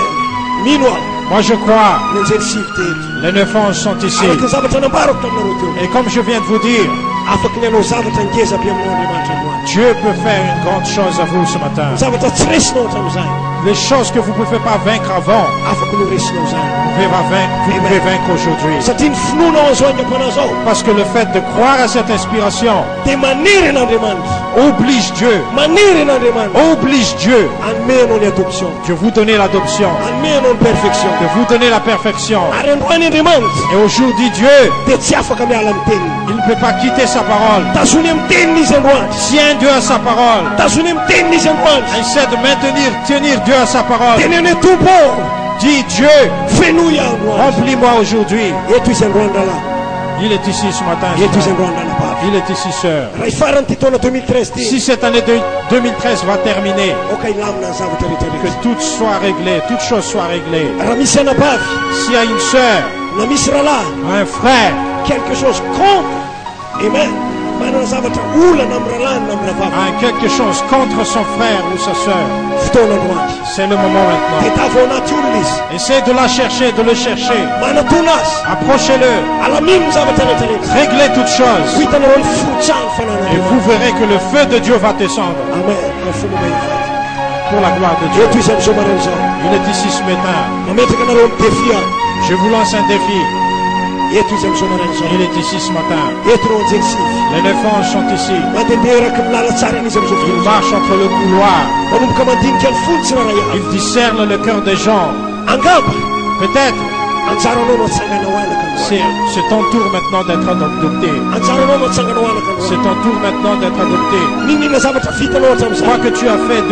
Mino aho. Moi, je crois, Ny anjely sivy teto. les 9 anges sont ici. Araka ny zavatra nambarako taminareo teo. Et comme je viens de vous dire, Afaky ny anao zavatra ngeza be aminao Andriamanitra androany. Dieu peut faire une grande chose à vous ce matin. Zavatra tsy resinao hatramin'izany. Les choses que vous ne pouvez pas vaincre avant, Afaky no resinao zany. vous pouvez vaincre aujourd'hui. Satria ny finoana ao azo aingam-panahy zao Parce que le fait de croire à cette inspiration dia maniry an'Andriamanitra. oblige Dieu. Maniry an'Andriamanitra. Oblige Dieu Anome anao ny adoption. de vous donner l'adoption, Anome anao ny perfection. de vous donner la perfection. Ary androany Andriamanitra Et aujourd'hui, Dieu, dia tsy afaka miala amin'ny teniny. il ne peut pas quitter sa parole. Tazony amin'ny teniny izy androany. Tiens Dieu à sa parole. Tazony amin'ny teniny izy androany. Essaie de tenir Dieu à sa parole. Teneny tompo. Dis Dieu, Fenoy aho androany. remplis-moi aujourd'hui. Eto izy androany ralahy. Il est ici ce matin. Eto izy androany lalabavy. Il est ici, sœur. Raha ifarany ty taona 2013 ty. Si cette année 2013 va terminer, Oka ilamina ny zavatra que rehetrarehetra. tout soit réglé, toute chose soit réglée. Raha misy anabavy S'il y a une sœur, na misy ralahy un frère, quelque chose contre. Amen. Manana zavatra olana amin'ny ralahy na amin'ny ravavy. a quelque chose contre son frère ou sa sœur, Fotoana androany. c'est le moment maintenant. Tetavy ao anaty olona izy. Essaie de la chercher, de le chercher. Manatona azy. Approchez-le. Alamino ny zavatra rehetrarehetra. Réglez toutes Ho choses. hitanareo ny fotsany Et fananana. vous verrez que le feu de Dieu va descendre Amen. Raha mahivady. pour la gloire de Dieu. Eto izy amin'izao maraina izao. Il est ici ce matin. Mametraka anareo amin'ny défi any. Je vous lance un défi. Eto izy amin'izao maraina izao. Il est ici ce matin. Eto reo anjely sivy. Les 9 anges sont ici. Mandehandeha eraky milala tsara an'izy amin'izao Ils fotoana izao. marchent entre le couloir. Manomboka mandinika ny fony tsy raha ihany. Ils discernent le cœur des gens. Angamba Peut-être anjara anao no atsangana ho anaka androany. c'est ton tour maintenant d'être adopté. Anjara anao no atsangana ho anaka androany. C'est ton tour maintenant d'être adopté. Ninona zavatra vitanao Quoi hatramin'izany. que tu as fait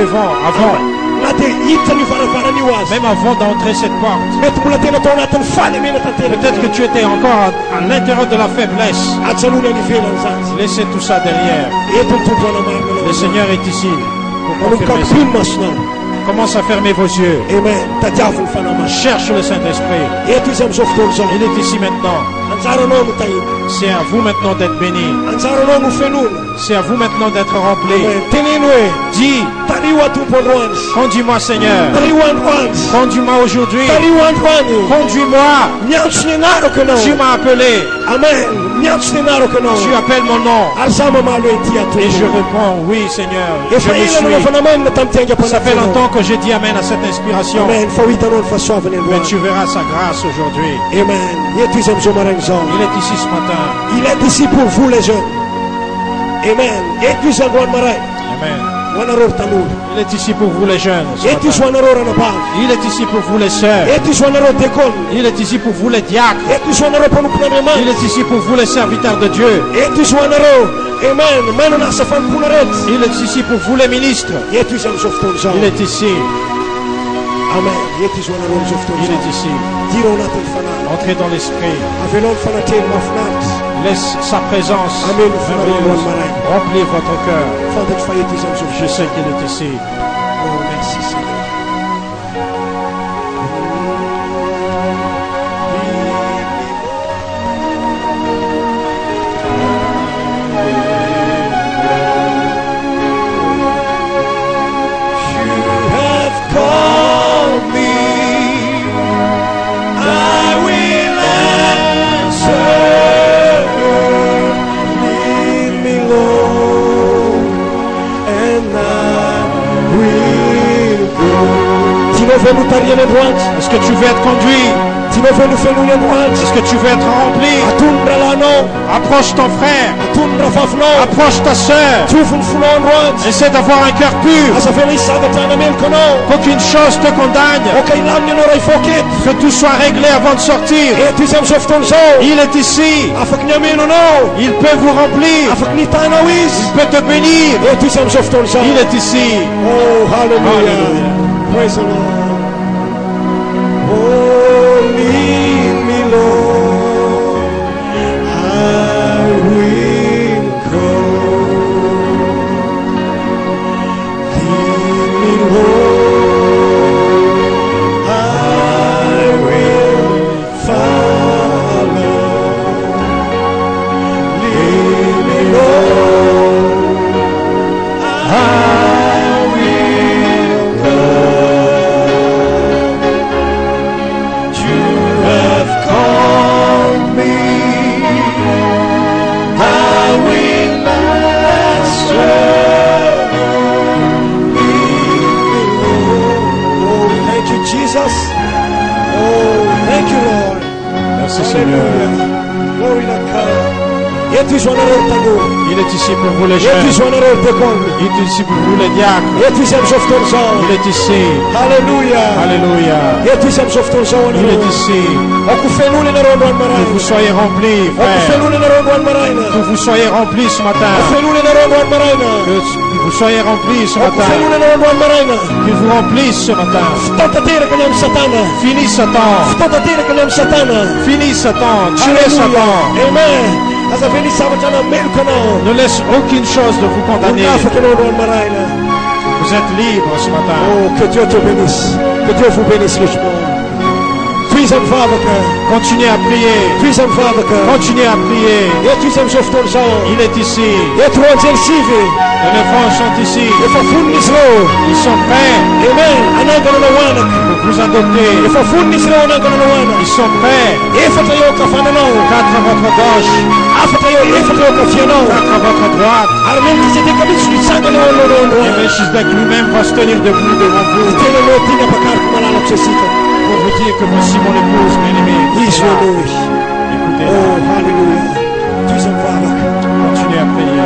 avant, Na dia hiditra ny varavarany azy. même avant d'entrer cette porte, Mety mbola tena tao anatin'ny fahalemena tanteraka. peut-être que tu étais encore à l'intérieur de la faiblesse. Atsalony any ivelany zany. Laissez tout ça derrière. Eto ny tompo anamarina Le Seigneur est ici pour manomboka confirmer ça. ampino masonao. Commence à fermer vos yeux. Amen. Tadiavo ny fanahy masina. Cherche le Saint-Esprit. Eto izy amin'izao fotoana izao. Il est ici maintenant. Anjara anao no tahina. C'est à vous maintenant d'être béni. Anjara anao no fenona. C'est à vous maintenant d'être rempli. Amen. Teneno hoe Dis, tario atompo androany. conduis-moi Seigneur. Tario androany. Conduis-moi aujourd'hui. Tario androany. Conduis-moi. Miantso ny anarako anao. Tu m'as appelé. Amen. Miantso ny anarako anao. Tu appelles mon nom. Ary za mamalo ety Et je atompo. réponds, oui Seigneur, je Efa me ela no suis. nafanamanina tamin'ity Ça fait aingam-panahy. longtemps que j'ai dit Amen à cette inspiration. Amen. Fa ho hitanao ny fahasoavany Mais androany. tu verras sa grâce aujourd'hui. Amen. Eto izy amin'izao maraina izao. Il est ici ce matin. Il est ici pour vous les jeunes. Amen. Eto izy androany maray. Amen. Ho anareo ry tanora. Il est ici pour vous les jeunes. ce Eto izy matin. ho anareo ranabavy. Il est ici pour vous les sœurs. Eto izy ho anareo diakôna. Il est ici pour vous les diacres. Eto izy ho anareo Il mpanompon'Andriamanitra. est ici pour vous les serviteurs de Dieu. Eto izy ho anareo. Amen. Manana asa fanompoana rehetra. Il est ici pour vous les ministres. Eto izy amin'izao fotoana izao. Il est ici. Amen. Yetizwa na roho zofto. Il est ici. Tiro na telfana. Entrez dans l'esprit. Avelon fana tel mafnat. Laisse sa présence Amen. merveilleuse remplir votre cœur. Fandet fayetizwa zofto. Je sais qu'il est ici. Oh, merci Seigneur. Est-ce que tu veux être conduit? Est-ce que tu veux être rempli? Approche ton frère. Approche ta soeur. Essaie d'avoir un cœur pur. Qu'aucune chose te condamne. Que tout soit réglé avant de sortir. Il est ici. Il peut vous remplir. Il peut te bénir. Il est ici. Oh, hallelujah. Praise the Lord. Oh, lead me, Lord. I will go. Lead me, Lord. I will follow. Lead me, Lord. I will go. You have called me. I will not serve. Oh, thank you, Jesus. Oh, thank you, Lord. Merci Seigneur. Glory to God. Il est ici pour vous les jeunes. Il est ici pour vous les diacres. Il est ici. Hallelujah. Alléluia. Il est ici. Que vous soyez remplis, frère. Que vous soyez remplis ce matin. Que vous soyez remplis ce matin. Qu'il vous remplisse ce matin. Finis Satan. Finis Satan. Tuez Satan. Amen. Ne laisse aucune chose de vous condamner. Vous êtes libre ce matin. Oh, que Dieu te bénisse. Que Dieu vous bénisse richement. Continuez à prier. Continuez à prier. Il est ici. Les enfants sont ici. Ils sont prêts pour vous adopter. Ils sont prêts. 4 à votre gauche. 4 à votre droite. Et Melchizedek lui-même va se tenir debout devant vous. Pour vous dire que voici mon épouse bien-aimée. Écoutez. Oh, hallelujah. Continuez à prier.